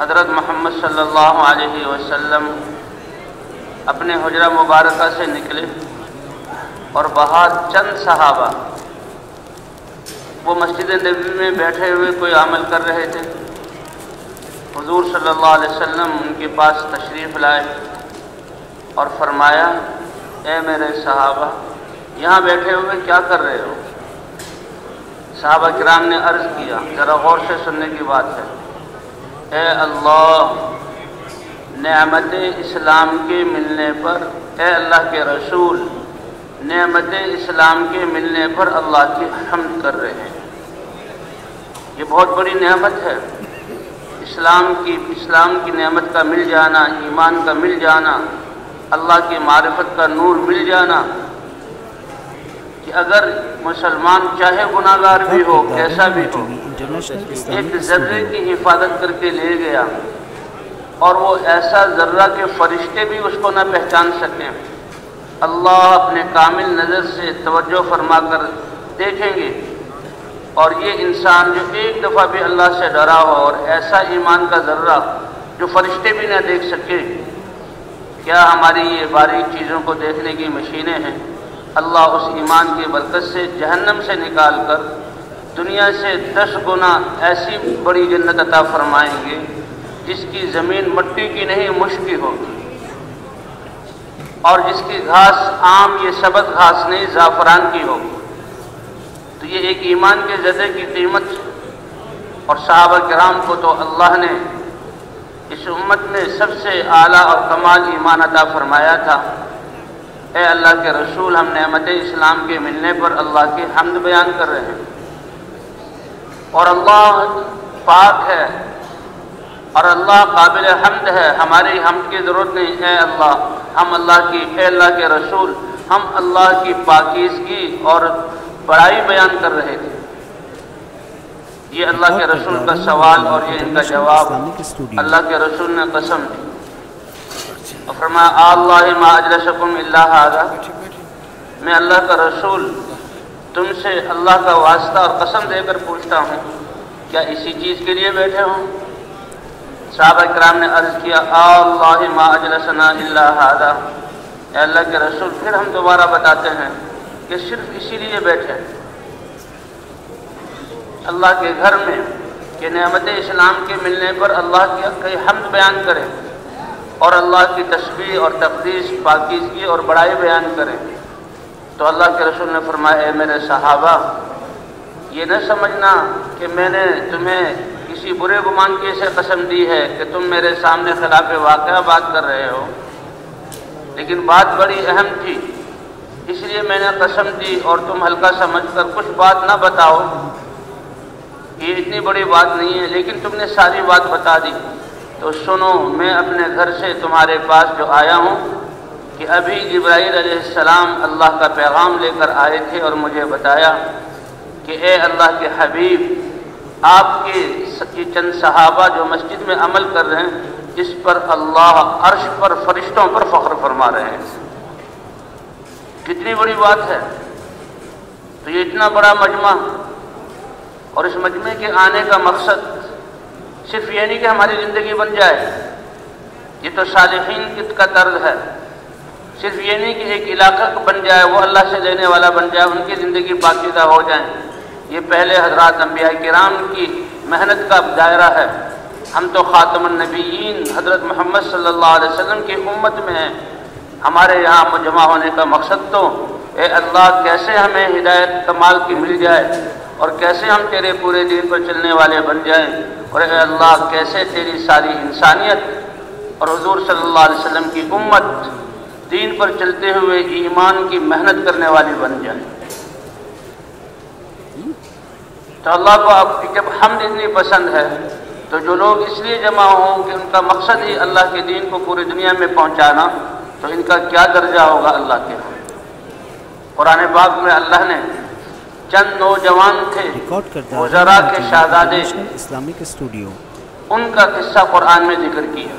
حضرت محمد صلی اللہ علیہ وسلم اپنے حجرہ مبارکہ سے نکلے اور باہر چند صحابہ وہ مسجد نبوی میں بیٹھے ہوئے کوئی عمل کر رہے تھے. حضور صلی اللہ علیہ وسلم ان کے پاس تشریف لائے اور فرمایا اے میرے صحابہ یہاں بیٹھے ہوئے کیا کر رہے ہو؟ صحابہ کرام نے عرض کیا، ذرا غور سے سننے کی بات ہے، اے اللہ نعمت اسلام کے ملنے پر، اے اللہ کے رسول نعمت اسلام کے ملنے پر اللہ کی حمد کر رہے ہیں. یہ بہت بڑی نعمت ہے، اسلام کی نعمت کا مل جانا، ایمان کا مل جانا، اللہ کی معرفت کا نور مل جانا، کہ اگر مسلمان چاہے گناہگار بھی ہو کیسا بھی ہو ایک ذرے کی حفاظت کر کے لے گیا اور وہ ایسا ذرہ کہ فرشتے بھی اس کو نہ پہچان سکیں. اللہ اپنے کامل نظر سے توجہ فرما کر دیکھیں گے اور یہ انسان جو ایک دفعہ بھی اللہ سے ڈرا ہو اور ایسا ایمان کا ذرہ جو فرشتے بھی نہ دیکھ سکے، کیا ہماری یہ باریک چیزوں کو دیکھنے کی مشینیں ہیں؟ اللہ اس ایمان کی برکت سے جہنم سے نکال کر دنیا سے 10 گنا ایسی بڑی جنت عطا فرمائیں گے جس کی زمین مٹی کی نہیں مشک کی ہوگی اور جس کی گھاس عام یہ سبز گھاس نہیں زعفران کی ہوگی. تو یہ ایک ایمان کے زدے کی قیمت، اور صحابہ کرام کو تو اللہ نے اس امت میں سب سے اعلیٰ اور کمال ایمان عطا فرمایا تھا. اے اللہ کے رسول ہم نعمت اسلام کے ملنے پر اللہ کی حمد بیان کر رہے ہیں، اور اللہ پاک ہے اور اللہ قابل حمد ہے، ہماری حمد کی ضرورت نہیں. اے اللہ ہم اے اللہ کے رسول ہم اللہ کی پاکیزگی اور بڑائی بیان کر رہے تھے. یہ اللہ کے رسول کا سوال اور یہ ان کا جواب. اللہ کے رسول نے قسم دی اور فرمایا اللہ ما اجلسکم الا ھذا، میں اللہ کا رسول تم سے اللہ کا واسطہ اور قسم دے کر پوچھتا ہوں کیا اسی چیز کے لیے بیٹھے ہوں؟ صحابہ کرام نے عرض کیا اللہ ما اجلسنا الا ھذا، اے اللہ کے رسول پھر ہم دوبارہ بتاتے ہیں کہ صرف اسی لیے بیٹھے اللہ کے گھر میں کہ نعمت اسلام کے ملنے پر اللہ کی حمد بیان کریں اور اللہ کی تسبیح اور تقدیس پاکیزگی اور بڑائی بیان کریں. تو اللہ کے رسول نے فرمایا اے میرے صحابہ یہ نہ سمجھنا کہ میں نے تمہیں کسی برے گمان کی سے قسم دی ہے کہ تم میرے سامنے خلاف واقعہ بات کر رہے ہو، لیکن بات بڑی اہم تھی اس لیے میں نے قسم دی اور تم ہلکا سمجھ کر کچھ بات نہ بتاؤ، یہ اتنی بڑی بات نہیں ہے، لیکن تم نے ساری بات بتا دی. تو سنو میں اپنے گھر سے تمہارے پاس جو آیا ہوں کہ ابھی جبرائیل علیہ السلام اللہ کا پیغام لے کر آئے تھے اور مجھے بتایا کہ اے اللہ کے حبیب آپ کے چند صحابہ جو مسجد میں عمل کر رہے ہیں اس پر اللہ عرش پر فرشتوں پر فخر فرما رہے ہیں. کتنی بڑی بات ہے. تو یہ اتنا بڑا مجمع اور اس مجمع کے آنے کا مقصد صرف یہ نہیں کہ ہماری زندگی بن جائے، یہ تو صالحین کا طرز ہے. صرف یہ نہیں کہ ایک علاقہ بن جائے وہ اللہ سے لینے والا بن جائے، ان کی زندگی پاکیزہ ہو جائیں. یہ پہلے حضرات انبیاء کرام کی محنت کا دائرہ ہے. ہم تو خاتم النبیین حضرت محمد صلی اللہ علیہ وسلم کی امت میں ہیں. ہمارے یہاں جمع ہونے کا مقصد تو اے اللہ کیسے ہمیں ہدایت کمال کی مل جائے اور کیسے ہم تیرے پورے دین پر چلنے والے بن جائیں، اور اے اللہ کیسے تیری ساری انسانیت اور حضور صلی اللہ علیہ وسلم کی امت دین پر چلتے ہوئے ایمان کی محنت کرنے والی بن جائے. تو اللہ کو آپ جب حمد اتنی پسند ہے تو جو لوگ اس لیے جمع ہوں کہ ان کا مقصد ہی اللہ کے دین کو پوری دنیا میں پہنچانا، تو ان کا کیا درجہ ہوگا اللہ کے ہاں. قرآن پاک میں اللہ نے چند نوجوان تھے وزراء کے شہزادے، ان کا قصہ قرآن میں ذکر کیا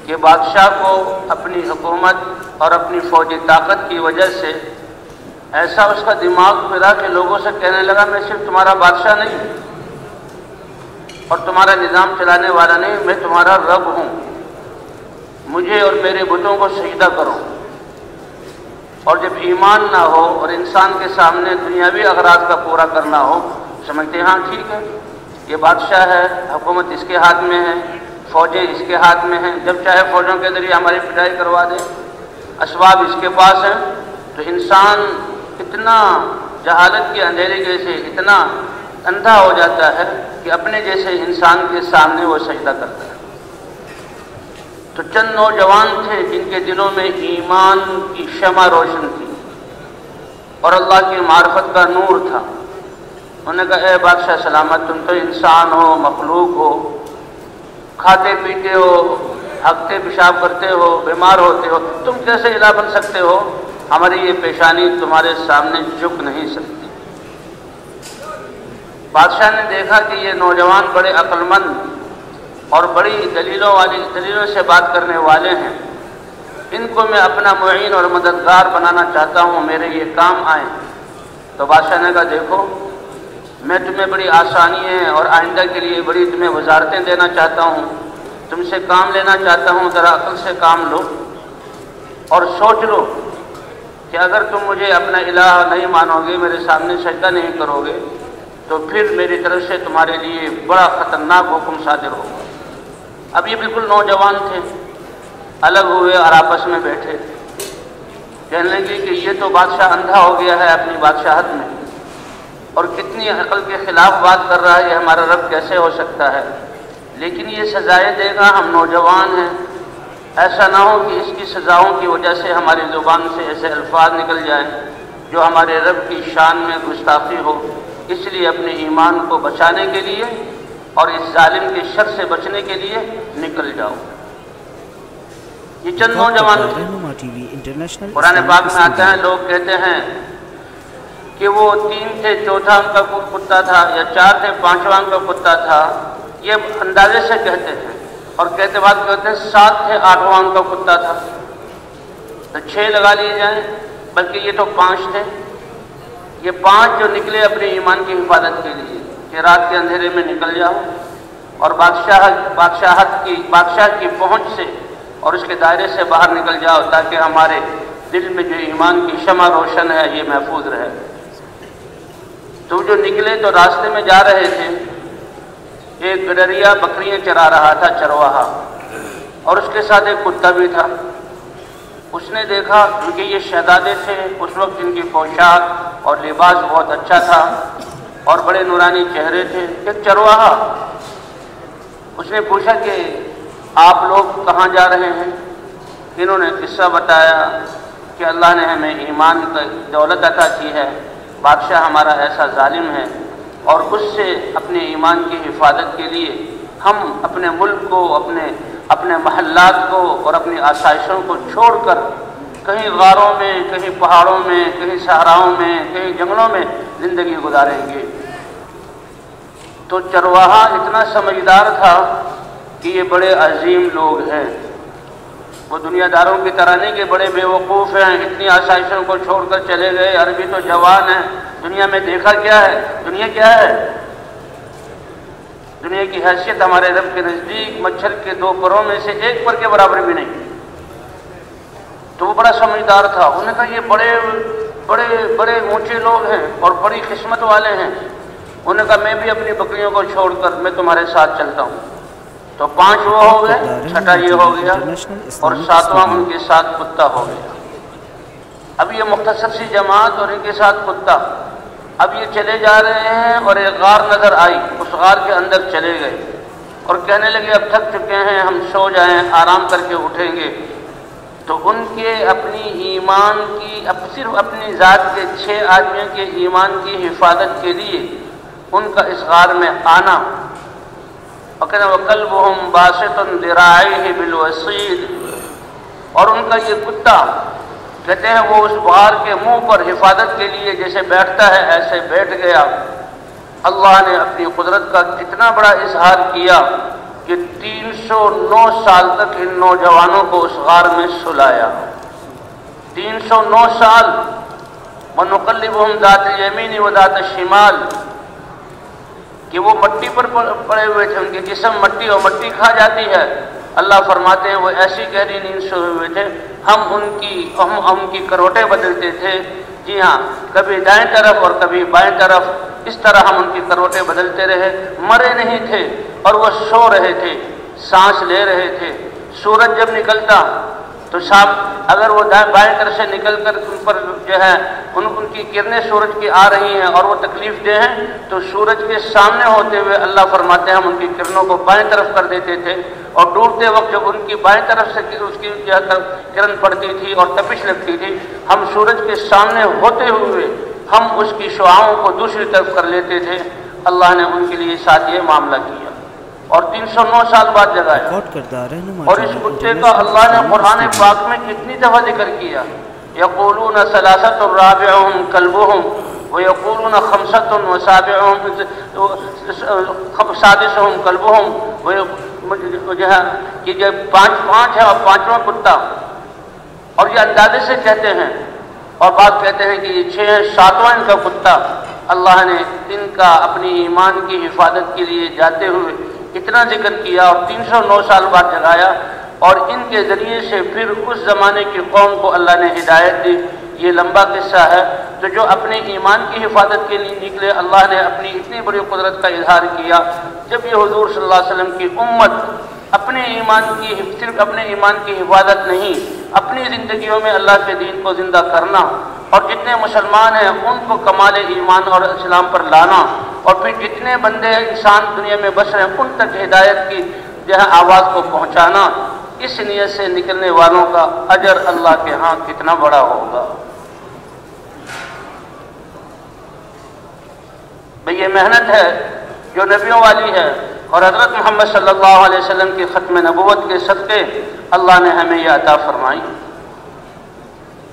کہ بادشاہ کو اپنی حکومت اور اپنی فوجی طاقت کی وجہ سے ایسا اس کا دماغ پھرا کہ لوگوں سے کہنے لگا میں صرف تمہارا بادشاہ نہیں، اور تمہارا نظام چلانے والا نہیں، میں تمہارا رب ہوں، مجھے اور میرے بتوں کو سجدہ کرو۔ اور جب ایمان نہ ہو اور انسان کے سامنے دنیاوی اغراض کا پورا کرنا ہو، سمجھتے ہیں ہاں ٹھیک ہے، یہ بادشاہ ہے، حکومت اس کے ہاتھ میں ہے، فوجیں اس کے ہاتھ میں ہیں، جب چاہے فوجوں کے ذریعے ہماری پٹائی کروا دے، اسباب اس کے پاس ہیں۔ تو انسان اتنا جہالت کے اندھیرے سے اتنا اندھا ہو جاتا ہے کہ اپنے جیسے انسان کے سامنے وہ سجدہ کرتا ہے۔ تو چند نوجوان تھے جن کے دلوں میں ایمان کی شمع روشن تھی اور اللہ کی معرفت کا نور تھا۔ انہوں نے کہا اے بادشاہ سلامت، تم تو انسان ہو، مخلوق ہو، کھاتے پیتے ہو، ہگتے پیشاب کرتے ہو، بیمار ہوتے ہو، تم کیسے الہ بن سکتے ہو؟ ہماری یہ پیشانی تمہارے سامنے جھک نہیں سکتی۔ بادشاہ نے دیکھا کہ یہ نوجوان بڑے عقل مند اور بڑی دلیلوں سے بات کرنے والے ہیں، ان کو میں اپنا معین اور مددگار بنانا چاہتا ہوں، میرے یہ کام آئیں۔ تو بادشاہ نے کہا دیکھو، میں تمہیں بڑی آسانیاں اور آئندہ کے لیے بڑی تمہیں وزارتیں دینا چاہتا ہوں، تم سے کام لینا چاہتا ہوں، ذرا عقل سے کام لو اور سوچ لو کہ اگر تم مجھے اپنا الہ نہیں مانو گے، میرے سامنے سجدہ نہیں کرو گے، تو پھر میری طرف سے تمہارے لیے بڑا خطرناک حکم صادر ہوگا۔ اب یہ بالکل نوجوان تھے، الگ ہوئے اور آپس میں بیٹھے، کہنے لگے کہ یہ تو بادشاہ اندھا ہو گیا ہے اپنی بادشاہت میں، اور کتنی عقل کے خلاف بات کر رہا ہے، یہ ہمارا رب کیسے ہو سکتا ہے؟ لیکن یہ سزائیں دے گا، ہم نوجوان ہیں، ایسا نہ ہو کہ اس کی سزاؤں کی وجہ سے ہماری زبان سے ایسے الفاظ نکل جائیں جو ہمارے رب کی شان میں گستاخی ہو۔ اس لیے اپنے ایمان کو بچانے کے لیے اور اس ظالم کے شر سے بچنے کے لیے نکل جاؤ۔ یہ چند نوجوان قرآن پاک میں آتے ہیں، لوگ کہتے ہیں کہ وہ 3 تھے، چوتھا ان کا کتا تھا، یا 4 تھے، 5واں ان کا کتا تھا، یہ اندازے سے کہتے ہیں، اور کہتے بعد کہتے ہیں 7 تھے، 8واں ان کا کتا تھا، تو 6 لگا لیے جائیں، بلکہ یہ تو 5 تھے۔ یہ 5 جو نکلے اپنے ایمان کی حفاظت کے لیے کہ رات کے اندھیرے میں نکل جاؤ اور بادشاہ کی پہنچ سے اور اس کے دائرے سے باہر نکل جاؤ، تاکہ ہمارے دل میں جو ایمان کی شمع روشن ہے یہ محفوظ رہے۔ تو جو نکلے تو راستے میں جا رہے تھے، ایک گڈریا بکریاں چرا رہا تھا، چرواہا، اور اس کے ساتھ ایک کتا بھی تھا۔ اس نے دیکھا، کیونکہ یہ شہزادے تھے، اس وقت ان کی پوشاک اور لباس بہت اچھا تھا اور بڑے نورانی چہرے تھے، ایک چرواہا۔ اس نے پوچھا کہ آپ لوگ کہاں جا رہے ہیں؟ انہوں نے قصہ بتایا کہ اللہ نے ہمیں ایمان کی دولت عطا کی ہے، بادشاہ ہمارا ایسا ظالم ہے، اور اس سے اپنے ایمان کی حفاظت کے لیے ہم اپنے ملک کو، اپنے محلات کو اور اپنی آسائشوں کو چھوڑ کر کہیں غاروں میں، کہیں پہاڑوں میں، کہیں صحراؤں میں، کہیں جنگلوں میں زندگی گزاریں گے۔ تو چرواہا اتنا سمجھدار تھا کہ یہ بڑے عظیم لوگ ہیں، وہ دنیا داروں کی طرح نہیں کہ بڑے بے وقوف ہیں، اتنی آسائشوں کو چھوڑ کر چلے گئے، عربی تو جوان ہیں، دنیا میں دیکھا کیا ہے، دنیا کیا ہے، دنیا کی حیثیت ہمارے رب کے نزدیک مچھر کے 2 پروں میں سے 1 پر کے برابر بھی نہیں۔ تو وہ بڑا سمجھدار تھا، انہوں نے کہا یہ بڑے اونچے لوگ ہیں اور بڑی قسمت والے ہیں۔ انہوں نے کہا میں بھی اپنی بکریوں کو چھوڑ کر میں تمہارے ساتھ چلتا ہوں۔ تو 5 وہ ہو گئے، 6واں یہ ہو گیا، اور 7واں ان کے ساتھ کتا ہو گیا۔ اب یہ مختصر سی جماعت اور ان کے ساتھ کتا، اب یہ چلے جا رہے ہیں اور ایک غار نظر آئی، اس غار کے اندر چلے گئے اور کہنے لگے اب تھک چکے ہیں، ہم سو جائیں، آرام کر کے اٹھیں گے۔ تو ان کے اپنی ایمان کی، صرف اپنی ذات کے 6 آدمیوں کے ایمان کی حفاظت کے لیے ان کا اس غار میں آنا، اور کہنا وَقَلْبُهُمْ بَاسِطٌ ذِرَاعَيْهِ بِالْوَصِيدِ، اور ان کا یہ کتا کہتے ہیں وہ اس غار کے منہ پر حفاظت کے لیے جیسے بیٹھتا ہے ایسے بیٹھ گیا۔ اللہ نے اپنی قدرت کا اتنا بڑا اظہار کیا کہ 309 سال تک ان نوجوانوں کو اس غار میں سلایا۔ 309 سال، وَنُقَلِّبُهُمْ ذَاتَ الْيَمِينِ وَذَاتَ الشِّمَالِ، کہ وہ مٹی پر پڑے ہوئے تھے، ان کے جسم مٹی اور مٹی کھا جاتی ہے۔ اللہ فرماتے ہیں وہ ایسی گہری نیند سوئے ہوئے تھے، ہم ان کی کروٹیں بدلتے تھے۔ جی ہاں، کبھی دائیں طرف اور کبھی بائیں طرف، اس طرح ہم ان کی کروٹیں بدلتے رہے، مرے نہیں تھے اور وہ سو رہے تھے، سانس لے رہے تھے۔ سورج جب نکلتا تو شام اگر وہ بائیں طرف سے نکل کر ان پر جو ہے ان کی کرنیں سورج کی آ رہی ہیں اور وہ تکلیف دہ ہیں، تو سورج کے سامنے ہوتے ہوئے اللہ فرماتے ہیں ہم ان کی کرنوں کو بائیں طرف کر دیتے تھے، اور ڈوبتے وقت جب ان کی بائیں طرف سے اس کی جو ہے کرن پڑتی تھی اور تپش لگتی تھی، ہم سورج کے سامنے ہوتے ہوئے ہم اس کی شعاعوں کو دوسری طرف کر لیتے تھے۔ اللہ نے ان کے لیے ساتھ یہ معاملہ کیا اور 309 سال بعد جگایا۔ اور اس کتے کا اللہ نے قرآن پاک میں کتنی دفعہ ذکر کیا، یقولون ثلاثۃ رابعہم کلبہم ویقولون خمسۃ سادسہم کلبہم، جو ہے کہ جب پانچ ہے اور پانچواں کتا، اور یہ اندازے سے کہتے ہیں، اور بات کہتے ہیں کہ یہ 6 ہے، 7واں ان کا کتا۔ اللہ نے ان کا اپنی ایمان کی حفاظت کے لیے جاتے ہوئے اتنا ذکر کیا اور 309 سال بعد جگایا، اور ان کے ذریعے سے پھر اس زمانے کی قوم کو اللہ نے ہدایت دی۔ یہ لمبا قصہ ہے۔ تو جو اپنے ایمان کی حفاظت کے لیے نکلے، اللہ نے اپنی اتنی بڑی قدرت کا اظہار کیا۔ جب یہ حضور صلی اللہ علیہ وسلم کی امت صرف اپنے ایمان کی حفاظت نہیں، اپنی زندگیوں میں اللہ کے دین کو زندہ کرنا، اور جتنے مسلمان ہیں ان کو کمال ایمان اور اسلام پر لانا، اور پھر جتنے بندے انسان دنیا میں بس رہے ہیں ان تک ہدایت کی جو ہے آواز کو پہنچانا، اس نیت سے نکلنے والوں کا اجر اللہ کے ہاں کتنا بڑا ہوگا۔ بھئی یہ محنت ہے جو نبیوں والی ہے، اور حضرت محمد صلی اللہ علیہ وسلم کی ختم نبوت کے صدقے اللہ نے ہمیں یہ عطا فرمائی۔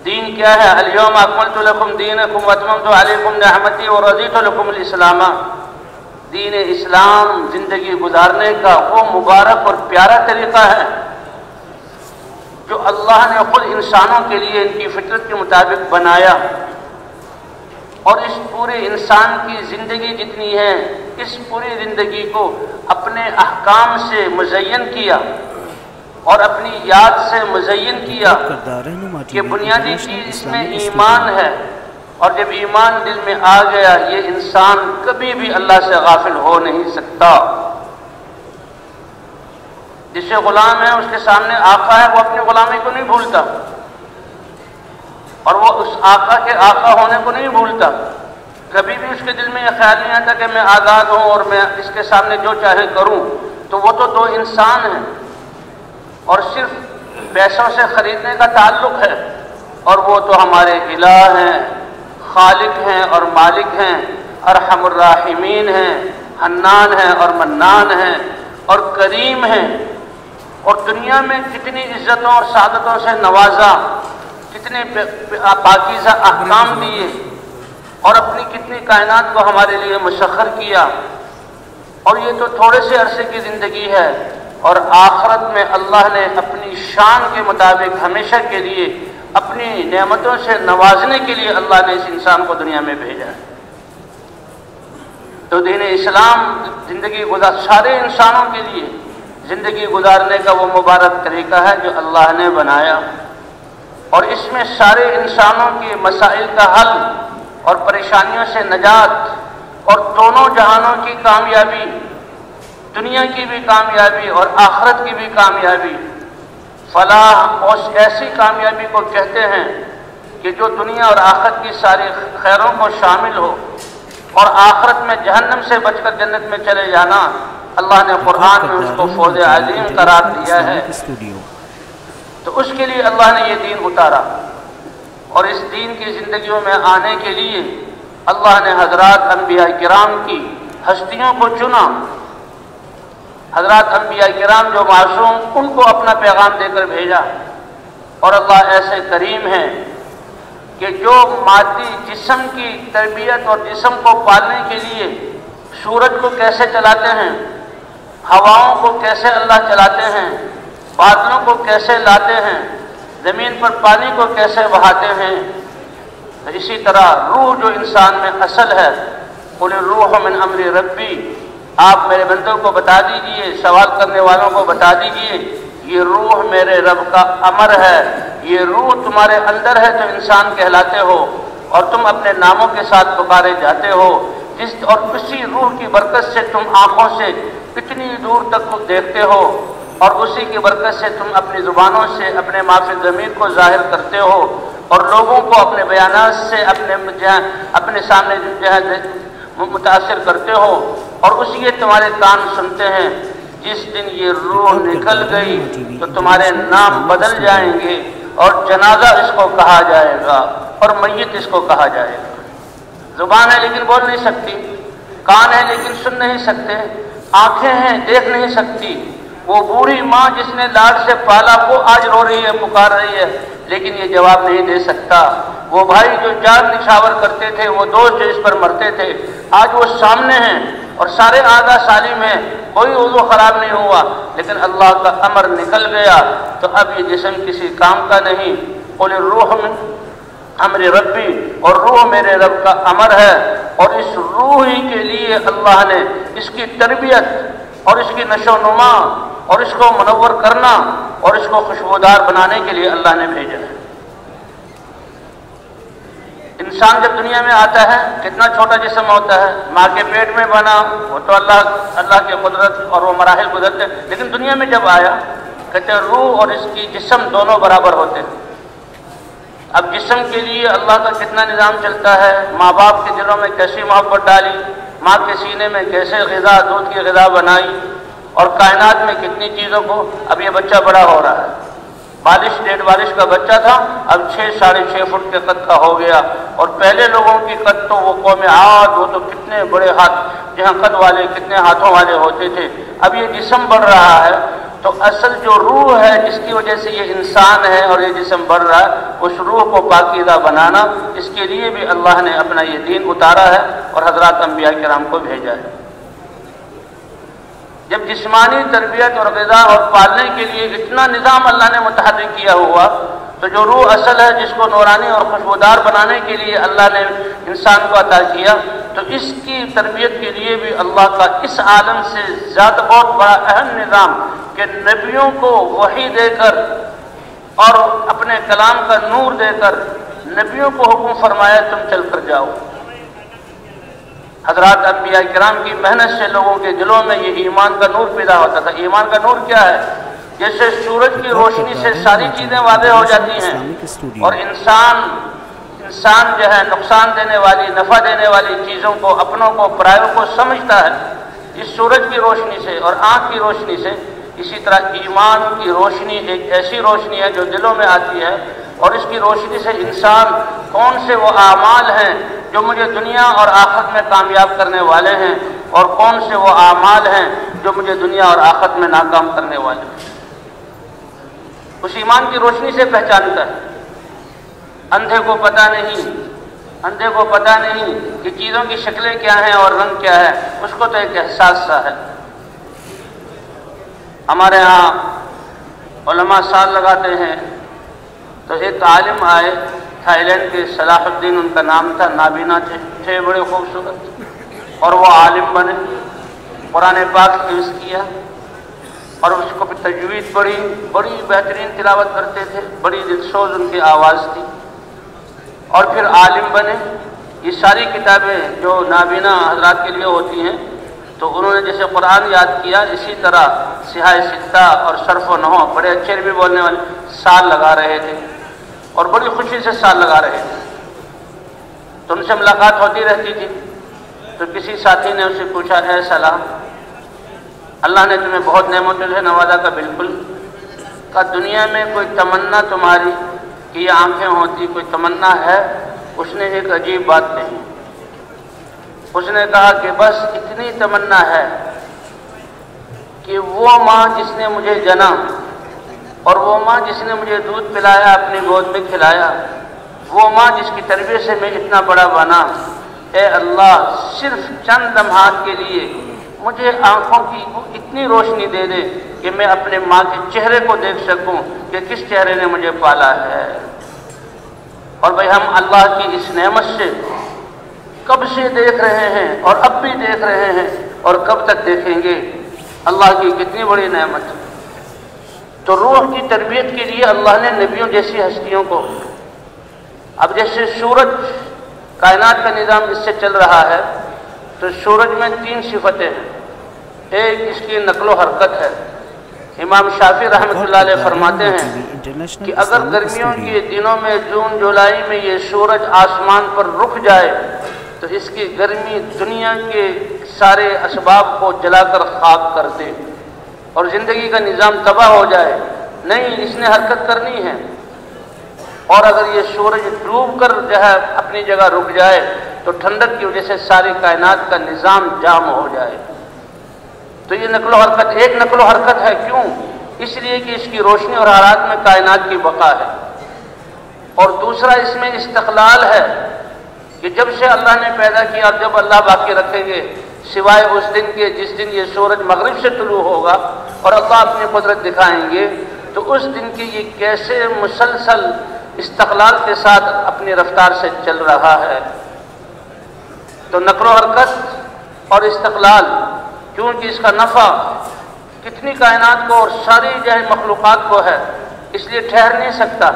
دین کیا ہے؟ الیوم اکملت لکم دینکم واتممت علیکم نعمتی ورضیت لکم الاسلام۔ دین اسلام زندگی گزارنے کا وہ مبارک اور پیارا طریقہ ہے جو اللہ نے خود انسانوں کے لیے ان کی فطرت کے مطابق بنایا، اور اس پورے انسان کی زندگی جتنی ہے، اس پوری زندگی کو اپنے احکام سے مزین کیا اور اپنی یاد سے مزین کیا کہ بنیادی چیز اس میں ایمان ہے، اور جب ایمان دل میں آ گیا یہ انسان کبھی بھی اللہ سے غافل ہو نہیں سکتا۔ جسے غلام ہے اس کے سامنے آقا ہے، وہ اپنی غلامی کو نہیں بھولتا، اور وہ اس آقا کے آقا ہونے کو نہیں بھولتا۔ کبھی بھی اس کے دل میں یہ خیال نہیں آتا کہ میں آزاد ہوں اور میں اس کے سامنے جو چاہے کروں۔ تو وہ تو دو انسان ہیں، اور صرف پیسوں سے خریدنے کا تعلق ہے، اور وہ تو ہمارے الہ ہیں، خالق ہیں اور مالک ہیں، ارحم الراحمین ہیں، حنان ہیں اور منان ہیں اور کریم ہیں، اور دنیا میں کتنی عزتوں اور سعادتوں سے نوازا، کتنے پاکیزہ احکام دیے، اور اپنی کتنی کائنات کو ہمارے لیے مسخر کیا۔ اور یہ تو تھوڑے سے عرصے کی زندگی ہے، اور آخرت میں اللہ نے اپنی شان کے مطابق ہمیشہ کے لیے اپنی نعمتوں سے نوازنے کے لیے اللہ نے اس انسان کو دنیا میں بھیجا ہے۔ تو دین اسلام زندگی سارے انسانوں کے لیے زندگی گزارنے کا وہ مبارک طریقہ ہے جو اللہ نے بنایا، اور اس میں سارے انسانوں کے مسائل کا حل اور پریشانیوں سے نجات اور دونوں جہانوں کی کامیابی، دنیا کی بھی کامیابی اور آخرت کی بھی کامیابی، فلاح اور ایسی کامیابی کو کہتے ہیں کہ جو دنیا اور آخرت کی ساری خیروں کو شامل ہو، اور آخرت میں جہنم سے بچ کر جنت میں چلے جانا۔ اللہ نے قرآن میں اس کو فوز عظیم قرار دیا ہے، تو اس کے لیے اللہ نے یہ دین اتارا، اور اس دین کی زندگیوں میں آنے کے لیے اللہ نے حضرات انبیاء کرام کی ہستیوں کو چنا۔ حضرات انبیاء کرام جو معصوم، ان کو اپنا پیغام دے کر بھیجا، اور اللہ ایسے کریم ہیں کہ جو مادی جسم کی تربیت اور جسم کو پالنے کے لیے سورج کو کیسے چلاتے ہیں، ہواؤں کو کیسے اللہ چلاتے ہیں، بادلوں کو کیسے لاتے ہیں، زمین پر پانی کو کیسے بہاتے ہیں، اسی طرح روح جو انسان میں اصل ہے، قل الروح من امر ربی، آپ میرے بندوں کو بتا دیجئے، سوال کرنے والوں کو بتا دیجئے، یہ روح میرے رب کا امر ہے، یہ روح تمہارے اندر ہے تو انسان کہلاتے ہو، اور تم اپنے ناموں کے ساتھ پکارے جاتے ہو، اور اسی روح کی برکت سے تم آنکھوں سے کتنی دور تک دیکھتے ہو، اور اسی کی برکت سے تم اپنی زبانوں سے اپنے ما فی الضمیر کو ظاہر کرتے ہو، اور لوگوں کو اپنے بیانات سے اپنے سامنے متاثر کرتے ہو، اور اسی کے تمہارے کان سنتے ہیں۔ جس دن یہ روح نکل گئی تو تمہارے نام بدل جائیں گے، اور جنازہ اس کو کہا جائے گا، اور میت اس کو کہا جائے گا۔ زبان ہے لیکن بول نہیں سکتی، کان ہے لیکن سن نہیں سکتے، آنکھیں ہیں دیکھ نہیں سکتی۔ وہ بوڑھی ماں جس نے لاڈ سے پالا وہ آج رو رہی ہے، پکار رہی ہے، لیکن یہ جواب نہیں دے سکتا۔ وہ بھائی جو جان نچھاور کرتے تھے، وہ دوست جو اس پر مرتے تھے، آج وہ سامنے ہیں اور سارے اعضاء سالم ہیں، کوئی عضو خراب نہیں ہوا، لیکن اللہ کا امر نکل گیا تو اب یہ جسم کسی کام کا نہیں۔ قل الروح من امر ربی، اور روح میرے رب کا امر ہے، اور اس روح ہی کے لیے اللہ نے اس کی تربیت اور اس کی نشو و نما اور اس کو منور کرنا اور اس کو خوشبودار بنانے کے لیے اللہ نے بھیجا ہے۔ انسان جب دنیا میں آتا ہے کتنا چھوٹا جسم ہوتا ہے، ماں کے پیٹ میں بنا، وہ تو اللہ کی قدرت اور وہ مراحل گزرتے ہیں، لیکن دنیا میں جب آیا کہتے ہیں روح اور اس کی جسم دونوں برابر ہوتے ہیں۔ اب جسم کے لیے اللہ کا کتنا نظام چلتا ہے، ماں باپ کے دلوں میں کیسی محبت ڈالی، ماں کے سینے میں کیسے غذا، دودھ کی غذا بنائی، اور کائنات میں کتنی چیزوں کو۔ اب یہ بچہ بڑا ہو رہا ہے، بالش ڈیڑھ بالش کا بچہ تھا، اب 6-6.5 فٹ کے قد کا ہو گیا، اور پہلے لوگوں کی قد تو وہ قوم عاد، وہ تو کتنے بڑے ہاتھ، جہاں قد والے کتنے ہاتھوں والے ہوتے تھے۔ اب یہ جسم بڑھ رہا ہے تو اصل جو روح ہے جس کی وجہ سے یہ انسان ہے اور یہ جسم بڑھ رہا ہے، اس روح کو پاکیزہ بنانا، اس کے لیے بھی اللہ نے اپنا یہ دین اتارا ہے اور حضرات انبیاء کرام کو بھیجا ہے۔ جب جسمانی تربیت اور غذا اور پالنے کے لیے اتنا نظام اللہ نے متحرک کیا ہوا، تو جو روح اصل ہے جس کو نورانی اور خوشبودار بنانے کے لیے اللہ نے انسان کو عطا کیا، تو اس کی تربیت کے لیے بھی اللہ کا اس عالم سے زیادہ بہت بڑا اہم نظام کہ نبیوں کو وحی دے کر اور اپنے کلام کا نور دے کر نبیوں کو حکم فرمایا تم چل کر جاؤ۔ حضرات انبیاء کرام کی محنت سے لوگوں کے دلوں میں یہ ایمان کا نور پیدا ہوتا تھا۔ ایمان کا نور کیا ہے؟ جیسے سورج کی روشنی سے ساری چیزیں واضح ہو جاتی ہیں اور انسان جو ہے نقصان دینے والی، نفع دینے والی چیزوں کو، اپنوں کو، پرایوں کو سمجھتا ہے اس سورج کی روشنی سے اور آنکھ کی روشنی سے، اسی طرح ایمان کی روشنی ایک ایسی روشنی ہے جو دلوں میں آتی ہے، اور اس کی روشنی سے انسان کون سے وہ اعمال ہیں جو مجھے دنیا اور آخرت میں کامیاب کرنے والے ہیں، اور کون سے وہ اعمال ہیں جو مجھے دنیا اور آخرت میں ناکام کرنے والے ہیں، اس ایمان کی روشنی سے پہچانتا ہے۔ اندھے کو پتہ نہیں کہ چیزوں کی شکلیں کیا ہیں اور رنگ کیا ہے، اس کو تو ایک احساس سا ہے۔ ہمارے ہاں علماء سال لگاتے ہیں، تو ایک عالم آئے تھائی لینڈ کے، صلاح الدین ان کا نام تھا، نابینا تھے بڑے خوبصورت، اور وہ عالم بنے، قرآن پاک حفظ کیا اور اس کو پھر تجوید پڑھی، بڑی بہترین تلاوت کرتے تھے، بڑی دلسوز ان کی آواز تھی، اور پھر عالم بنے۔ یہ ساری کتابیں جو نابینا حضرات کے لیے ہوتی ہیں، تو انہوں نے جیسے قرآن یاد کیا، اسی طرح سیاہ ستہ اور صرف و نحو، بڑے اچھے عربی بولنے والے، سال لگا رہے تھے اور بڑی خوشی سے سال لگا رہے تھے۔ تو ان سے ملاقات ہوتی رہتی تھی، تو کسی ساتھی نے اسے پوچھا، اے سلام، اللہ نے تمہیں بہت نعمتوں سے نوازا کا بالکل، کہ دنیا میں کوئی تمنا تمہاری کہ یہ آنکھیں ہوتی، کوئی تمنا ہے؟ اس نے ایک عجیب بات کہی، اس نے کہا کہ بس اتنی تمنا ہے کہ وہ ماں جس نے مجھے جنا اور وہ ماں جس نے مجھے دودھ پلایا، اپنی گود میں کھلایا، وہ ماں جس کی تربیت سے میں اتنا بڑا بنا، اے اللہ صرف چند لمحات کے لیے مجھے آنکھوں کی اتنی روشنی دے دے کہ میں اپنے ماں کے چہرے کو دیکھ سکوں کہ کس چہرے نے مجھے پالا ہے۔ اور بھئی ہم اللہ کی اس نعمت سے کب سے دیکھ رہے ہیں اور اب بھی دیکھ رہے ہیں اور کب تک دیکھیں گے؟ اللہ کی کتنی بڑی نعمت ہے۔ تو روح کی تربیت کے لیے اللہ نے نبیوں جیسی ہستیوں کو، اب جیسے سورج کائنات کا نظام اس سے چل رہا ہے، تو سورج میں 3 صفتیں ہیں۔ ایک اس کی نقل و حرکت ہے۔ امام شافعی رحمۃ اللہ علیہ فرماتے ہیں کہ اگر گرمیوں کے دنوں میں جون جولائی میں یہ سورج آسمان پر رک جائے تو اس کی گرمی دنیا کے سارے اسباب کو جلا کر خاک کر دے اور زندگی کا نظام تباہ ہو جائے۔ نہیں، اس نے حرکت کرنی ہے۔ اور اگر یہ سورج ڈوب کر جو ہے اپنی جگہ رک جائے تو ٹھنڈک کی وجہ سے ساری کائنات کا نظام جام ہو جائے۔ تو یہ نقل و حرکت، ایک نقل و حرکت ہے۔ کیوں؟ اس لیے کہ اس کی روشنی اور حرارت میں کائنات کی بقا ہے۔ اور دوسرا اس میں استقلال ہے کہ جب سے اللہ نے پیدا کیا اور جب اللہ باقی رکھیں گے، سوائے اس دن کے جس دن یہ سورج مغرب سے طلوع ہوگا اور اللہ اپنی قدرت دکھائیں گے، تو اس دن کی یہ کیسے مسلسل استقلال کے ساتھ اپنی رفتار سے چل رہا ہے۔ تو نقل و حرکت اور استقلال، کیونکہ اس کا نفع کتنی کائنات کو اور ساری جو ہے مخلوقات کو ہے، اس لیے ٹھہر نہیں سکتا،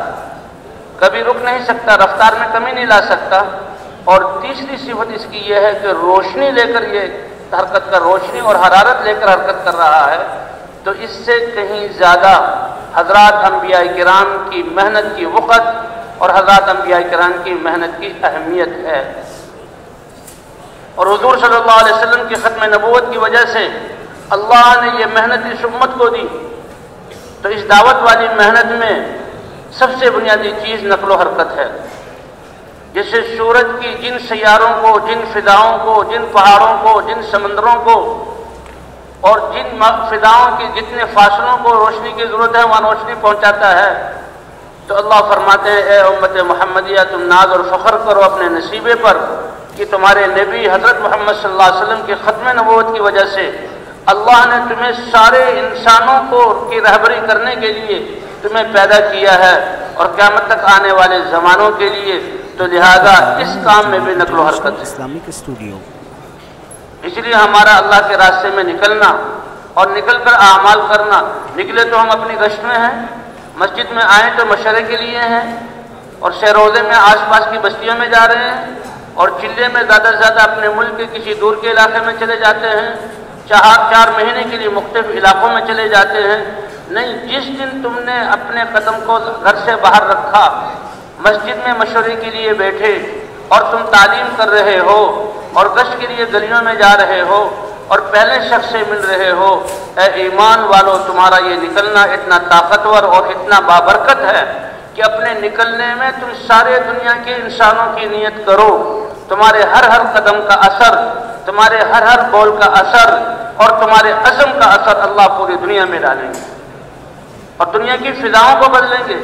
کبھی رک نہیں سکتا، رفتار میں کمی نہیں لا سکتا۔ اور تیسری صفت اس کی یہ ہے کہ روشنی لے کر یہ حرکت کا، روشنی اور حرارت لے کر حرکت کر رہا ہے۔ تو اس سے کہیں زیادہ حضرات انبیاء کرام کی محنت کی وقت اور حضرات انبیاء کرام کی محنت کی اہمیت ہے۔ اور حضور صلی اللہ علیہ وسلم کی ختم نبوت کی وجہ سے اللہ نے یہ محنت اس امت کو دی۔ تو اس دعوت والی محنت میں سب سے بنیادی چیز نقل و حرکت ہے۔ جیسے سورج کی جن سیاروں کو، جن فضاؤں کو، جن پہاڑوں کو، جن سمندروں کو اور جن فضاؤں کی جتنے فاصلوں کو روشنی کی ضرورت ہے وہاں روشنی پہنچاتا ہے، تو اللہ فرماتے ہیں اے امت محمدیہ، تم ناز اور فخر کرو اپنے نصیبے پر کہ تمہارے نبی حضرت محمد صلی اللہ علیہ وسلم کی ختم نبوت کی وجہ سے اللہ نے تمہیں سارے انسانوں کو کی رہبری کرنے کے لیے تمہیں پیدا کیا ہے اور قیامت تک آنے والے زمانوں کے لیے۔ تو لہذا اس کام میں بھی نقل و حرکت ہے۔ اسلامک اسٹوڈیو، اس لیے ہمارا اللہ کے راستے میں نکلنا اور نکل کر اعمال کرنا، نکلے تو ہم اپنی گشت میں ہیں، مسجد میں آئیں تو مشورے کے لیے ہیں، اور شہروزے میں آس پاس کی بستیوں میں جا رہے ہیں، اور چلے میں زیادہ سے زیادہ اپنے ملک کے کسی دور کے علاقے میں چلے جاتے ہیں، 4 مہینے کے لیے مختلف علاقوں میں چلے جاتے ہیں۔ نہیں، جس دن تم نے اپنے قدم کو گھر سے باہر رکھا، مسجد میں مشورے کے لیے بیٹھے اور تم تعلیم کر رہے ہو اور گشت کے لیے گلیوں میں جا رہے ہو اور پہلے شخص سے مل رہے ہو، اے ایمان والو، تمہارا یہ نکلنا اتنا طاقتور اور اتنا بابرکت ہے کہ اپنے نکلنے میں تم سارے دنیا کے انسانوں کی نیت کرو۔ تمہارے ہر قدم کا اثر، تمہارے ہر بول کا اثر اور تمہارے عزم کا اثر اللہ پوری دنیا میں ڈالیں گے اور دنیا کی فضاؤں کو بدلیں گے۔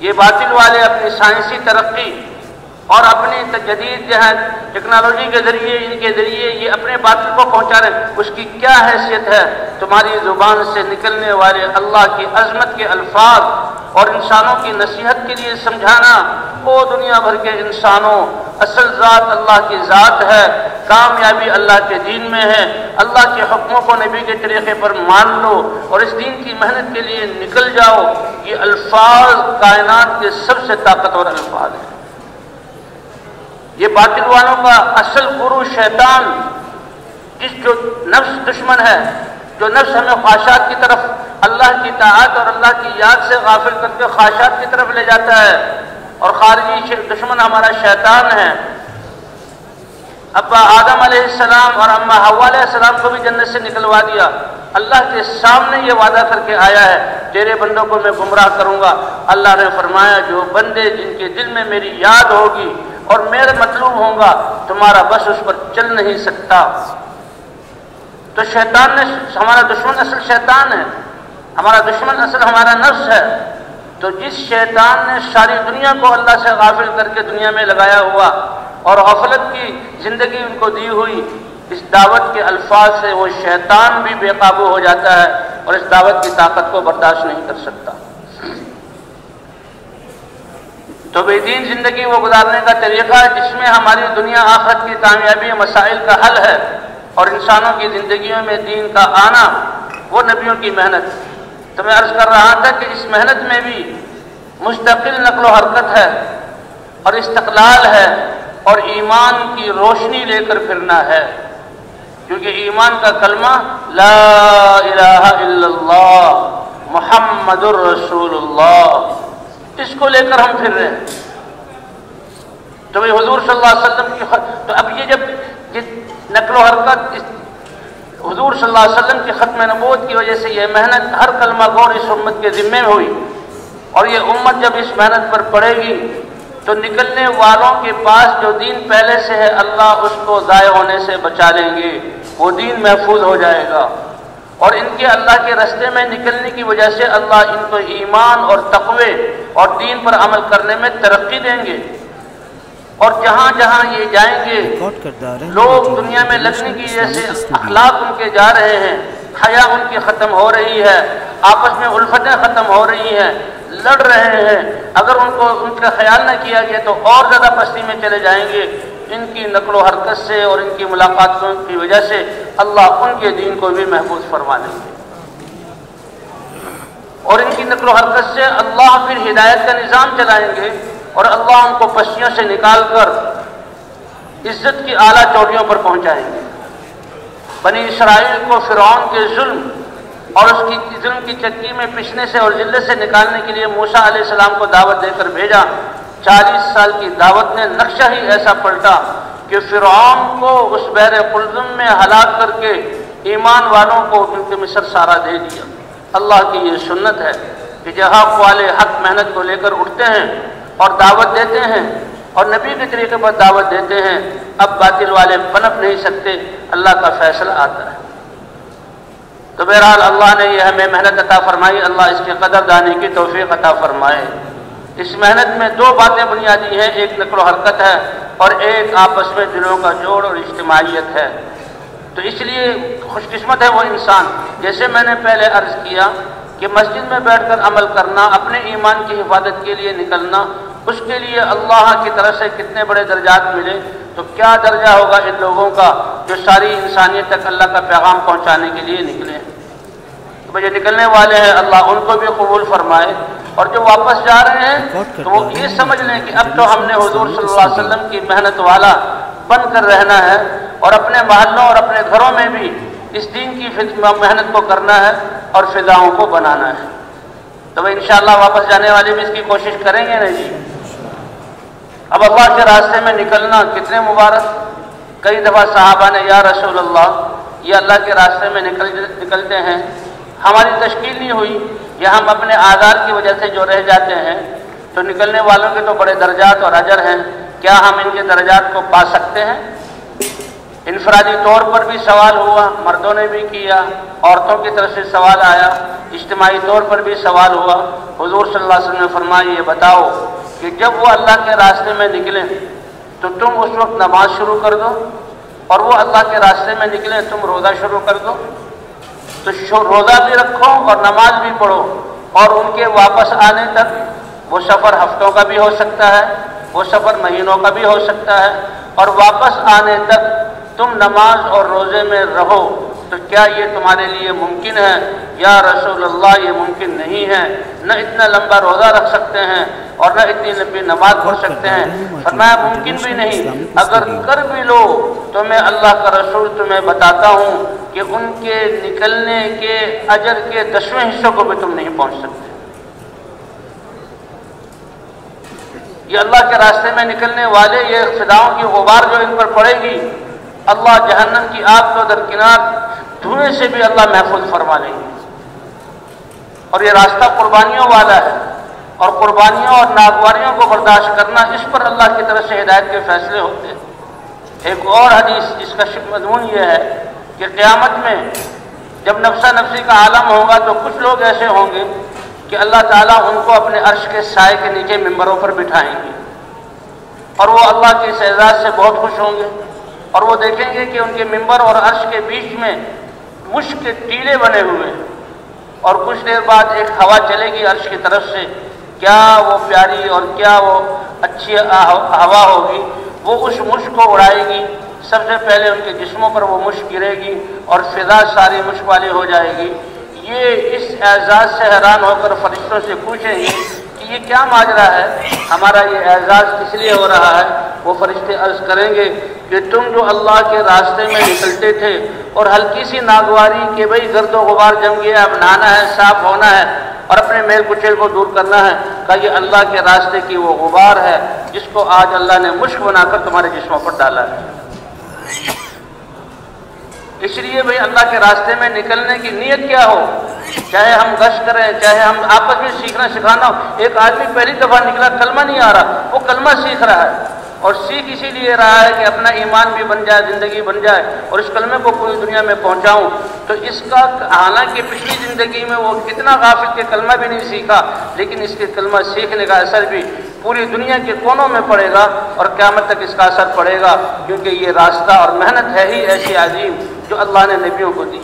یہ باطل والے اپنی سائنسی ترقی اور اپنی جدید جو ہے ٹیکنالوجی کے ذریعے، ان کے ذریعے یہ اپنے باطل کو پہنچا رہے ہیں۔ اس کی کیا حیثیت ہے؟ تمہاری زبان سے نکلنے والے اللہ کی عظمت کے الفاظ اور انسانوں کی نصیحت کے لیے سمجھانا، او دنیا بھر کے انسانوں، اصل ذات اللہ کی ذات ہے، کامیابی اللہ کے دین میں ہے، اللہ کے حکموں کو نبی کے طریقے پر مان لو اور اس دین کی محنت کے لیے نکل جاؤ۔ یہ الفاظ کائنات کے سب سے طاقتور الفاظ ہیں۔ یہ باطل والوں کا اصل گرو شیطان، جو نفس دشمن ہے، جو نفس ہمیں خواہشات کی طرف، اللہ کی طاعت اور اللہ کی یاد سے غافل کر کے خواہشات کی طرف لے جاتا ہے، اور خارجی دشمن ہمارا شیطان ہے۔ ابا آدم علیہ السلام اور اماں حوا علیہ السلام کو بھی جنت سے نکلوا دیا۔ اللہ کے سامنے یہ وعدہ کر کے آیا ہے تیرے بندوں کو میں گمراہ کروں گا۔ اللہ نے فرمایا جو بندے جن کے دل میں میری یاد ہوگی اور میرے مطلوب ہوں گا، تمہارا بس اس پر چل نہیں سکتا۔ تو شیطان نے، ہمارا دشمن اصل شیطان ہے، ہمارا دشمن اصل ہمارا نفس ہے۔ تو جس شیطان نے ساری دنیا کو اللہ سے غافل کر کے دنیا میں لگایا ہوا اور غفلت کی زندگی ان کو دی ہوئی، اس دعوت کے الفاظ سے وہ شیطان بھی بے قابو ہو جاتا ہے اور اس دعوت کی طاقت کو برداشت نہیں کر سکتا۔ تو بے دین زندگی وہ گزارنے کا طریقہ ہے جس میں ہماری دنیا آخرت کی کامیابی مسائل کا حل ہے، اور انسانوں کی زندگیوں میں دین کا آنا وہ نبیوں کی محنت. تو میں عرض کر رہا تھا کہ اس محنت میں بھی مستقل نقل و حرکت ہے اور استقلال ہے اور ایمان کی روشنی لے کر پھرنا ہے، کیونکہ ایمان کا کلمہ لا الہ الا اللہ محمد الرسول اللہ، اس کو لے کر ہم پھر رہے ہیں. تو بھئی حضور صلی اللہ علیہ وسلم کی تو اب یہ جب نقل و حرکت حضور صلی اللہ علیہ وسلم کی ختم نبوت کی وجہ سے یہ محنت ہر کلمہ گور اس امت کے ذمے میں ہوئی، اور یہ امت جب اس محنت پر پڑے گی تو نکلنے والوں کے پاس جو دین پہلے سے ہے اللہ اس کو ضائع ہونے سے بچا لیں گے، وہ دین محفوظ ہو جائے گا. اور ان کے اللہ کے راستے میں نکلنے کی وجہ سے اللہ ان کو ایمان اور تقوی اور دین پر عمل کرنے میں ترقی دیں گے. اور جہاں جہاں یہ جائیں گے لوگ دنیا میں لگنے کی وجہ سے اخلاق ان کے جا رہے ہیں، حیا ان کی ختم ہو رہی ہے، آپس میں الفتیں ختم ہو رہی ہیں، لڑ رہے ہیں. اگر ان کا خیال نہ کیا گیا تو اور زیادہ پستی میں چلے جائیں گے. ان کی نقل و حرکت سے اور ان کی ملاقاتوں کی وجہ سے اللہ ان کے دین کو بھی محفوظ فرما دیں گے، اور ان کی نقل و حرکت سے اللہ پھر ہدایت کا نظام چلائیں گے، اور اللہ ان کو پسیوں سے نکال کر عزت کی اعلیٰ چوٹیوں پر پہنچائیں گے. بنی اسرائیل کو فرعون کے ظلم اور اس کی ظلم کی چکی میں پسنے سے اور ذلت سے نکالنے کے لیے موسیٰ علیہ السلام کو دعوت دے کر بھیجا. 40 سال کی دعوت نے نقشہ ہی ایسا پلٹا کہ فرعون کو اس بحر قلزم میں ہلاک کر کے ایمان والوں کو ان کے مصر سارا دے دیا. اللہ کی یہ سنت ہے کہ جہاں والے حق محنت کو لے کر اٹھتے ہیں اور دعوت دیتے ہیں اور نبی کے طریقے پر دعوت دیتے ہیں، اب باطل والے پنپ نہیں سکتے، اللہ کا فیصلہ آتا ہے. تو بہرحال اللہ نے یہ ہمیں محنت عطا فرمائی، اللہ اس کی قدر دانی کی توفیق عطا فرمائے. اس محنت میں 2 باتیں بنیادی ہیں، ایک نقل و حرکت ہے اور ایک آپس میں دلوں کا جوڑ اور اجتماعیت ہے. تو اس لیے خوش قسمت ہے وہ انسان، جیسے میں نے پہلے عرض کیا کہ مسجد میں بیٹھ کر عمل کرنا، اپنے ایمان کی حفاظت کے لیے نکلنا، اس کے لیے اللہ کی طرف سے کتنے بڑے درجات ملے. تو کیا درجہ ہوگا ان لوگوں کا جو ساری انسانیت تک اللہ کا پیغام پہنچانے کے لیے نکلے. تو جو نکلنے والے ہیں اللہ ان کو بھی قبول فرمائے، اور جو واپس جا رہے ہیں تو وہ یہ سمجھ لیں کہ اب تو ہم نے حضور صلی اللہ علیہ وسلم کی محنت والا بن کر رہنا ہے، اور اپنے محلوں اور اپنے گھروں میں بھی اس دین کی محنت کو کرنا ہے اور فضاؤں کو بنانا ہے. تو وہ انشاءاللہ واپس جانے والے بھی اس کی کوشش کریں گے نا جی. اب اللہ کے راستے میں نکلنا کتنے مبارک. کئی دفعہ صحابہ نے یا رسول اللہ یہ اللہ کے راستے میں نکلتے ہیں، ہماری تشکیل نہیں ہوئی یا ہم اپنے آزار کی وجہ سے جو رہ جاتے ہیں، تو نکلنے والوں کے تو بڑے درجات اور اجر ہیں، کیا ہم ان کے درجات کو پا سکتے ہیں؟ انفرادی طور پر بھی سوال ہوا، مردوں نے بھی کیا، عورتوں کی طرف سے سوال آیا، اجتماعی طور پر بھی سوال ہوا. حضور صلی اللہ علیہ وسلم نے فرمایا یہ بتاؤ کہ جب وہ اللہ کے راستے میں نکلیں تو تم اس وقت نماز شروع کر دو، اور وہ اللہ کے راستے میں نکلیں تم روزہ شروع کر دو. تو روزہ بھی رکھو اور نماز بھی پڑھو، اور ان کے واپس آنے تک وہ سفر ہفتوں کا بھی ہو سکتا ہے، وہ سفر مہینوں کا بھی ہو سکتا ہے، اور واپس آنے تک تم نماز اور روزے میں رہو. تو کیا یہ تمہارے لیے ممکن ہے؟ یا رسول اللہ یہ ممکن نہیں ہے، نہ اتنا لمبا روزہ رکھ سکتے ہیں اور نہ اتنی لمبی نماز پڑھ سکتے ہیں. فرمایا ممکن بھی نہیں، اگر کر بھی لو تو میں اللہ کا رسول تمہیں بتاتا ہوں کہ ان کے نکلنے کے اجر کے 10ویں حصوں کو بھی تم نہیں پہنچ سکتے. یہ اللہ کے راستے میں نکلنے والے، یہ فضاؤں کی غبار جو ان پر پڑے گی، اللہ جہنم کی آگ کو درکنار دھوئیں سے بھی اللہ محفوظ فرما لیں گے. اور یہ راستہ قربانیوں والا ہے، اور قربانیوں اور ناگواریوں کو برداشت کرنا، اس پر اللہ کی طرف سے ہدایت کے فیصلے ہوتے ہیں. ایک اور حدیث جس کا مضمون یہ ہے کہ قیامت میں جب نفسہ نفسی کا عالم ہوگا تو کچھ لوگ ایسے ہوں گے کہ اللہ تعالیٰ ان کو اپنے عرش کے سائے کے نیچے ممبروں پر بٹھائیں گے، اور وہ اللہ کے اس اعزاز سے بہت خوش ہوں گے. اور وہ دیکھیں گے کہ ان کے ممبر اور عرش کے بیچ میں مشک کے ٹیلے بنے ہوئے ہیں، اور کچھ دیر بعد ایک ہوا چلے گی عرش کی طرف سے. کیا وہ پیاری اور کیا وہ اچھی ہوا ہوگی، وہ اس مشک کو اڑائے گی سب سے پہلے ان کے جسموں پر وہ مشک گرے گی اور فضا ساری مشک والی ہو جائے گی۔ یہ اس اعزاز سے حیران ہو کر فرشتوں سے پوچھیں گے کہ یہ کیا ماجرا ہے، ہمارا یہ اعزاز کس لیے ہو رہا ہے؟ وہ فرشتے عرض کریں گے کہ تم جو اللہ کے راستے میں نکلتے تھے اور ہلکی سی ناگواری کہ بھئی گرد و غبار جم گیا، اب نہانا ہے، صاف ہونا ہے اور اپنے میل کچیل کو دور کرنا ہے، کہ یہ اللہ کے راستے کی وہ غبار ہے جس کو آج اللہ نے مشک بنا کر تمہارے جسموں پر ڈالا ہے۔ اس لیے بھئی اللہ کے راستے میں نکلنے کی نیت کیا ہو، چاہے ہم گشت کریں، چاہے ہم آپس میں سیکھنا سکھانا ہو۔ ایک آدمی پہلی دفعہ نکلا، کلمہ نہیں آ رہا، وہ کلمہ سیکھ رہا ہے اور سیکھ اسی لیے رہا ہے کہ اپنا ایمان بھی بن جائے، زندگی بن جائے اور اس کلمے کو پوری دنیا میں پہنچاؤں۔ تو اس کا حالانکہ پچھلی زندگی میں وہ کتنا غافل کہ کلمہ بھی نہیں سیکھا، لیکن اس کے کلمہ سیکھنے کا اثر بھی پوری دنیا کے کونوں میں پڑے گا اور قیامت تک اس کا اثر پڑے گا، کیونکہ یہ راستہ اور محنت ہے ہی ایسی عظیم جو اللہ نے نبیوں کو دی۔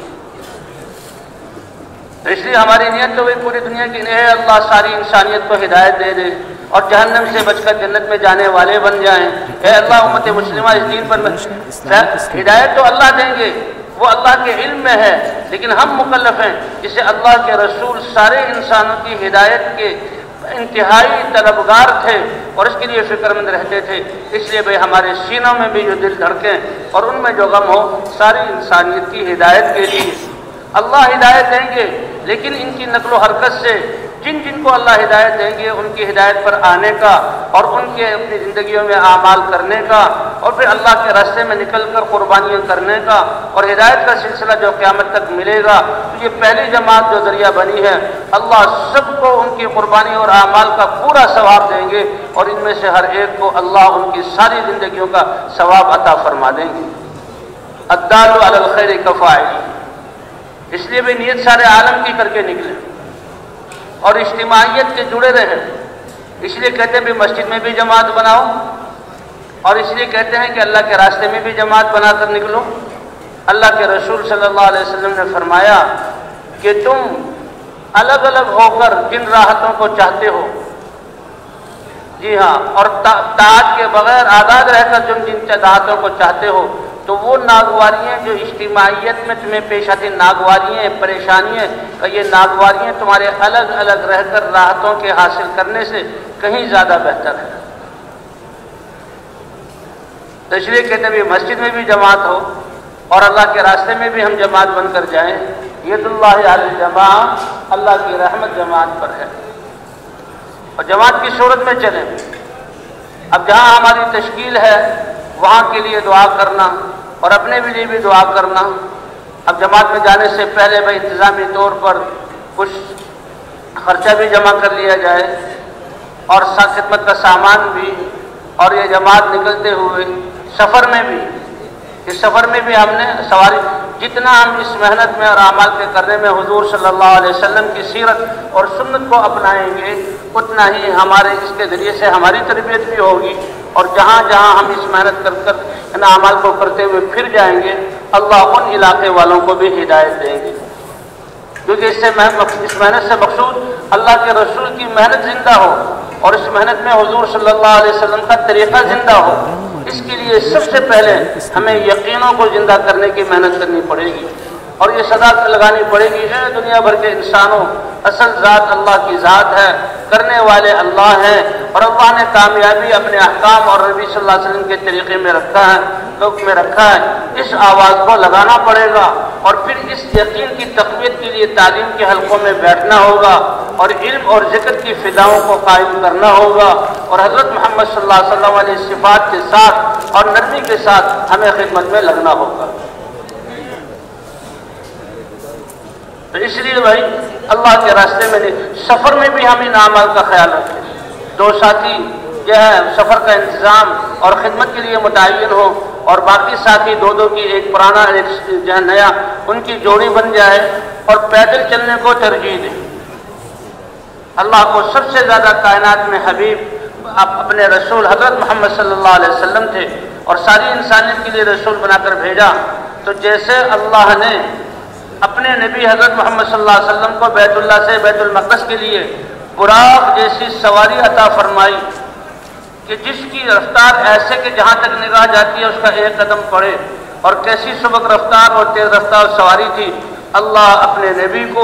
اس لیے ہماری نیت تو وہی پوری دنیا کی ہے، اللہ ساری انسانیت کو ہدایت دے دے اور جہنم سے بچ کر جنت میں جانے والے بن جائیں۔ اے اللہ امت مسلمہ اس دین پر ہدایت تو اللہ دیں گے، وہ اللہ کے علم میں ہے، لیکن ہم مکلف ہیں جسے اللہ کے رسول سارے انسانوں کی ہدایت کے انتہائی طلبگار تھے اور اس کے لیے فکر مند رہتے تھے۔ اس لیے بھئی ہمارے سینوں میں بھی جو دل دھڑکیں اور ان میں جو غم ہو، ساری انسانیت کی ہدایت کے لیے اللہ ہدایت دیں گے، لیکن ان کی نقل و حرکت سے جن جن کو اللہ ہدایت دیں گے ان کی ہدایت پر آنے کا اور ان کے اپنی زندگیوں میں اعمال کرنے کا اور پھر اللہ کے راستے میں نکل کر قربانیاں کرنے کا اور ہدایت کا سلسلہ جو قیامت تک ملے گا، تو یہ پہلی جماعت جو ذریعہ بنی ہے، اللہ سب کو ان کی قربانی اور اعمال کا پورا ثواب دیں گے اور ان میں سے ہر ایک کو اللہ ان کی ساری زندگیوں کا ثواب عطا فرما دیں گے۔ الدال علی الخیر کفاعل، اس لیے بھی نیت سارے عالم کی کر کے نکلے اور اجتماعیت سے جڑے رہیں۔ اس لیے کہتے ہیں بھی مسجد میں بھی جماعت بناؤ اور اس لیے کہتے ہیں کہ اللہ کے راستے میں بھی جماعت بنا کر نکلو۔ اللہ کے رسول صلی اللہ علیہ وسلم نے فرمایا کہ تم الگ الگ ہو کر جن راحتوں کو چاہتے ہو، جی ہاں، اور طاعت کے بغیر آزاد رہ کر جن راحتوں کو چاہتے ہو، تو وہ ناگواریاں جو اجتماعیت میں تمہیں پیش آتی، ناگواریاں، پریشانیاں، کہ یہ ناگواریاں تمہارے الگ الگ رہ کر راحتوں کے حاصل کرنے سے کہیں زیادہ بہتر ہے۔ تو اس لیے کہتے ہیں مسجد میں بھی جماعت ہو اور اللہ کے راستے میں بھی ہم جماعت بن کر جائیں۔ ید اللہ علی الجماعۃ، اللہ کی رحمت جماعت پر ہے اور جماعت کی صورت میں چلیں۔ اب جہاں ہماری تشکیل ہے وہاں کے لیے دعا کرنا اور اپنے بھی لیے بھی دعا کرنا۔ اب جماعت میں جانے سے پہلے بھائی انتظامی طور پر کچھ خرچہ بھی جمع کر لیا جائے اور خدمت کا سامان بھی، اور یہ جماعت نکلتے ہوئے سفر میں بھی، اس سفر میں بھی ہم نے سواری جتنا ہم اس محنت میں اور اعمال کے کرنے میں حضور صلی اللہ علیہ وسلم کی سیرت اور سنت کو اپنائیں گے، اتنا ہی ہمارے اس کے ذریعے سے ہماری تربیت بھی ہوگی اور جہاں جہاں ہم اس محنت کر کر ان اعمال کو کرتے ہوئے پھر جائیں گے، اللہ ان علاقے والوں کو بھی ہدایت دیں گے، کیونکہ اس محنت سے مقصود اللہ کے رسول کی محنت زندہ ہو اور اس محنت میں حضور صلی اللہ علیہ وسلم کا طریقہ زندہ ہو۔ اس کے لیے سب سے پہلے ہمیں یقینوں کو زندہ کرنے کی محنت کرنی پڑے گی اور یہ صدا لگانی پڑے گی، اے دنیا بھر کے انسانوں، اصل ذات اللہ کی ذات ہے، کرنے والے اللہ ہیں اور اللہ نے کامیابی اپنے احکام اور نبی صلی اللہ علیہ وسلم کے طریقے میں رکھا ہے، حکم میں رکھا ہے۔ اس آواز کو لگانا پڑے گا اور پھر اس یقین کی تقویت کے لیے تعلیم کے حلقوں میں بیٹھنا ہوگا اور علم اور ذکر کی فضاؤں کو قائم کرنا ہوگا اور حضرت محمد صلی اللہ علیہ وسلم علیہ صفات کے ساتھ اور نرمی کے ساتھ ہمیں خدمت میں لگنا ہوگا۔ تو اس لیے بھائی اللہ کے راستے میں سفر میں بھی ہم ان اعمال کا خیال رکھیں۔ دو ساتھی جو ہے سفر کا انتظام اور خدمت کے لیے متعین ہو اور باقی ساتھی دو دو کی ایک پرانا ایک جو ہے نیا ان کی جوڑی بن جائے اور پیدل چلنے کو ترجیح دیں۔ اللہ کو سب سے زیادہ کائنات میں حبیب اپنے رسول حضرت محمد صلی اللہ علیہ وسلم تھے اور ساری انسانیت کے لیے رسول بنا کر بھیجا، تو جیسے اللہ نے اپنے نبی حضرت محمد صلی اللہ علیہ وسلم کو بیت اللہ سے بیت المقدس کے لیے براق جیسی سواری عطا فرمائی کہ جس کی رفتار ایسے کہ جہاں تک نگاہ جاتی ہے اس کا ایک قدم پڑے، اور کیسی سبک رفتار اور تیز رفتار سواری تھی۔ اللہ اپنے نبی کو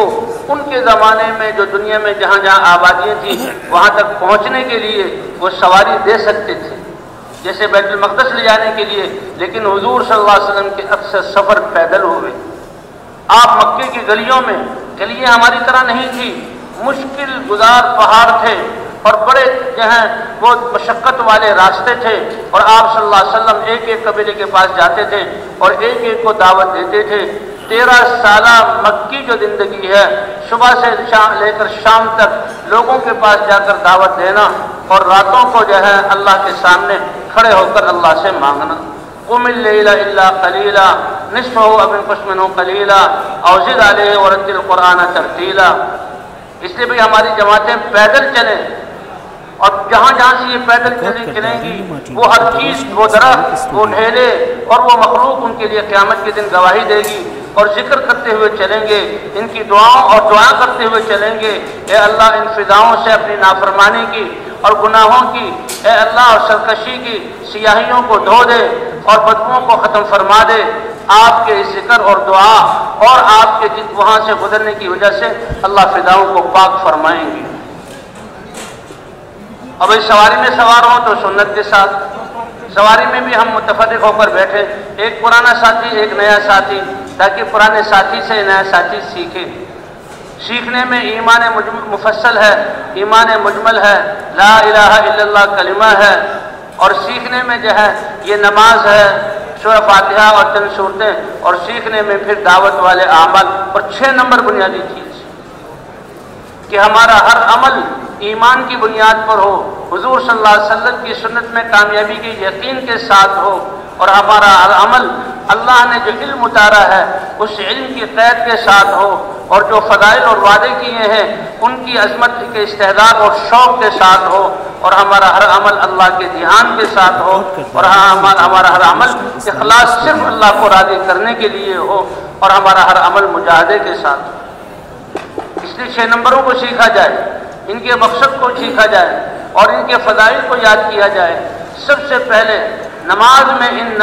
ان کے زمانے میں جو دنیا میں جہاں جہاں آبادیاں تھیں وہاں تک پہنچنے کے لیے وہ سواری دے سکتے تھے، جیسے بیت المقدس لے جانے کے لیے، لیکن حضور صلی اللہ علیہ وسلم کے اکثر سفر پیدل ہوئے۔ آپ مکے کی گلیوں میں، گلیاں ہماری طرح نہیں تھی، مشکل گزار پہاڑ تھے اور بڑے جو ہیں وہ مشقت والے راستے تھے، اور آپ صلی اللہ علیہ وسلم ایک ایک قبیلے کے پاس جاتے تھے اور ایک ایک کو دعوت دیتے تھے۔ 13 سالہ مکی جو زندگی ہے، صبح سے لے کر شام تک لوگوں کے پاس جا کر دعوت دینا، اور راتوں کو جو ہے اللہ کے سامنے کھڑے ہو کر اللہ سے مانگنا۔ قم اللیل الا قلیلا نصفہ او انقص منہ قلیلا او زد علیہ ورتل القرآن ترتیلا۔ اس لیے بھی ہماری جماعتیں پیدل چلیں، اور جہاں جہاں سے یہ پیدل چلیں گی وہ ہر چیز، وہ درخت، وہ ڈھیلے اور وہ مخلوق ان کے لیے قیامت کے دن گواہی دے گی، اور ذکر کرتے ہوئے چلیں گے، ان کی دعاؤں اور دعا کرتے ہوئے چلیں گے، اے اللہ ان فضاؤں سے اپنی نافرمانی کی اور گناہوں کی، اے اللہ اور سرکشی کی سیاہیوں کو دھو دے اور بدبوؤں کو ختم فرما دے۔ آپ کے ذکر اور دعا اور آپ کے وہاں سے گزرنے کی وجہ سے اللہ فضاؤں کو پاک فرمائیں گے۔ اب اس سواری میں سوار ہوں تو سنت کے ساتھ، سواری میں بھی ہم متفرق ہو کر بیٹھے، ایک پرانا ساتھی ایک نیا ساتھی، تاکہ پرانے ساتھی سے نیا ساتھی سیکھے۔ سیکھنے میں ایمان مفصل ہے، ایمان مجمل ہے، لا الہ الا اللہ کلمہ ہے، اور سیکھنے میں جو ہے یہ نماز ہے، سورہ فاتحہ اور چند صورتیں، اور سیکھنے میں پھر دعوت والے اعمال، اور 6 نمبر بنیادی چیز کہ ہمارا ہر عمل ایمان کی بنیاد پر ہو، حضور صلی اللہ علیہ وسلم کی سنت میں کامیابی کے یقین کے ساتھ ہو، اور ہمارا ہر عمل اللہ نے جو علم اتارا ہے اس علم کی قید کے ساتھ ہو، اور جو فضائل اور وعدے کیے ہیں ان کی عظمت کے استحضار اور شوق کے ساتھ ہو، اور ہمارا ہر عمل اللہ کے دھیان کے ساتھ ہو، اور ہمارا ہر عمل اخلاص صرف اللہ کو راضی کرنے کے لیے ہو، اور ہمارا ہر عمل مجاہدے کے ساتھ ہو۔ اس لیے 6 نمبروں کو سیکھا جائے، ان کے مقصد کو سیکھا جائے اور ان کے فضائل کو یاد کیا جائے۔ سب سے پہلے نماز میں ان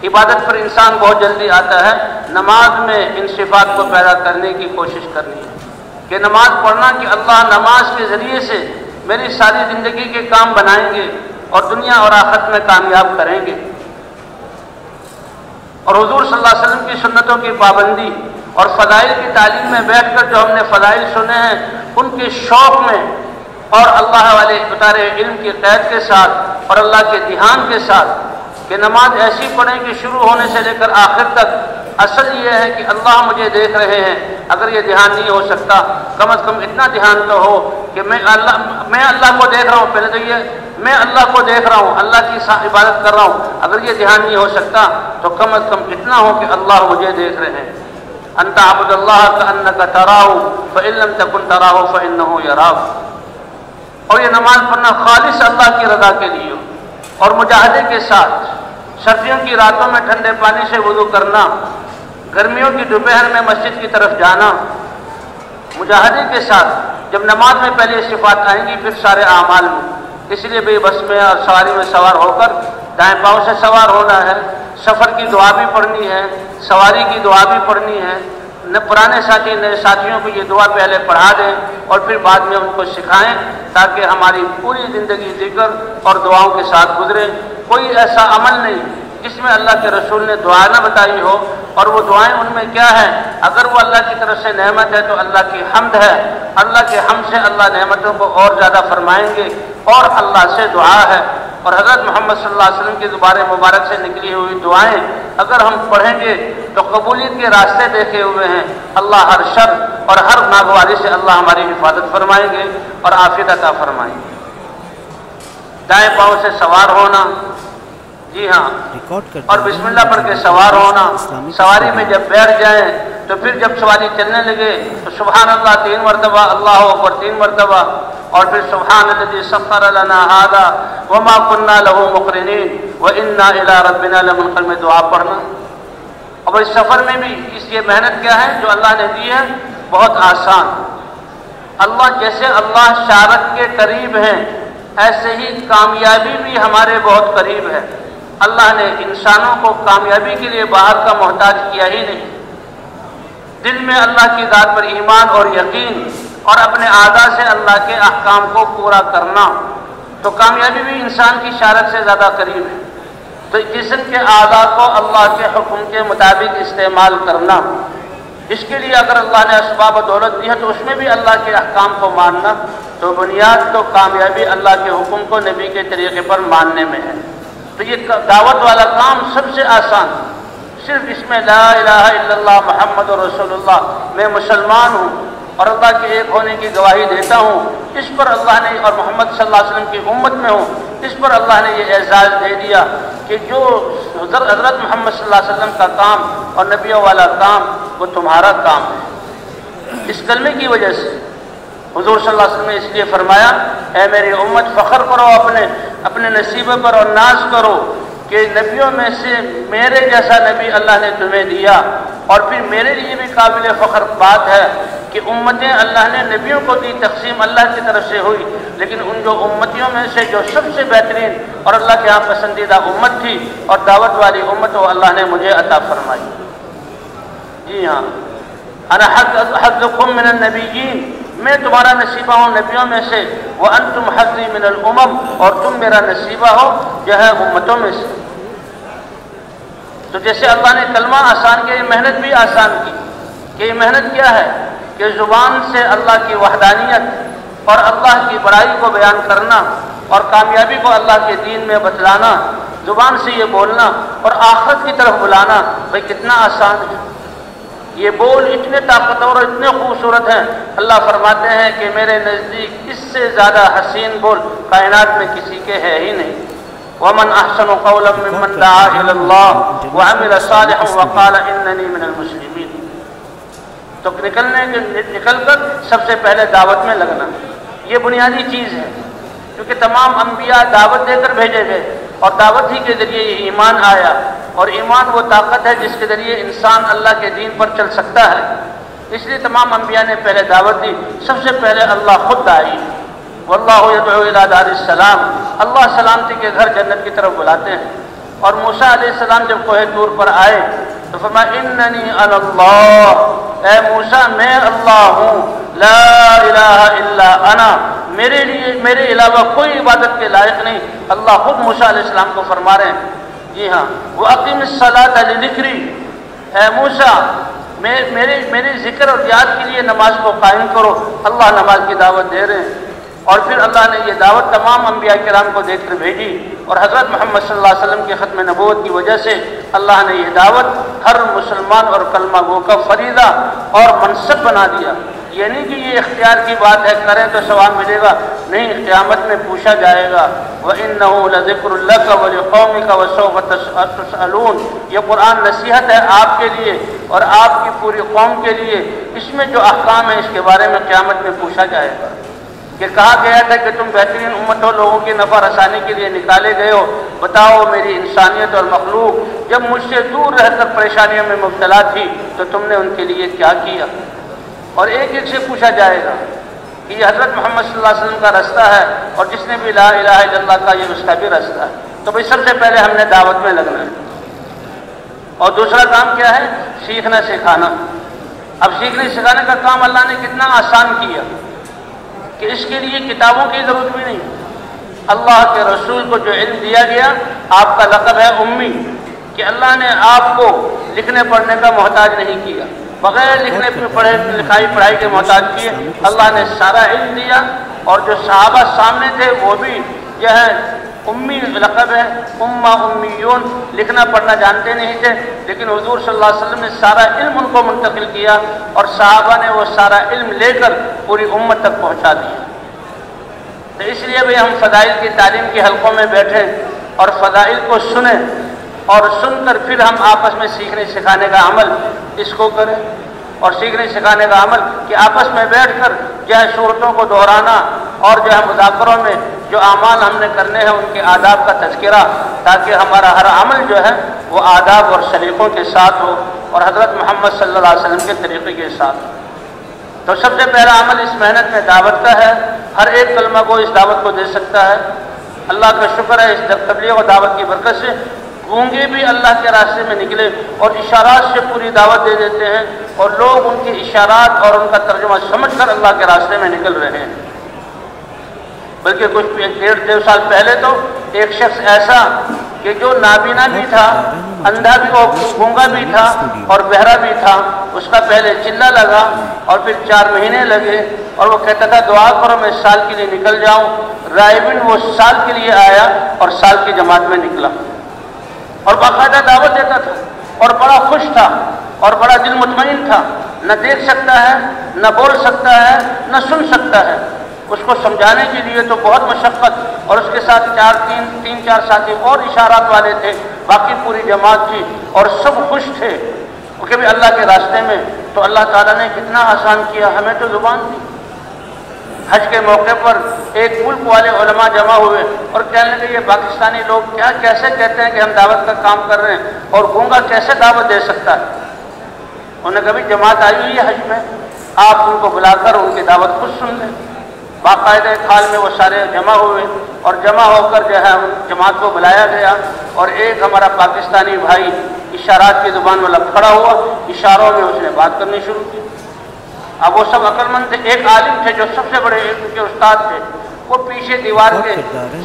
عبادت پر انسان بہت جلدی آتا ہے، نماز میں ان صفات کو پیدا کرنے کی کوشش کرنی ہے کہ نماز پڑھنا کہ اللہ نماز کے ذریعے سے میری ساری زندگی کے کام بنائیں گے اور دنیا اور آخرت میں کامیاب کریں گے۔ اور حضور صلی اللہ علیہ وسلم کی سنتوں کی پابندی اور فضائل کی تعلیم میں بیٹھ کر جو ہم نے فضائل سنے ہیں ان کے شوق میں اور اللہ والے اتارے علم کی قید کے ساتھ اور اللہ کے دھیان کے ساتھ کہ نماز ایسی پڑھیں کہ شروع ہونے سے لے کر آخر تک اصل یہ ہے کہ اللہ مجھے دیکھ رہے ہیں۔ اگر یہ دھیان نہیں ہو سکتا کم از کم اتنا دھیان تو ہو کہ میں اللہ کو دیکھ رہا ہوں، پہلے تو یہ میں اللہ کو دیکھ رہا ہوں، اللہ کی عبادت کر رہا ہوں۔ اگر یہ دھیان نہیں ہو سکتا تو کم از کم اتنا ہو کہ اللہ مجھے دیکھ رہے ہیں۔ انت عبد اللہ کأنک تراہ فإن لم تکن تراہ فإنہ یراک۔ اور یہ نماز پڑھنا خالص اللہ کی رضا کے لیے ہو، اور مجاہدے کے ساتھ سردیوں کی راتوں میں ٹھنڈے پانی سے وضو کرنا، گرمیوں کی دوپہر میں مسجد کی طرف جانا، مجاہدے کے ساتھ جب نماز میں پہلے صفات آئیں گی پھر سارے اعمال میں۔ اس لیے بھی بس میں اور سواری میں سوار ہو کر دائیں پاؤں سے سوار ہونا ہے، سفر کی دعا بھی پڑھنی ہے، سواری کی دعا بھی پڑھنی ہے۔ پرانے ساتھی نئے ساتھیوں کو یہ دعا پہلے پڑھا دیں اور پھر بعد میں ان کو سکھائیں تاکہ ہماری پوری زندگی ذکر اور دعاؤں کے ساتھ گزرے۔ کوئی ایسا عمل نہیں جس میں اللہ کے رسول نے دعا نہ بتائی ہو، اور وہ دعائیں ان میں کیا ہیں؟ اگر وہ اللہ کی طرف سے نعمت ہے تو اللہ کی حمد ہے، اللہ کے حمد سے اللہ نعمتوں کو اور زیادہ فرمائیں گے، اور اللہ سے دعا ہے۔ اور حضرت محمد صلی اللہ علیہ وسلم کی زبان مبارک سے نکلی ہوئی دعائیں اگر ہم پڑھیں گے تو قبولیت کے راستے دیکھے ہوئے ہیں۔ اللہ ہر شر اور ہر ناگواری سے اللہ ہماری حفاظت فرمائیں گے اور عافیت عطا فرمائیں گے۔ دائیں پاؤں سے سوار ہونا، جی ہاں، اور بسم اللہ پڑھ کے سوار ہونا۔ سواری میں جب بیٹھ جائیں تو پھر جب سواری چلنے لگے تو سبحان اللہ 3 مرتبہ، اللہ اکبر 3 مرتبہ، اور پھر سبحان الذی سخر لنا ھذا وما كنا له مقرنین وانا الى ربنا لمنقلبون میں دعا پڑھنا۔ اور اس سفر میں بھی اس یہ محنت کیا ہے جو اللہ نے دی ہے بہت آسان۔ اللہ جیسے اللہ شارک کے قریب ہیں ایسے ہی کامیابی بھی ہمارے بہت قریب ہے۔ اللہ نے انسانوں کو کامیابی کے لیے باہر کا محتاج کیا ہی نہیں۔ دل میں اللہ کی ذات پر ایمان اور یقین اور اپنے اعضاء سے اللہ کے احکام کو پورا کرنا، تو کامیابی بھی انسان کی شہادت سے زیادہ قریب ہے۔ تو جسم کے اعضاء کو اللہ کے حکم کے مطابق استعمال کرنا، اس کے لیے اگر اللہ نے اسباب و دولت دی ہے تو اس میں بھی اللہ کے احکام کو ماننا، تو بنیاد تو کامیابی اللہ کے حکم کو نبی کے طریقے پر ماننے میں ہے۔ تو یہ دعوت والا کام سب سے آسان، صرف اس میں لا الہ الا اللہ محمد رسول اللہ، میں مسلمان ہوں اور اللہ کے ایک ہونے کی گواہی دیتا ہوں، اس پر اللہ نے، اور محمد صلی اللہ علیہ وسلم کی امت میں ہوں، اس پر اللہ نے یہ اعزاز دے دیا کہ جو حضرت محمد صلی اللہ علیہ وسلم کا کام اور نبیوں والا کام وہ تمہارا کام ہے۔ اس کلمے کی وجہ سے حضور صلی اللہ علیہ وسلم نے اس لیے فرمایا، اے میری امت فخر کرو اپنے نصیبے پر اور ناز کرو کہ نبیوں میں سے میرے جیسا نبی اللہ نے تمہیں دیا۔ اور پھر میرے لیے بھی قابل فخر بات ہے کہ امتیں اللہ نے نبیوں کو دی، تقسیم اللہ کی طرف سے ہوئی، لیکن ان جو امتیوں میں سے جو سب سے بہترین اور اللہ کے ہاں پسندیدہ امت تھی اور دعوت والی امت، وہ اللہ نے مجھے عطا فرمائی۔ جی ہاں، انا حظکم من النبیین، میں تمہارا نصیبہ ہوں نبیوں میں سے، وانتم حظی من الامم، اور تم میرا نصیبہ ہو جو ہے امتوں میں سے۔ تو جیسے اللہ نے کلمہ آسان کیا، یہ محنت بھی آسان کی، کہ یہ محنت کیا ہے کہ زبان سے اللہ کی وحدانیت اور اللہ کی بڑائی کو بیان کرنا اور کامیابی کو اللہ کے دین میں بتلانا، زبان سے یہ بولنا اور آخرت کی طرف بلانا، بھئی کتنا آسان ہے۔ یہ بول اتنے طاقتور اور اتنے خوبصورت ہیں، اللہ فرماتے ہیں کہ میرے نزدیک اس سے زیادہ حسین بول کائنات میں کسی کے ہے ہی نہیں۔ وَمَنْ أَحْسَنُ قَوْلًا مِّمَّنْ دَعَا إِلَى اللَّهِ وَعَمِلَ صَالِحًا وَقَالَ إِنَّنِي مِنَ الْمُسْلِمِينَ۔ تو نکل کر سب سے پہلے دعوت میں لگنا، یہ بنیادی چیز ہے، کیونکہ تمام انبیاء دعوت دے کر بھیجے گئے اور دعوت ہی کے ذریعے یہ ایمان آیا، اور ایمان وہ طاقت ہے جس کے ذریعے انسان اللہ کے دین پر چل سکتا ہے۔ اس لیے تمام انبیاء نے پہلے دعوت دی، سب سے پہلے اللہ خود داعی، واللہ یدعو الی دار السلام، اللہ سلامتی کے گھر جنت کی طرف بلاتے ہیں۔ اور موسیٰ علیہ السلام جب کوہ طور پر آئے تو فرمایا اننی انا اللہ، اے موسیٰ میں اللہ ہوں، لا الہ الا انا، میرے علاوہ کوئی عبادت کے لائق نہیں۔ اللہ خود موسیٰ علیہ السلام کو فرما رہے ہیں، جی ہاں، وَأَقِمِ الصَّلَاةَ لِذِكْرِي، اے موسیٰ میرے ذکر اور یاد کے لیے نماز کو قائم کرو۔ اللہ نماز کی دعوت دے رہے ہیں، اور پھر اللہ نے یہ دعوت تمام انبیاء کرام کو دے کر بھیجی، اور حضرت محمد صلی اللہ علیہ وسلم کے ختم نبوت کی وجہ سے اللہ نے یہ دعوت ہر مسلمان اور کلمہ گو کا فریضہ اور منصب بنا دیا۔ یہ نہیں کہ یہ اختیار کی بات ہے، کریں تو ثواب ملے گا، نہیں، قیامت میں پوچھا جائے گا۔ وَإِنَّهُ لَذِكْرٌ لَكَ وَلِقَوْمِكَ وَسَوْفَ تُسْأَلُونَ، یہ قرآن نصیحت ہے آپ کے لیے اور آپ کی پوری قوم کے لیے، اس میں جو احکام ہیں اس کے بارے میں قیامت میں پوچھا جائے گا۔ کہ کہا گیا تھا کہ تم بہترین امت ہو، لوگوں کی نفع رسانی کے لیے نکالے گئے ہو، بتاؤ میری انسانیت اور مخلوق جب مجھ سے دور رہ کر پریشانیوں میں مبتلا تھی تو تم نے ان کے لیے کیا کیا؟ اور ایک ایک سے پوچھا جائے گا کہ یہ حضرت محمد صلی اللہ علیہ وسلم کا رستہ ہے، اور جس نے بھی لا الہ الا اللہ کا یہ اس کا بھی رستہ ہے۔ تو بھئی سب سے پہلے ہم نے دعوت میں لگنا ہے، اور دوسرا کام کیا ہے؟ سیکھنا سکھانا۔ اب سیکھنے سکھانے کا کام اللہ نے کتنا آسان کیا کہ اس کے لیے کتابوں کی ضرورت بھی نہیں۔ اللہ کے رسول کو جو علم دیا گیا، آپ کا لقب ہے امی، کہ اللہ نے آپ کو لکھنے پڑھنے کا محتاج نہیں کیا، بغیر لکھنے پڑھائی کے محتاج کیے، اللہ نے سارا علم دیا۔ اور جو صحابہ سامنے تھے وہ بھی جو ہے امی لقب ہے، امہ امیون، لکھنا پڑھنا جانتے نہیں تھے، لیکن حضور صلی اللہ علیہ وسلم نے سارا علم ان کو منتقل کیا، اور صحابہ نے وہ سارا علم لے کر پوری امت تک پہنچا دیا۔ تو اس لیے بھی ہم فضائل کی تعلیم کے حلقوں میں بیٹھیں اور فضائل کو سنیں، اور سن کر پھر ہم آپس میں سیکھنے سکھانے کا عمل اس کو کریں، اور سیکھنے سکھانے کا عمل کہ آپس میں بیٹھ کر جو ہے صورتوں کو دہرانا، اور جو ہے مذاکروں میں جو اعمال ہم نے کرنے ہیں ان کے آداب کا تذکرہ، تاکہ ہمارا ہر عمل جو ہے وہ آداب اور سلیقوں کے ساتھ ہو اور حضرت محمد صلی اللہ علیہ وسلم کے طریقے کے ساتھ ہو۔ تو سب سے پہلا عمل اس محنت میں دعوت کا ہے، ہر ایک کلمہ کو اس دعوت کو دے سکتا ہے۔ اللہ کا شکر ہے اس تبلیغ و دعوت کی برکت سے گونگے بھی اللہ کے راستے میں نکلے اور اشارات سے پوری دعوت دے دیتے ہیں، اور لوگ ان کے اشارات اور ان کا ترجمہ سمجھ کر اللہ کے راستے میں نکل رہے ہیں۔ بلکہ کچھ 1.5 سال پہلے تو ایک شخص ایسا کہ جو نابینا بھی تھا، اندھا بھی اور گونگا بھی تھا اور بہرا بھی تھا، اس کا پہلے چلہ لگا اور پھر 4 مہینے لگے، اور وہ کہتا تھا دعا کرو میں سال کے لیے نکل جاؤں۔ رائبن وہ سال کے لیے آیا اور سال کی جماعت میں نکلا اور باقاعدہ دعوت دیتا تھا اور بڑا خوش تھا اور بڑا دل مطمئن تھا، نہ دیکھ سکتا ہے، نہ بول سکتا ہے، نہ سن سکتا ہے۔ اس کو سمجھانے کے لیے تو بہت مشقت، اور اس کے ساتھ 3-4 ساتھی اور اشارات والے تھے، باقی پوری جماعت تھی اور سب خوش تھے کیونکہ بھی اللہ کے راستے میں۔ تو اللہ تعالیٰ نے کتنا آسان کیا، ہمیں تو زبان تھی۔ حج کے موقع پر ایک ملک والے علماء جمع ہوئے اور کہنے لگے یہ پاکستانی لوگ کیسے کہتے ہیں کہ ہم دعوت کا کام کر رہے ہیں، اور گونگا کیسے دعوت دے سکتا ہے؟ انہوں نے کبھی جماعت آئی ہوئی ہے حج میں، آپ ان کو بلا کر ان کی دعوت خود سن لیں۔ باقاعدہ حال میں وہ سارے جمع ہوئے اور جمع ہو کر جو ہے جماعت کو بلایا گیا، اور ایک ہمارا پاکستانی بھائی اشارات کی زبان والا کھڑا ہوا، اشاروں میں اس نے بات کرنی شروع کی۔ اب وہ سب عقل مند تھے، ایک عالم تھے جو سب سے بڑے ان کے استاد تھے، وہ پیچھے دیوار کے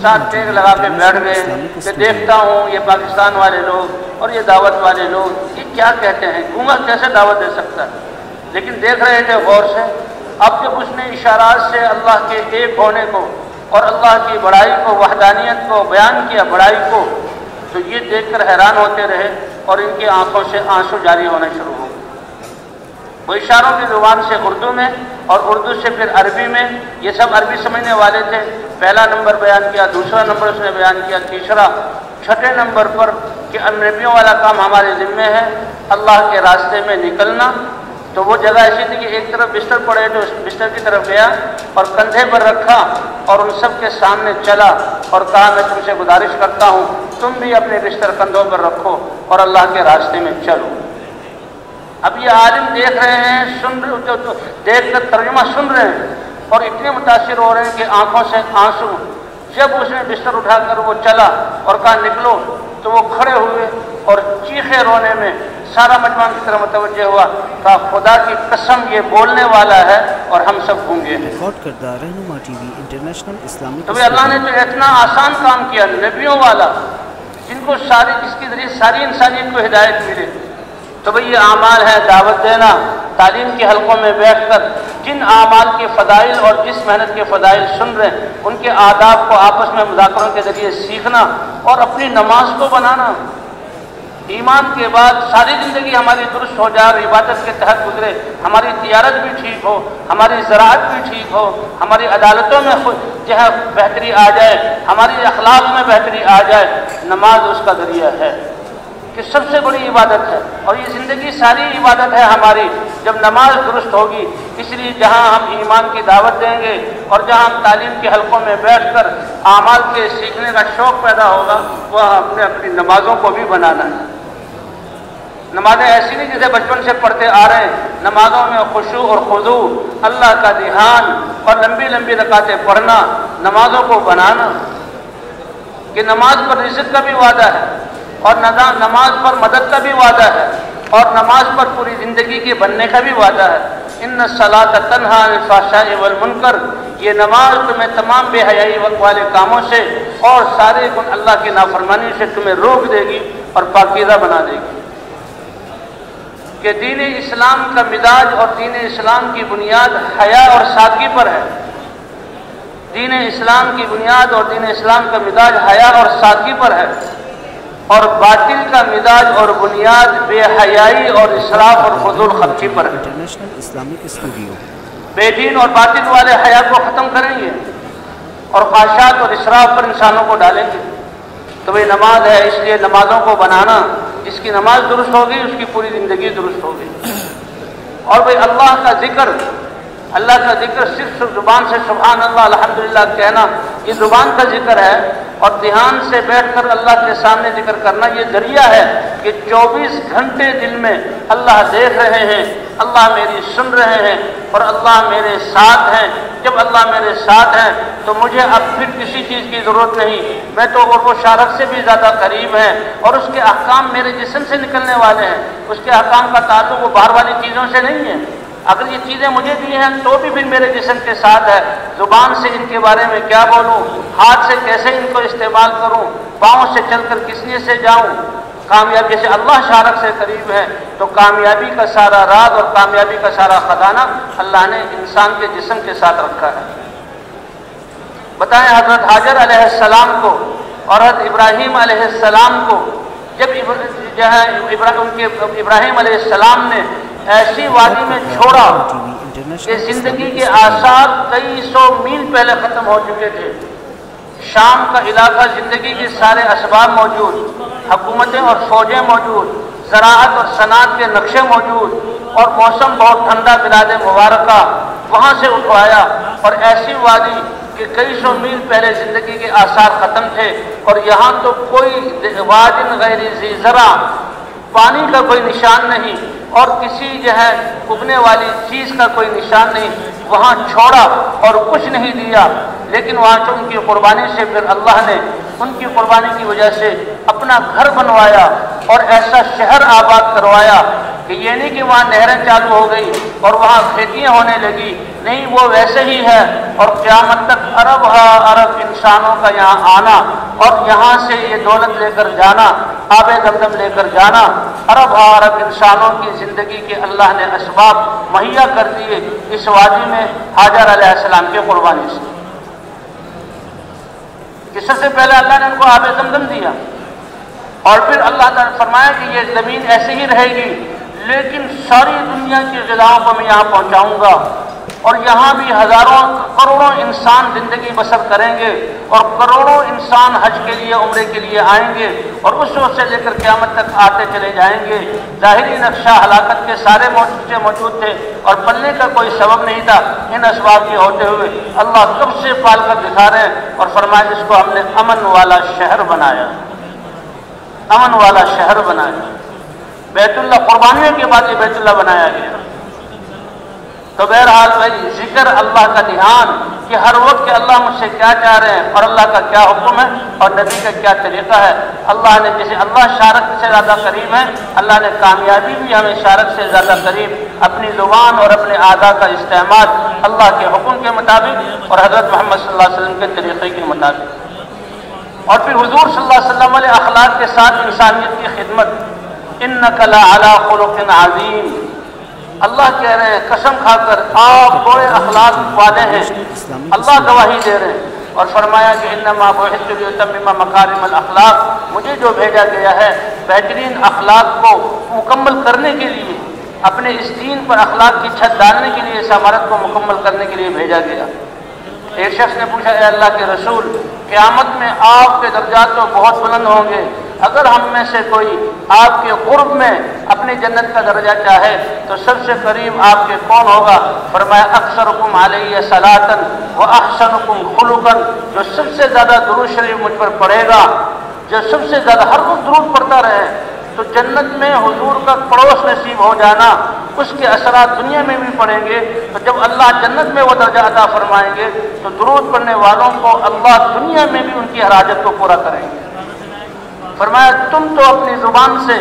ساتھ ٹیک لگا کے بیٹھ گئے کہ دیکھتا ہوں یہ پاکستان والے لوگ اور یہ دعوت والے لوگ یہ کیا کہتے ہیں، گونگا کیسے دعوت دے سکتا ہے؟ لیکن دیکھ رہے تھے غور سے۔ اب جب اس نے اشارات سے اللہ کے ایک ہونے کو اور اللہ کی بڑائی کو، وحدانیت کو بیان کیا، بڑائی کو، تو یہ دیکھ کر حیران ہوتے رہے اور ان کی آنکھوں سے آنسو جاری ہونا شروع ہو گئے۔ وہ اشاروں کی زبان سے اردو میں اور اردو سے پھر عربی میں، یہ سب عربی سمجھنے والے تھے، پہلا نمبر بیان کیا، دوسرا نمبر اس نے بیان کیا، تیسرا، چھٹے نمبر پر کہ نبیوں والا کام ہمارے ذمے ہے، اللہ کے راستے میں نکلنا۔ تو وہ جگہ ایسی تھی کہ ایک طرف بستر پڑے تو اس بستر کی طرف گیا اور کندھے پر رکھا اور ان سب کے سامنے چلا اور کہا میں تم سے گزارش کرتا ہوں تم بھی اپنے بستر کندھوں پر رکھو اور اللہ کے راستے میں چلو۔ اب یہ عالم دیکھ رہے ہیں، دیکھ کر ترجمہ سن رہے ہیں اور اتنے متاثر ہو رہے ہیں کہ آنکھوں سے آنسو۔ جب اس نے بستر اٹھا کر وہ چلا اور کہا نکلو، تو وہ کھڑے ہوئے اور چیخے رونے میں سارا مجمع کی طرف متوجہ ہوا، کہا خدا کی قسم یہ بولنے والا ہے اور ہم سب گونگے ہیں۔ رہنما ٹی وی انٹرنیشنل اسلامک۔ تو اللہ نے تو اتنا آسان کام کیا، نبیوں والا، جن کو جس کے ذریعے ساری انسانیت کو ہدایت ملے۔ تو بھئی یہ اعمال ہے، دعوت دینا، تعلیم کے حلقوں میں بیٹھ کر جن اعمال کے فضائل اور جس محنت کے فضائل سن رہے ہیں ان کے آداب کو آپس میں مذاکروں کے ذریعے سیکھنا اور اپنی نماز کو بنانا۔ ایمان کے بعد ساری زندگی ہماری درست ہو جائے اور عبادت کے تحت گزرے، ہماری تجارت بھی ٹھیک ہو، ہماری زراعت بھی ٹھیک ہو، ہماری عدالتوں میں جو ہے بہتری آ جائے، ہماری اخلاق میں بہتری آ جائے، نماز اس کا ذریعہ ہے کہ سب سے بڑی عبادت ہے، اور یہ زندگی ساری عبادت ہے ہماری جب نماز درست ہوگی۔ اس لیے جہاں ہم ایمان کی دعوت دیں گے اور جہاں ہم تعلیم کے حلقوں میں بیٹھ کر اعمال کے سیکھنے کا شوق پیدا ہوگا، وہ ہم نے اپنی نمازوں کو بھی بنانا ہے۔ نمازیں ایسی نہیں جیسے بچپن سے پڑھتے آ رہے ہیں، نمازوں میں خشوع اور خضوع، اللہ کا دھیان اور لمبی لمبی رکعتیں پڑھنا، نمازوں کو بنانا، کہ نماز پر رزق کا بھی وعدہ ہے اور نماز پر مدد کا بھی وعدہ ہے اور نماز پر پوری زندگی کے بننے کا بھی وعدہ ہے۔ ان الصلاۃ تنہی عن الفحشاء والمنکر، یہ نماز تمہیں تمام بے حیائی والے کاموں سے اور سارے اللہ کی نافرمانی سے تمہیں روک دے گی اور پاکیزہ بنا دے گی۔ کہ دین اسلام کا مزاج اور دین اسلام کی بنیاد حیا اور سادگی پر ہے۔ دین اسلام کی بنیاد اور دین اسلام کا مزاج حیا اور سادگی پر ہے، اور باطل کا مزاج اور بنیاد بے حیائی اور اسراف اور فضول خرچی پر ہے۔ انٹرنیشنل اسلامک اسٹوڈیو بے دین اور باطل والے حیا کو ختم کریں گے اور خواہشات اور اسراف پر انسانوں کو ڈالیں گے۔ تو یہ نماز ہے، اس لیے نمازوں کو بنانا، جس کی نماز درست ہوگی اس کی پوری زندگی درست ہوگی۔ اور بھئی اللہ کا ذکر صرف زبان سے سبحان اللہ الحمدللہ کہنا یہ زبان کا ذکر ہے، اور دھیان سے بیٹھ کر اللہ کے سامنے ذکر کرنا یہ ذریعہ ہے کہ 24 گھنٹے دل میں اللہ دیکھ رہے ہیں، اللہ میری سن رہے ہیں اور اللہ میرے ساتھ ہیں۔ جب اللہ میرے ساتھ ہیں تو مجھے اب پھر کسی چیز کی ضرورت نہیں، میں تو وہ شارک سے بھی زیادہ قریب ہیں، اور اس کے احکام میرے جسم سے نکلنے والے ہیں، اس کے احکام کا تعلق وہ باہر والی چیزوں سے نہیں ہے۔ اگر یہ چیزیں مجھے دی ہیں تو بھی پھر میرے جسم کے ساتھ ہے، زبان سے ان کے بارے میں کیا بولوں، ہاتھ سے کیسے ان کو استعمال کروں، پاؤں سے چل کر کس لیے سے جاؤں۔ کامیابی سے اللہ شارک سے قریب ہے تو کامیابی کا سارا راز اور کامیابی کا سارا خزانہ اللہ نے انسان کے جسم کے ساتھ رکھا ہے۔ بتائیں حضرت حاجر علیہ السلام کو اور حضرت ابراہیم علیہ السلام کو جب ابراہیم علیہ السلام نے ایسی وادی میں چھوڑا کہ زندگی کے آثار کئی سو میل پہلے ختم ہو چکے تھے، شام کا علاقہ زندگی کے سارے اسباب موجود، حکومتیں اور فوجیں موجود، زراعت اور صنعت کے نقشے موجود، اور موسم بہت ٹھنڈا بلاد مبارکہ، وہاں سے اٹھوایا اور ایسی وادی کہ کئی سو میل پہلے زندگی کے آثار ختم تھے، اور یہاں تو کوئی وادن غیر ذی زرع، پانی کا کوئی نشان نہیں اور کسی اگنے والی چیز کا کوئی نشان نہیں، وہاں چھوڑا اور کچھ نہیں دیا، لیکن وہاں سے ان کی قربانی سے پھر اللہ نے ان کی قربانی کی وجہ سے اپنا گھر بنوایا اور ایسا شہر آباد کروایا کہ یہ نہیں کہ وہاں نہریں چالو ہو گئی اور وہاں کھیتیاں ہونے لگی، نہیں، وہ ویسے ہی ہے، اور قیامت تک ارب ارب انسانوں کا یہاں آنا اور یہاں سے یہ دولت لے کر جانا، آب زمزم لے کر جانا، ارب ارب انسانوں کی زندگی کے اللہ نے اسباب مہیا کر دیے اس وادی میں حاجر علیہ السلام کی قربانی سے۔ کہ سب سے پہلے اللہ نے ان کو آب زمزم دیا، اور پھر اللہ تعالیٰ نے فرمایا کہ یہ زمین ایسے ہی رہے گی، لیکن ساری دنیا کی غذاؤں کو میں یہاں پہنچاؤں گا، اور یہاں بھی ہزاروں کروڑوں انسان زندگی بسر کریں گے، اور کروڑوں انسان حج کے لیے عمرے کے لیے آئیں گے، اور اس وقت سے لے کر قیامت تک آتے چلے جائیں گے۔ ظاہری نقشہ ہلاکت کے سارے موجود تھے اور پلنے کا کوئی سبب نہیں تھا، ان اسباب کے ہوتے ہوئے اللہ کب سے پال کر دکھا رہے ہیں اور فرمایا اس کو ہم نے امن والا شہر بنایا، امن والا شہر بنایا۔ بیت اللہ قربانیوں کے بعد یہ بیت اللہ بنایا گیا۔ تو بہرحال بھائی ذکر اللہ کا دھیان کہ ہر وقت کہ اللہ مجھ سے کیا چاہ رہے ہیں اور اللہ کا کیا حکم ہے اور نبی کا کیا طریقہ ہے۔ اللہ نے جیسے اللہ شارک سے زیادہ قریب ہے، اللہ نے کامیابی بھی ہمیں شارک سے زیادہ قریب اپنی زبان اور اپنے اعضاء کا استعمال اللہ کے حکم کے مطابق اور حضرت محمد صلی اللہ علیہ وسلم کے طریقے کے مطابق، اور پھر حضور صلی اللہ علیہ وسلم علیہ اخلاق کے ساتھ انسانیت کی خدمت۔ انک لعلی خلق عظیم، اللہ کہہ رہے ہیں قسم کھا کر آپ بڑے اخلاق والے ہیں، اللہ گواہی دے رہے ہیں، اور فرمایا کہ انما بعثت لاتمم مکارم الاخلاق، مجھے جو بھیجا گیا ہے بہترین اخلاق کو مکمل کرنے کے لیے، اپنے اس دین پر اخلاق کی چھت ڈالنے کے لیے، اس عمارت کو مکمل کرنے کے لیے بھیجا گیا۔ ایک شخص نے پوچھا، اے اللہ کے رسول، قیامت میں آپ کے درجات تو بہت بلند ہوں گے، اگر ہم میں سے کوئی آپ کے قرب میں اپنی جنت کا درجہ چاہے تو سب سے قریب آپ کے کون ہوگا؟ فرمایا اکثرکم علیہ صلاۃ واحسنکم خلقا، جو سب سے زیادہ درود شریف مجھ پر پڑھے گا، جو سب سے زیادہ ہر وقت درود پڑھتا رہے، تو جنت میں حضور کا پڑوس نصیب ہو جانا، اس کے اثرات دنیا میں بھی پڑیں گے، تو جب اللہ جنت میں وہ درجہ عطا فرمائیں گے تو درود پڑھنے والوں کو اللہ دنیا میں بھی ان کی ہر حاجت کو پورا کریں گے۔ فرمایا تم تو اپنی زبان سے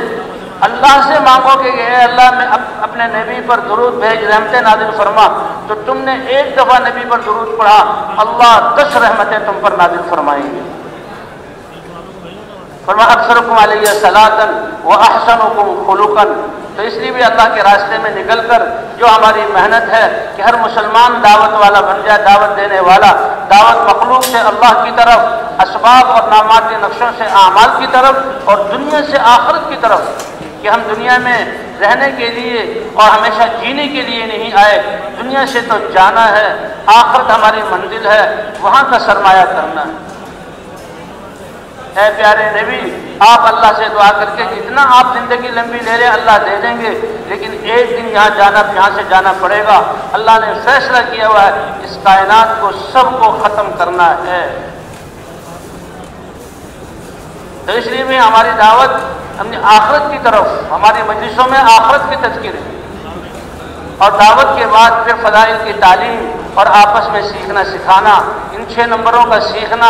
اللہ سے مانگو گے کہ اے اللہ میں اپنے نبی پر درود بھیج، رحمتیں نازل فرما، تو تم نے ایک دفعہ نبی پر درود پڑھا، اللہ 10 رحمتیں تم پر نازل فرمائیں گے۔ فرمایا اکثرکم علیہ صلاۃ واحسنکم خلقا، تو اس لیے بھی اللہ کے راستے میں نکل کر جو ہماری محنت ہے کہ ہر مسلمان دعوت والا بن جائے، دعوت دینے والا، دعوت مخلوق سے اللہ کی طرف، اسباب اور نامات کے نقشوں سے اعمال کی طرف، اور دنیا سے آخرت کی طرف، کہ ہم دنیا میں رہنے کے لیے اور ہمیشہ جینے کے لیے نہیں آئے، دنیا سے تو جانا ہے، آخرت ہماری منزل ہے، وہاں کا سرمایہ کرنا ہے۔ اے پیارے نبی، آپ اللہ سے دعا کر کے جتنا آپ زندگی لمبی لے لیں اللہ دے دیں گے، لیکن ایک دن یہاں سے جانا پڑے گا۔ اللہ نے فیصلہ کیا ہوا ہے اس کائنات کو سب کو ختم کرنا ہے، تو اس لیے بھی ہماری دعوت ہم نے آخرت کی طرف، ہماری مجلسوں میں آخرت کے تذکرے اور دعوت کے بعد پھر فضائل کی تعلیم اور آپس میں سیکھنا سکھانا، ان 6 نمبروں کا سیکھنا،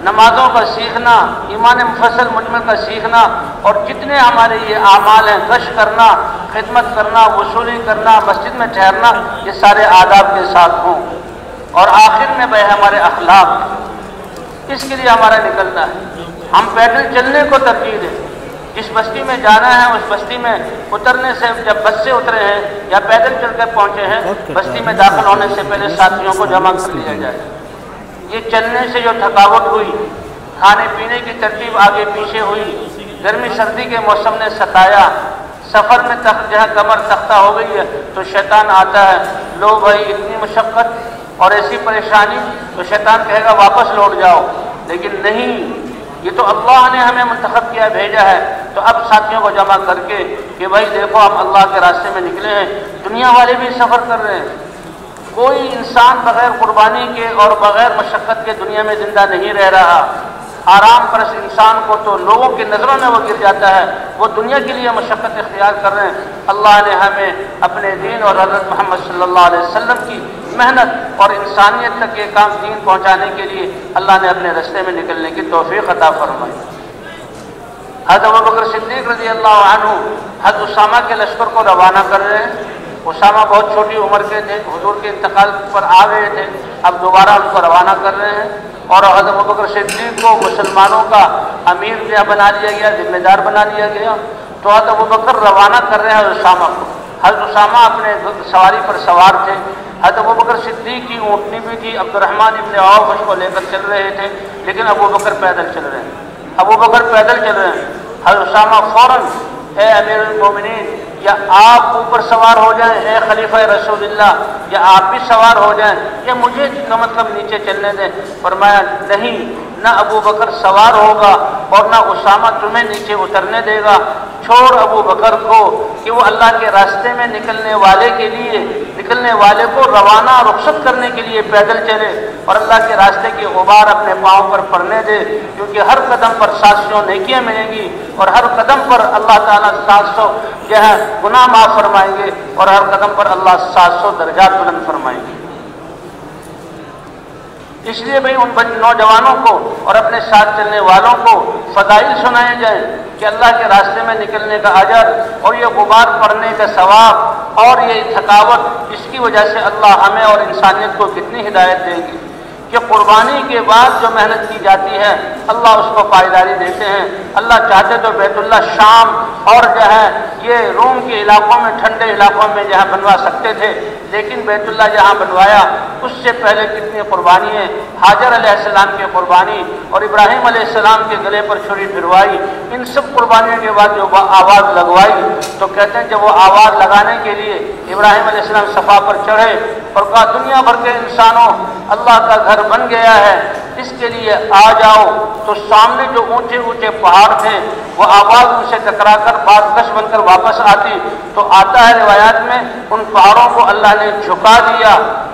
نمازوں کا سیکھنا، ایمان مفصل مجمل کا سیکھنا، اور جتنے ہمارے یہ اعمال ہیں، گشت کرنا، خدمت کرنا، وصولی کرنا، مسجد میں ٹھہرنا، یہ سارے آداب کے ساتھ ہوں۔ اور آخر میں بھائی ہمارے اخلاق، اس کے لیے ہمارا نکلنا ہے۔ ہم پیدل چلنے کو ترجیح دیں، جس بستی میں جانا ہے اس بستی میں اترنے سے، جب بس سے اترے ہیں یا پیدل چل کر پہنچے ہیں، بستی میں داخل ہونے سے پہلے ساتھیوں کو جمع کر لیا جائے۔ یہ چلنے سے جو تھکاوٹ ہوئی، کھانے پینے کی ترتیب آگے پیچھے ہوئی، گرمی سردی کے موسم نے ستایا، سفر میں جہاں کمر تختہ ہو گئی ہے تو شیطان آتا ہے، لو بھائی اتنی مشقت اور ایسی پریشانی، تو شیطان کہے گا واپس لوٹ جاؤ، لیکن نہیں، یہ تو اللہ نے ہمیں منتخب کیا، بھیجا ہے، تو اب ساتھیوں کو جمع کر کے کہ بھائی دیکھو ہم اللہ کے راستے میں نکلے ہیں، دنیا والے بھی سفر کر رہے ہیں، کوئی انسان بغیر قربانی کے اور بغیر مشقت کے دنیا میں زندہ نہیں رہ رہا۔ آرام پرست انسان کو تو لوگوں کی نظروں میں وہ گر جاتا ہے، وہ دنیا کے لیے مشقت اختیار کر رہے ہیں۔ اللہ نے ہمیں اپنے دین اور حضرت محمد صلی اللہ علیہ وسلم کی محنت اور انسانیت تک یہ کام دین پہنچانے کے لیے اللہ نے اپنے راستے میں نکلنے کی توفیق عطا فرمائی۔ حضرت ابوبکر صدیق رضی اللہ عنہ حضرت اسامہ کے لشکر کو روانہ کر رہے ہیں۔ اسامہ بہت چھوٹی عمر کے تھے، حضور کے انتقال پر آ گئے تھے، اب دوبارہ ان کو روانہ کر رہے ہیں، اور حضرت ابوبکر صدیق کو مسلمانوں کا امیر بنا لیا گیا، ذمہ دار بنا لیا گیا، تو حضرت ابوبکر روانہ کر رہے ہیں حضرت اسامہ کو۔ حضرت اسامہ اپنے سواری پر سوار تھے، حضرت ابوبکر صدیق کی اونٹنی بھی تھی، عبد الرحمن ابن عوف اس کو لے کر چل رہے تھے، لیکن ابوبکر پیدل چل رہے ہیں، ابوبکر پیدل چل رہے ہیں۔ حضرت اسامہ فوراً، اے امیر المومنین، یا آپ اوپر سوار ہو جائیں، اے خلیفہ رسول اللہ، یا آپ بھی سوار ہو جائیں، یا مجھے کا مطلب نیچے چلنے دیں۔ فرمایا نہیں، نہ ابو بکر سوار ہوگا اور نہ اسامہ تمہیں نیچے اترنے دے گا، چھوڑ ابو بکر کو کہ وہ اللہ کے راستے میں نکلنے والے کو روانہ رخصت کرنے کے لیے پیدل چلے اور اللہ کے راستے کی غبار اپنے پاؤں پر پڑنے دے، کیونکہ ہر قدم پر 700 نیکیاں ملیں گی، اور ہر قدم پر اللہ تعالیٰ 700 جو ہے گناہ معاف فرمائیں گے، اور ہر قدم پر اللہ 700 درجات بلند فرمائیں گے۔ اس لیے بھئی ان نوجوانوں کو اور اپنے ساتھ چلنے والوں کو فضائل سنائے جائیں کہ اللہ کے راستے میں نکلنے کا اجر اور یہ غبار پڑنے کا ثواب اور یہ تھکاوٹ، اس کی وجہ سے اللہ ہمیں اور انسانیت کو کتنی ہدایت دے گی کہ قربانی کے بعد جو محنت کی جاتی ہے اللہ اس کو پائیداری دیتے ہیں۔ اللہ چاہتے تو بیت اللہ شام اور جو ہے یہ روم کے علاقوں میں، ٹھنڈے علاقوں میں جہاں بنوا سکتے تھے، لیکن بیت اللہ جہاں بنوایا اس سے پہلے کتنی قربانی ہے، حاجر علیہ السلام کی قربانی اور ابراہیم علیہ السلام کے گلے پر چھری پھروائی، ان سب قربانیوں کے بعد جو آواز لگوائی، تو کہتے ہیں جب وہ آواز لگانے کے لیے ابراہیم علیہ السلام صفا پر چڑھے اور کہا دنیا بھر کے انسانوں اللہ کا گھر بن گیا ہے، اس کے لیے آ جاؤ، تو سامنے جو اونچے اونچے پہاڑ تھے وہ آواز ان سے ٹکرا کر بازکش بن کر واپس آتی، تو آتا ہے روایات میں ان پہاڑوں کو اللہ نے جھکا دیا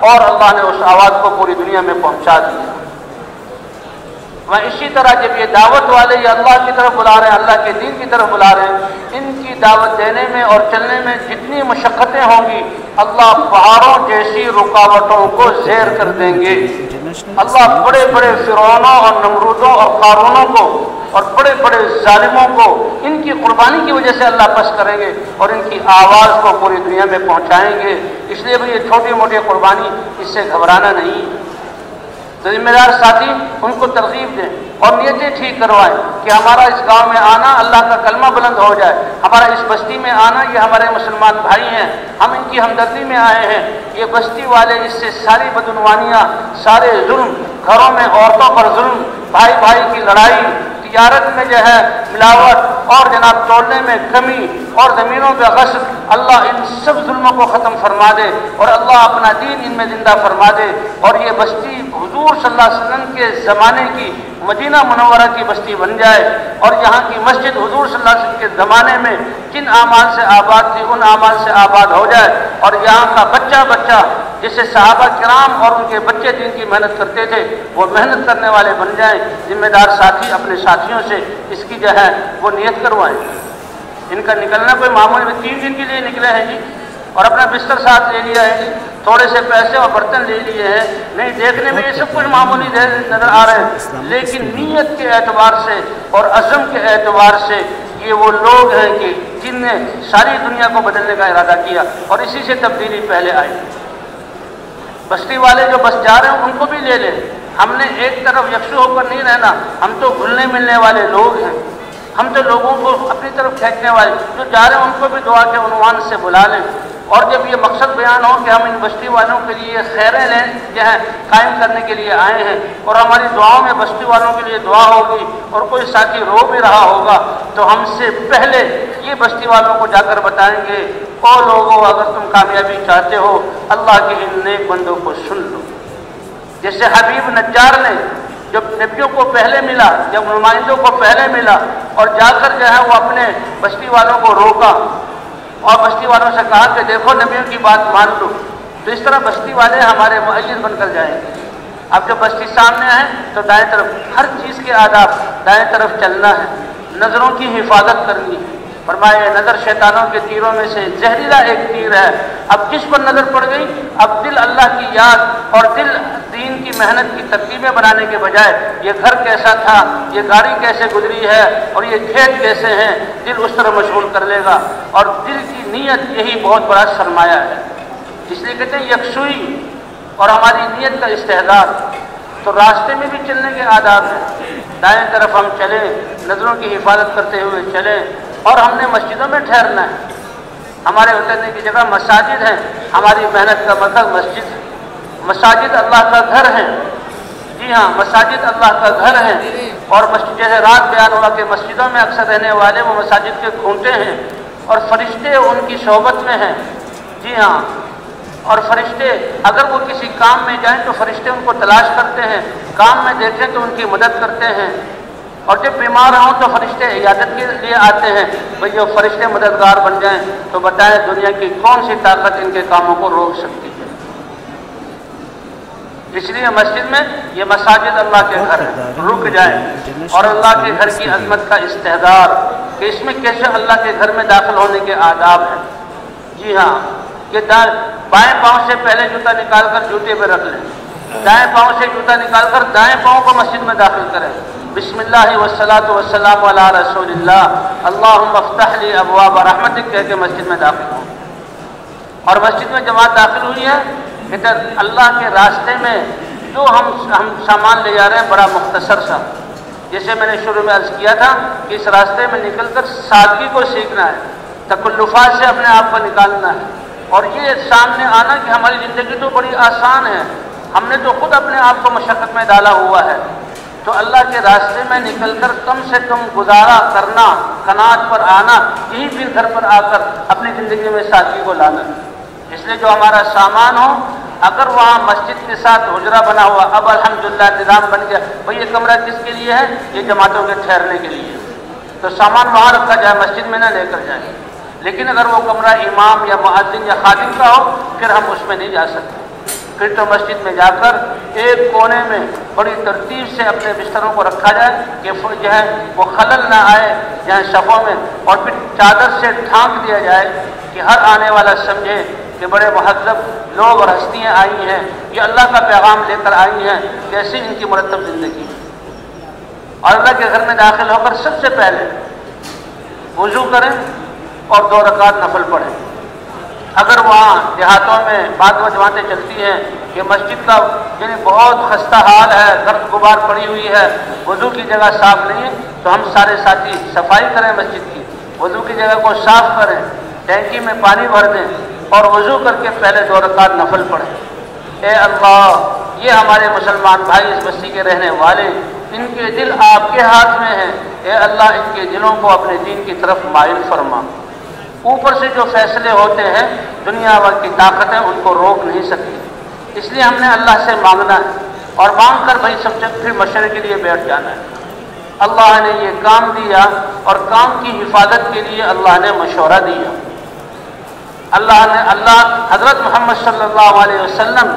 اور اللہ نے اس آواز کو پوری دنیا میں پہنچا دیا۔ اسی طرح جب یہ دعوت والے یہ اللہ کی طرف بلا رہے ہیں، اللہ کے دین کی طرف بلا رہے ہیں، ان کی دعوت دینے میں اور چلنے میں جتنی مشقتیں ہوں گی اللہ پہاڑوں جیسی رکاوٹوں کو زیر کر دیں گے۔ اللہ بڑے بڑے فرعونوں اور نمرودوں اور قارونوں کو اور بڑے بڑے ظالموں کو ان کی قربانی کی وجہ سے اللہ پس کریں گے اور ان کی آواز کو پوری دنیا میں پہنچائیں گے۔ اس لیے بھی یہ چھوٹی موٹی قربانی، اس سے گھبرانا نہیں۔ تو ذمہ دار ساتھی ان کو ترغیب دیں اور نیتیں ٹھیک کروائیں کہ ہمارا اس گاؤں میں آنا اللہ کا کلمہ بلند ہو جائے، ہمارا اس بستی میں آنا یہ ہمارے مسلمان بھائی ہیں، ہم ان کی ہمدردی میں آئے ہیں، یہ بستی والے اس سے ساری بدعنوانیاں، سارے ظلم، گھروں میں عورتوں پر ظلم، بھائی بھائی کی لڑائی، تجارت میں جو ہے ملاوٹ اور جناب توڑنے میں کمی اور زمینوں پہ غصب، اللہ ان سب ظلموں کو ختم فرما دے اور اللہ اپنا دین ان میں زندہ فرما دے، اور یہ بستی حضور صلی اللہ علیہ وسلم کے زمانے کی مدینہ منورہ کی بستی بن جائے، اور یہاں کی مسجد حضور صلی اللہ علیہ وسلم کے زمانے میں جن اعمال سے آباد تھی ان اعمال سے آباد ہو جائے، اور یہاں کا بچہ بچہ جسے صحابہ کرام اور ان کے بچے دین کی محنت کرتے تھے وہ محنت کرنے والے بن جائیں۔ ذمہ دار ساتھی اپنے ساتھیوں سے اس کی جو ہے وہ نیت کروائیں۔ ان کا نکلنا کوئی معمولی میں 3 دن کے لیے نکلے ہیں جی، اور اپنا بستر ساتھ لے لیا ہے جی، تھوڑے سے پیسے اور برتن لے لیے ہیں، نہیں دیکھنے میں یہ سب کچھ معمولی نظر آ رہے ہیں، لیکن نیت کے اعتبار سے اور عزم کے اعتبار سے یہ وہ لوگ ہیں کہ جن نے ساری دنیا کو بدلنے کا ارادہ کیا، اور اسی سے تبدیلی پہلے آئی۔ بستی والے جو بس جا رہے ہیں ان کو بھی لے لیں، ہم نے ایک طرف یکسو ہو کر نہیں رہنا، ہم تو گھلنے ملنے والے لوگ ہیں، ہم تو لوگوں کو اپنی طرف کھینچنے والے، جو جا رہے ہیں ان کو بھی دعا کے عنوان سے بلا لیں، اور جب یہ مقصد بیان ہو کہ ہم ان بستی والوں کے لیے خیریں لیں جو ہے قائم کرنے کے لیے آئے ہیں، اور ہماری دعاؤں میں بستی والوں کے لیے دعا ہوگی، اور کوئی ساتھی رو بھی رہا ہوگا تو ہم سے پہلے یہ بستی والوں کو جا کر بتائیں گے، او لوگو اگر تم کامیابی چاہتے ہو اللہ کے ان نیک بندوں کو سن لو۔ جیسے حبیب نجار نے جب نبیوں کو پہلے ملا، جب نمائندوں کو پہلے ملا، اور جا کر جو ہے وہ اپنے بستی والوں کو روکا اور بستی والوں سے کہا کہ دیکھو نبیوں کی بات مان لو، تو اس طرح بستی والے ہمارے مؤید بن کر جائیں گے۔ اب جب بستی سامنے آئے تو دائیں طرف ہر چیز کے آداب، دائیں طرف چلنا ہے، نظروں کی حفاظت کرنی ہے۔ فرمایا نظر شیطانوں کے تیروں میں سے زہریلا ایک تیر ہے، اب جس پر نظر پڑ گئی اب دل اللہ کی یاد اور دل دین کی محنت کی ترتیبیں بنانے کے بجائے یہ گھر کیسا تھا، یہ گاڑی کیسے گزری ہے اور یہ کھیت کیسے ہیں، دل اس طرح مشغول کر لے گا، اور دل کی نیت یہی بہت بڑا سرمایہ ہے۔ اس لیے کہتے ہیں یکسوئی اور ہماری نیت کا استحضار۔ تو راستے میں بھی چلنے کے آداب ہیں، دائیں طرف ہم چلیں، نظروں کی حفاظت کرتے ہوئے چلیں، اور ہم نے مسجدوں میں ٹھہرنا ہے۔ ہمارے اترنے کی جگہ مساجد ہیں، ہماری محنت کا مرکز مسجد ہے۔ مساجد اللہ کا گھر ہے، جی ہاں مساجد اللہ کا گھر ہے، اور مسجد جیسے رات بیان ہوا کہ مسجدوں میں اکثر رہنے والے وہ مساجد کے کھونٹے ہیں، اور فرشتے ان کی صحبت میں ہیں، جی ہاں، اور فرشتے اگر وہ کسی کام میں جائیں تو فرشتے ان کو تلاش کرتے ہیں، کام میں دیکھیں تو ان کی مدد کرتے ہیں، اور جب بیمار ہوں تو فرشتے عیادت کے لیے آتے ہیں۔ بھئی جو فرشتے مددگار بن جائیں تو بتائیں دنیا کی کون سی طاقت ان کے کاموں کو روک سکتی ہے۔ اس لیے مسجد میں یہ مساجد اللہ کے گھر رک جائیں، اور اللہ کے گھر کی عظمت کا استحضار کہ اس میں کیسے اللہ کے گھر میں داخل ہونے کے آداب ہیں۔ جی ہاں، کہ بائیں پاؤں سے پہلے جوتا نکال کر جوتے پہ رکھ لیں، دائیں پاؤں سے جوتا نکال کر دائیں پاؤں کو مسجد میں داخل کریں، بسم اللہ والصلاۃ والسلام علی رسول اللہ اللہم افتح لی ابواب رحمتک کہہ کے مسجد میں داخل ہوں۔ اور مسجد میں جماعت داخل ہوئی ہے، ادھر اللہ کے راستے میں جو ہم سامان لے جا رہے ہیں بڑا مختصر سا، جیسے میں نے شروع میں عرض کیا تھا کہ اس راستے میں نکل کر سادگی کو سیکھنا ہے، تکلفات سے اپنے آپ کو نکالنا ہے، اور یہ سامنے آنا کہ ہماری زندگی تو بڑی آسان ہے، ہم نے تو خود اپنے آپ کو مشقت میں ڈالا ہوا ہے، تو اللہ کے راستے میں نکل کر کم سے کم گزارا کرنا، قناعت پر آنا، یہی پھر گھر پر آ کر اپنی زندگی میں سادگی کو لانا۔ اس لیے جو ہمارا سامان ہو، اگر وہاں مسجد کے ساتھ حجرہ بنا ہوا، اب الحمدللہ نظام بن گیا، بھئی یہ کمرہ کس کے لیے ہے؟ یہ جماعتوں کے ٹھہرنے کے لیے، تو سامان وہاں رکھا جائے، مسجد میں نہ لے کر جائیں۔ لیکن اگر وہ کمرہ امام یا مؤذن یا خادم کا ہو پھر ہم اس میں نہیں جا سکتے، پھر تو مسجد میں جا کر ایک کونے میں بڑی ترتیب سے اپنے بستروں کو رکھا جائے کہ جو ہے وہ خلل نہ آئے جہاں صفوں میں، اور پھر چادر سے ڈھانک دیا جائے کہ ہر آنے والا سمجھے کہ بڑے مہذب لوگ اور ہستیاں آئی ہیں، یہ اللہ کا پیغام لے کر آئی ہیں، کیسی ان کی مرتب زندگی۔ اور اللہ کے گھر میں داخل ہو کر سب سے پہلے وضو کریں اور 2 رکعت نفل پڑھیں۔ اگر وہاں دیہاتوں میں بعض جماعتیں چلتی ہیں کہ مسجد کا یعنی بہت خستہ حال ہے، گرد غبار پڑی ہوئی ہے، وضو کی جگہ صاف نہیں ہے، تو ہم سارے ساتھی صفائی کریں مسجد کی، وضو کی جگہ کو صاف کریں، ٹینکی میں پانی بھر دیں اور وضو کر کے پہلے 2 رکعت نفل پڑھیں۔ اے اللہ، یہ ہمارے مسلمان بھائی اس بستی کے رہنے والے، ان کے دل آپ کے ہاتھ میں ہیں، اے اللہ ان کے دلوں کو اپنے دین کی طرف مائل فرما۔ اوپر سے جو فیصلے ہوتے ہیں دنیا بھر کی طاقتیں ان کو روک نہیں سکتی، اس لیے ہم نے اللہ سے مانگنا ہے، اور مانگ کر بھائی سب سے پھر مشورے کے لیے بیٹھ جانا ہے۔ اللہ نے یہ کام دیا اور کام کی حفاظت کے لیے اللہ نے مشورہ دیا۔ اللہ حضرت محمد صلی اللہ علیہ وسلم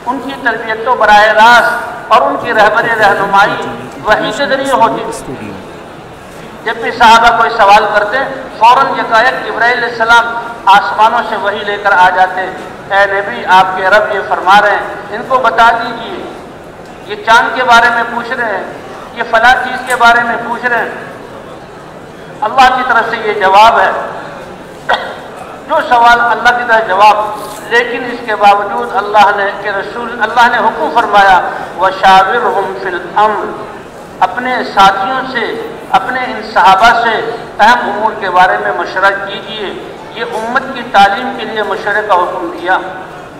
ان کی تربیت تو براہ راست اور ان کی رہبری رہنمائی وحی کے ذریعے ہوتی، جب بھی صحابہ کوئی سوال کرتے فوراً یکایک جبرائیل علیہ السلام آسمانوں سے وحی لے کر آ جاتے، اے نبی آپ کے رب یہ فرما رہے ہیں، ان کو بتا دیجئے، یہ چاند کے بارے میں پوچھ رہے ہیں، یہ فلاں چیز کے بارے میں پوچھ رہے ہیں۔ اللہ کی طرف سے یہ جواب ہے، جو سوال اللہ کی طرف جواب، لیکن اس کے باوجود اللہ نے حکم فرمایا وَشَاوِرْهُمْ فِي الْأَمْرِ، اپنے ساتھیوں سے، اپنے ان صحابہ سے اہم امور کے بارے میں مشورہ کیجئے۔ یہ امت کی تعلیم کے لیے مشورے کا حکم دیا،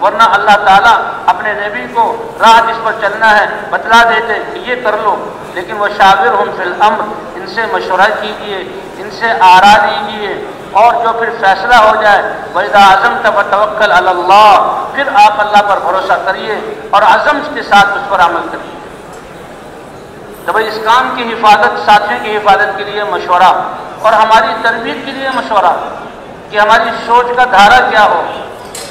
ورنہ اللہ تعالیٰ اپنے نبی کو راہ جس پر چلنا ہے بتلا دیتے کہ یہ کر لو، لیکن وَشَاوِرْهُمْ فِي الْأَمْرِ، ان سے مشورہ کیجئے، ان سے آراء لیجئے، اور جو پھر فیصلہ ہو جائے وَإِذَا عَزَمْتَ فَتَوَكَّلْ عَلَى اللَّهِ، پھر آپ اللہ پر بھروسہ کریے اور عزم کے ساتھ اس پر عمل کریے۔ تو بھائی اس کام کی حفاظت، ساتھیوں کی حفاظت کے لیے مشورہ، اور ہماری تربیت کے لیے مشورہ کہ ہماری سوچ کا دھارا کیا ہو،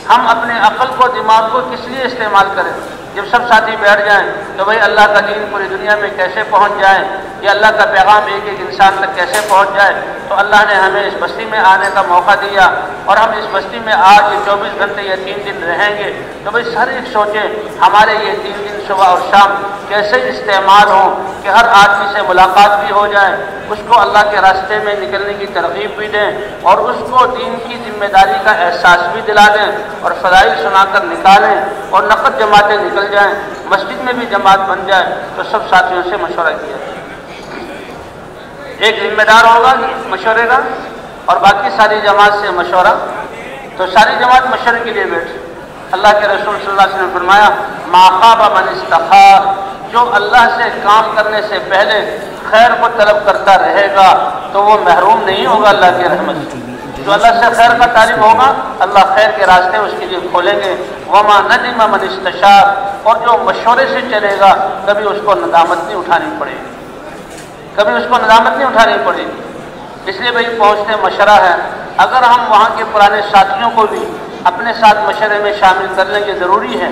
ہم اپنے عقل کو، دماغ کو کس لیے استعمال کریں۔ جب سب ساتھی بیٹھ جائیں تو بھائی اللہ کا دین پوری دنیا میں کیسے پہنچ جائے، یا اللہ کا پیغام ایک ایک انسان تک کیسے پہنچ جائے، تو اللہ نے ہمیں اس بستی میں آنے کا موقع دیا، اور ہم اس بستی میں آج یہ 24 گھنٹے یا 3 دن رہیں گے، تو بھائی ہر ایک سوچیں ہمارے یہ 3 دن صبح اور شام کیسے استعمال ہوں کہ ہر آدمی سے ملاقات بھی ہو جائے، اس کو اللہ کے راستے میں نکلنے کی ترغیب بھی دیں، اور اس کو دین کی ذمہ داری کا احساس بھی دلا دیں، اور فضائل سنا کر نکالیں، اور نقد جماعتیں نکل جائیں، مسجد میں بھی جماعت بن جائے۔ تو سب ساتھیوں سے مشورہ کیا، ایک ذمہ دار ہوگا مشورے کا، اور باقی ساری جماعت سے مشورہ۔ تو ساری جماعت مشورے کے لیے بیٹھے۔ اللہ کے رسول صلی اللہ علیہ وسلم نے فرمایا ما خاب من استخار، جو اللہ سے کام کرنے سے پہلے خیر کو طلب کرتا رہے گا تو وہ محروم نہیں ہوگا اللہ کی رحمت سے۔ جو اللہ سے خیر کا طالب ہوگا اللہ خیر کے راستے اس کے لیے کھولیں گے۔ وما ندم من استشار، اور جو مشورے سے چلے گا کبھی اس کو ندامت نہیں اٹھانی پڑے گی، کبھی اس کو ندامت نہیں اٹھانی پڑے گی۔ اس لیے بھائی پہنچتے مشورہ ہے، اگر ہم وہاں کے پرانے ساتھیوں کو بھی اپنے ساتھ مشورے میں شامل کر لیں گے، ضروری ہے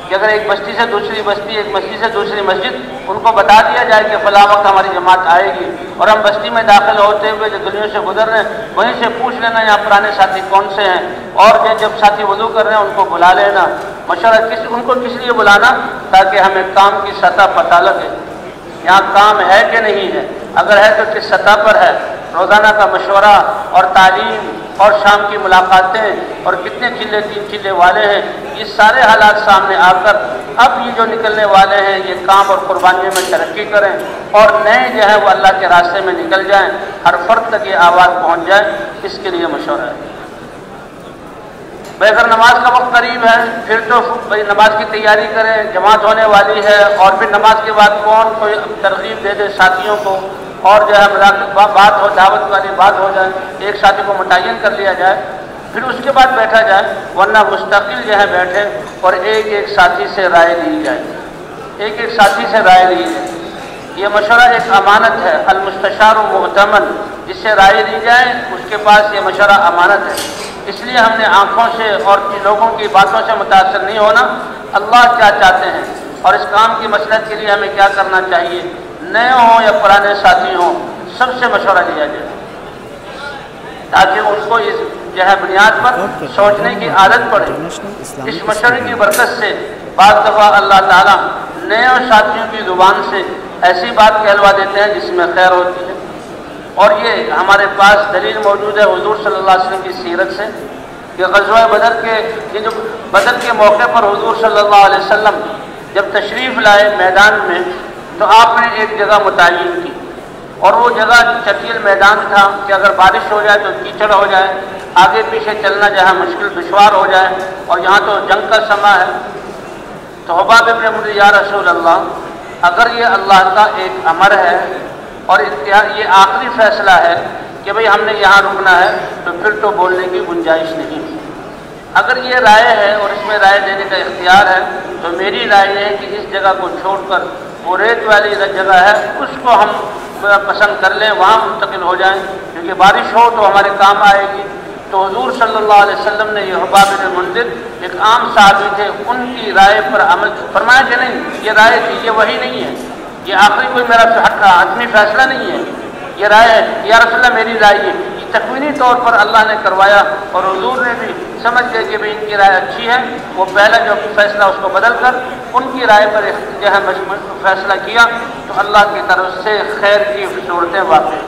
کہ اگر ایک بستی سے دوسری بستی، ایک مسجد سے دوسری مسجد، ان کو بتا دیا جائے کہ فلاں وقت ہماری جماعت آئے گی، اور ہم بستی میں داخل ہوتے ہوئے جو گلیوں سے گزر رہے ہیں وہیں سے پوچھ لینا یہاں پرانے ساتھی کون سے ہیں، اور جب ساتھی وضو کر رہے ہیں ان کو بلا لینا۔ مشورہ ان کو کس لیے بلانا؟ تاکہ ہمیں کام کی سطح پتہ لگے، یہاں کام ہے کہ نہیں ہے، اگر ہے تو کس سطح پر ہے۔ روزانہ کا مشورہ اور تعلیم اور شام کی ملاقاتیں اور کتنے چلے 3 چلے والے ہیں، یہ سارے حالات سامنے آ کر اب یہ جو نکلنے والے ہیں یہ کام اور قربانیوں میں ترقی کریں، اور نئے جو ہے وہ اللہ کے راستے میں نکل جائیں، ہر فرد تک یہ آواز پہنچ جائے، اس کے لیے مشورہ ہے۔ بھائی اگر نماز کا وقت قریب ہے پھر تو بھائی نماز کی تیاری کریں، جماعت ہونے والی ہے، اور پھر نماز کے بعد کون کوئی ترغیب دے دے ساتھیوں کو، اور جو ہے بات ہو، دعوت والی بات ہو جائے، ایک ساتھی کو متعین کر لیا جائے، پھر اس کے بعد بیٹھا جائے، ورنہ مستقل جو ہے بیٹھے اور ایک ایک ساتھی سے رائے لی جائے، ایک ایک ساتھی سے رائے لی جائے۔ یہ مشورہ ایک امانت ہے، المستشار مؤتمن، جس سے رائے لی جائے اس کے پاس یہ مشورہ امانت ہے۔ اس لیے ہم نے آنکھوں سے اور لوگوں کی باتوں سے متاثر نہیں ہونا، اللہ کیا چاہتے ہیں اور اس کام کی مصلحت کے لیے ہمیں کیا کرنا چاہیے، نئے ہوں یا پرانے ساتھی ہوں سب سے مشورہ لیا جائے، تاکہ اس کو اس جو ہے بنیاد پر سوچنے کی عادت پڑے۔ اس مشورے کی برکت سے بعض دفعہ اللہ تعالیٰ نئے ساتھیوں کی زبان سے ایسی بات کہلوا دیتے ہیں جس میں خیر ہوتی ہے، اور یہ ہمارے پاس دلیل موجود ہے حضور صلی اللہ علیہ وسلم کی سیرت سے کہ غزوہ بدر کے موقع پر حضور صلی اللہ علیہ وسلم جب تشریف لائے میدان میں تو آپ نے ایک جگہ متعین کی، اور وہ جگہ چٹیل میدان تھا کہ اگر بارش ہو جائے تو کیچڑ ہو جائے، آگے پیچھے چلنا جہاں مشکل دشوار ہو جائے، اور یہاں تو جنگ کا سماں ہے۔ تو حباب ابن منذر یا رسول اللہ، اگر یہ اللہ کا ایک امر ہے اور یہ آخری فیصلہ ہے کہ بھئی ہم نے یہاں رکنا ہے، تو پھر تو بولنے کی گنجائش نہیں۔ اگر یہ رائے ہے اور اس میں رائے دینے کا اختیار ہے تو میری رائے یہ ہے کہ اس جگہ کو چھوڑ کر وہ ریت والی جگہ ہے اس کو ہم پسند کر لیں، وہاں منتقل ہو جائیں، کیونکہ بارش ہو تو ہمارے کام آئے گی۔ تو حضور صلی اللہ علیہ وسلم نے یہ حباب بن منذر ایک عام صحابی تھے، ان کی رائے پر عمل فرمایا کہ نہیں، یہ رائے تھی، یہ وہی نہیں ہے، یہ آخری کوئی میرا حتمی فیصلہ نہیں ہے، یہ رائے ہے یا رسول اللہ میری رائے یہ تکوینی طور پر اللہ نے کروایا اور حضور نے بھی سمجھ گئے کہ بھائی ان کی رائے اچھی ہے، وہ پہلا جو فیصلہ اس کو بدل کر ان کی رائے پر جو ہے فیصلہ کیا تو اللہ کی طرف سے خیر کی صورتیں واقع۔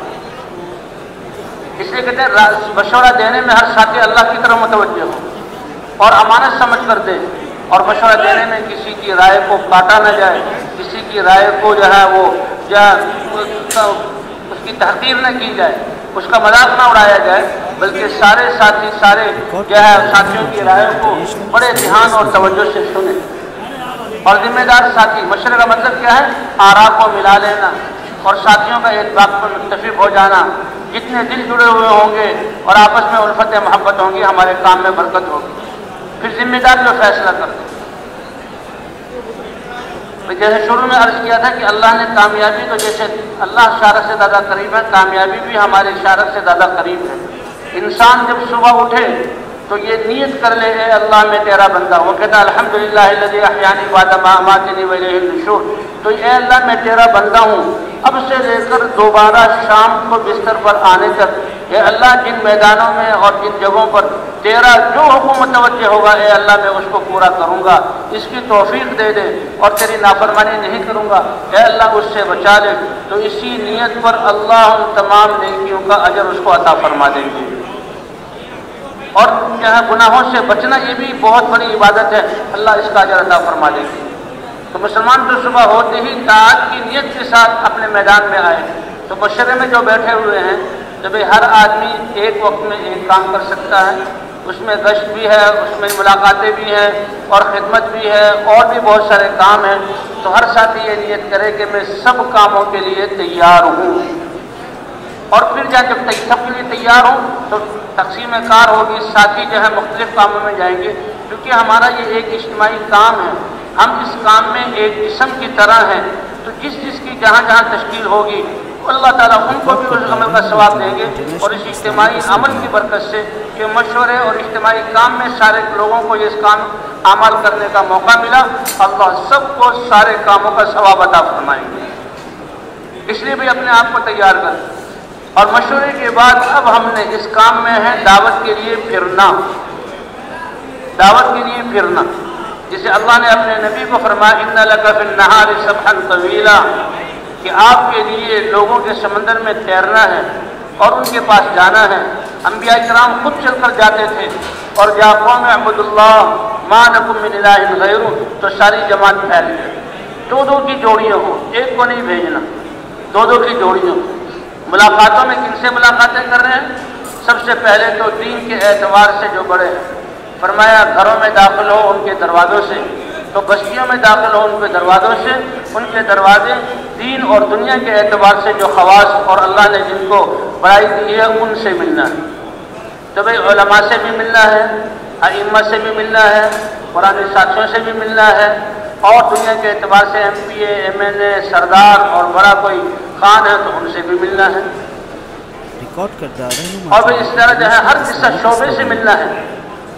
اس لیے کہتے ہیں مشورہ دینے میں ہر ساتھی اللہ کی طرف متوجہ ہو اور امانت سمجھ کر دے، اور مشورہ دینے میں کسی کی رائے کو کاٹا نہ جائے، کسی کی رائے کو جو ہے وہ جو ہے اس کی تحقیر نہ کی جائے، اس کا مذاق نہ اڑایا جائے، بلکہ سارے ساتھی سارے جو ہے ساتھیوں کی رائے کو بڑے دھیان اور توجہ سے سنیں۔ اور ذمہ دار ساتھی، مشورے کا مطلب کیا ہے؟ آراء کو ملا لینا اور ساتھیوں کا اتفاق پر متفق ہو جانا۔ جتنے دل جڑے ہوئے ہوں گے اور آپس میں الفت محبت ہوں گی، ہمارے کام میں برکت ہوگی۔ پھر ذمہ دار جو فیصلہ کرتے، جیسے شروع میں عرض کیا تھا کہ اللہ نے کامیابی کو، جیسے اللہ اشارت سے زیادہ قریب ہے، کامیابی بھی ہمارے اشارت سے زیادہ قریب ہے۔ انسان جب صبح اٹھے تو یہ نیت کر لے اے اللہ میں تیرا بندہ، وہ کہتا ہے الحمدللہ الذی احیانی بعد ما اماتنی والیہ النشور، تو اے اللہ میں تیرا بندہ ہوں اب سے لے کر دوبارہ شام کو بستر پر آنے تک، اے اللہ جن میدانوں میں اور جن جگہوں پر تیرا جو حکم متوجہ ہوگا اے اللہ میں اس کو پورا کروں گا، اس کی توفیق دے دے اور تیری نافرمانی نہیں کروں گا، اے اللہ اس سے بچا لے۔ تو اسی نیت پر اللہ ان تمام نیکیوں کا اجر اس کو عطا فرما دیں گے۔ اور گناہوں سے بچنا یہ بھی بہت بڑی عبادت ہے، اللہ اس کا اجر عطا فرما دیں گے۔ تو مسلمان تو صبح ہوتے ہی طاعت کی نیت کے ساتھ اپنے میدان میں آئے۔ تو مشورے میں جو بیٹھے ہوئے ہیں، جب ہر آدمی ایک وقت میں ایک کام کر سکتا ہے، اس میں گشت بھی ہے، اس میں ملاقاتیں بھی ہیں اور خدمت بھی ہے اور بھی بہت سارے کام ہیں، تو ہر ساتھی یہ نیت کرے کہ میں سب کاموں کے لیے تیار ہوں۔ اور پھر جب سب کے لیے تیار ہوں تو تقسیم کار ہوگی، ساتھی جو ہے مختلف کاموں میں جائیں گے، کیونکہ ہمارا یہ ایک اجتماعی کام ہے، ہم اس کام میں ایک جسم کی طرح ہیں، تو جس کی جہاں جہاں تشکیل ہوگی اللہ تعالیٰ ان کو بھی اس عمل کا ثواب دیں گے۔ اور اس اجتماعی عمل کی برکت سے کہ مشورے اور اجتماعی کام میں سارے لوگوں کو یہ کام عمل کرنے کا موقع ملا، اللہ سب کو سارے کاموں کا ثواب عطا فرمائیں گے۔ اس لیے بھی اپنے آپ کو تیار کریں۔ اور مشورے کے بعد اب ہم نے اس کام میں ہے دعوت کے لیے پھرنا، دعوت کے لیے پھرنا، جسے اللہ نے اپنے نبی کو فرمایا ان لک فی النہار سبحا طویلا، کہ آپ کے لیے لوگوں کے سمندر میں تیرنا ہے اور ان کے پاس جانا ہے۔ انبیاء کرام خود چل کر جاتے تھے، اور جا قوم اعبدوا اللہ ما لکم من الہ غیرہ، تو ساری جماعت پھیل گئی۔ دو کی جوڑیاں ہوں، ایک کو نہیں بھیجنا، دو کی جوڑیاں۔ ملاقاتوں میں کن سے ملاقاتیں کر رہے ہیں؟ سب سے پہلے تو دین کے اعتبار سے جو بڑے ہیں، فرمایا گھروں میں داخل ہو ان کے دروازوں سے، تو بستیوں میں داخل ہو ان کے دروازوں سے، ان کے دروازے دین اور دنیا کے اعتبار سے جو خواص اور اللہ نے جن کو بڑائی دی ہے ان سے ملنا ہے۔ تو بھائی علماء سے بھی ملنا ہے، ائمہ سے بھی ملنا ہے، قرآن ساتھیوں سے بھی ملنا ہے، اور دنیا کے اعتبار سے ایم پی اے، ایم این اے، سردار اور بڑا کوئی خان ہے تو ان سے بھی ملنا ہے، اور بھی اس طرح جو ہے ہر قصہ شعبے سے ملنا ہے۔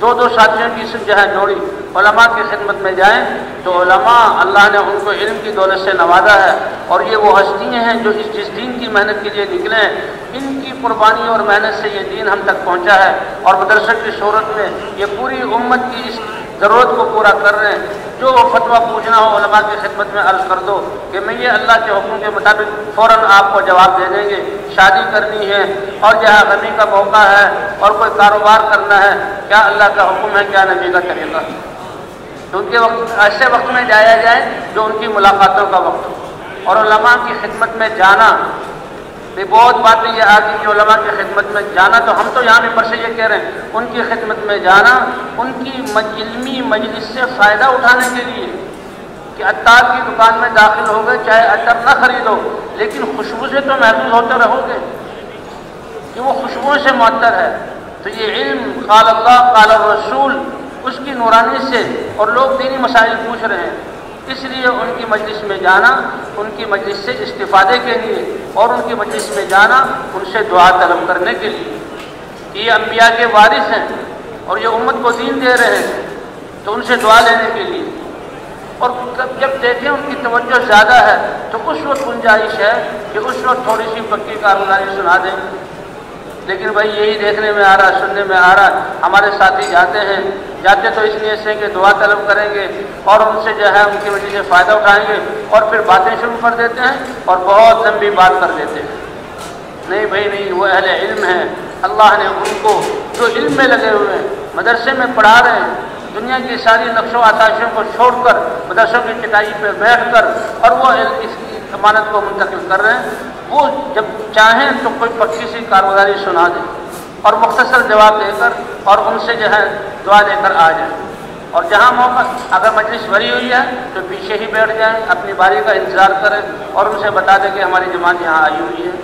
دو ساتھیوں کی جو ہے جوڑی علماء کی خدمت میں جائیں تو علماء اللہ نے ان کو علم کی دولت سے نوازا ہے، اور یہ وہ ہستیاں ہیں جو جس دین کی محنت کے لیے نکلے ہیں، ان کی قربانی اور محنت سے یہ دین ہم تک پہنچا ہے، اور مدرسہ کی صورت میں یہ پوری امت کی اس ضرورت کو پورا کر رہے ہیں۔ جو فتویٰ پوچھنا ہو علماء کی خدمت میں عرض کر دو کہ میں یہ اللہ کے حکم کے مطابق فوراً آپ کو جواب دے دیں گے۔ شادی کرنی ہے اور جہاں غمی کا موقع ہے اور کوئی کاروبار کرنا ہے، کیا اللہ کا حکم ہے، کیا نبی کا طریقہ ہے، تو ان کے وقت ایسے وقت میں جایا جائے جو ان کی ملاقاتوں کا وقت ہو۔ اور علماء کی خدمت میں جانا، بہت باتیں یہ آ گئی کہ علماء کی خدمت میں جانا، تو ہم تو یہاں ممبر سے یہ کہہ رہے ہیں ان کی خدمت میں جانا، ان کی علمی مجلس سے فائدہ اٹھانے کے لیے، کہ عطار کی دکان میں داخل ہو گئے، چاہے عطر نہ خریدو لیکن خوشبو سے تو محفوظ ہوتے رہو گے کہ وہ خوشبو سے معطر ہے۔ تو یہ علم قال اللہ قال الرسول اس کی نورانی سے، اور لوگ دینی مسائل پوچھ رہے ہیں، اس لیے ان کی مجلس میں جانا، ان کی مجلس سے استفادے کے لیے، اور ان کی مجلس میں جانا ان سے دعا طلب کرنے کے لیے کہ یہ انبیاء کے وارث ہیں اور یہ امت کو دین دے رہے ہیں، تو ان سے دعا لینے کے لیے۔ اور جب دیکھیں ان کی توجہ زیادہ ہے تو اس وقت گنجائش ہے کہ اس وقت تھوڑی سی پکی کارگزاری سنا دیں. لیکن بھائی یہی دیکھنے میں آ رہا، سننے میں آ رہا، ہمارے ساتھی جاتے تو اس لیے سے کہ دعا طلب کریں گے اور ان سے جو ہے ان کی وجہ سے فائدہ اٹھائیں گے، اور پھر باتیں شروع کر دیتے ہیں اور بہت لمبی بات کر دیتے ہیں. نہیں بھائی نہیں، وہ اہل علم ہیں، اللہ نے ان کو جو علم میں لگے ہوئے ہیں، مدرسے میں پڑھا رہے ہیں، دنیا کی ساری نقش و آتاشوں کو چھوڑ کر مدرسوں کی چٹائی پہ بیٹھ کر اور وہ اس امانت کو منتقل کر رہے ہیں، وہ جب چاہیں تو کوئی پکی سی کارگزاری سنا دیں اور مختصر جواب دے کر اور ان سے جو ہے دعا لے کر آ جائیں. اور جہاں موقع اگر مجلس بھری ہوئی ہے تو پیچھے ہی بیٹھ جائیں، اپنی باری کا انتظار کریں اور ان سے بتا دیں کہ ہماری جماعت یہاں آئی ہوئی ہے.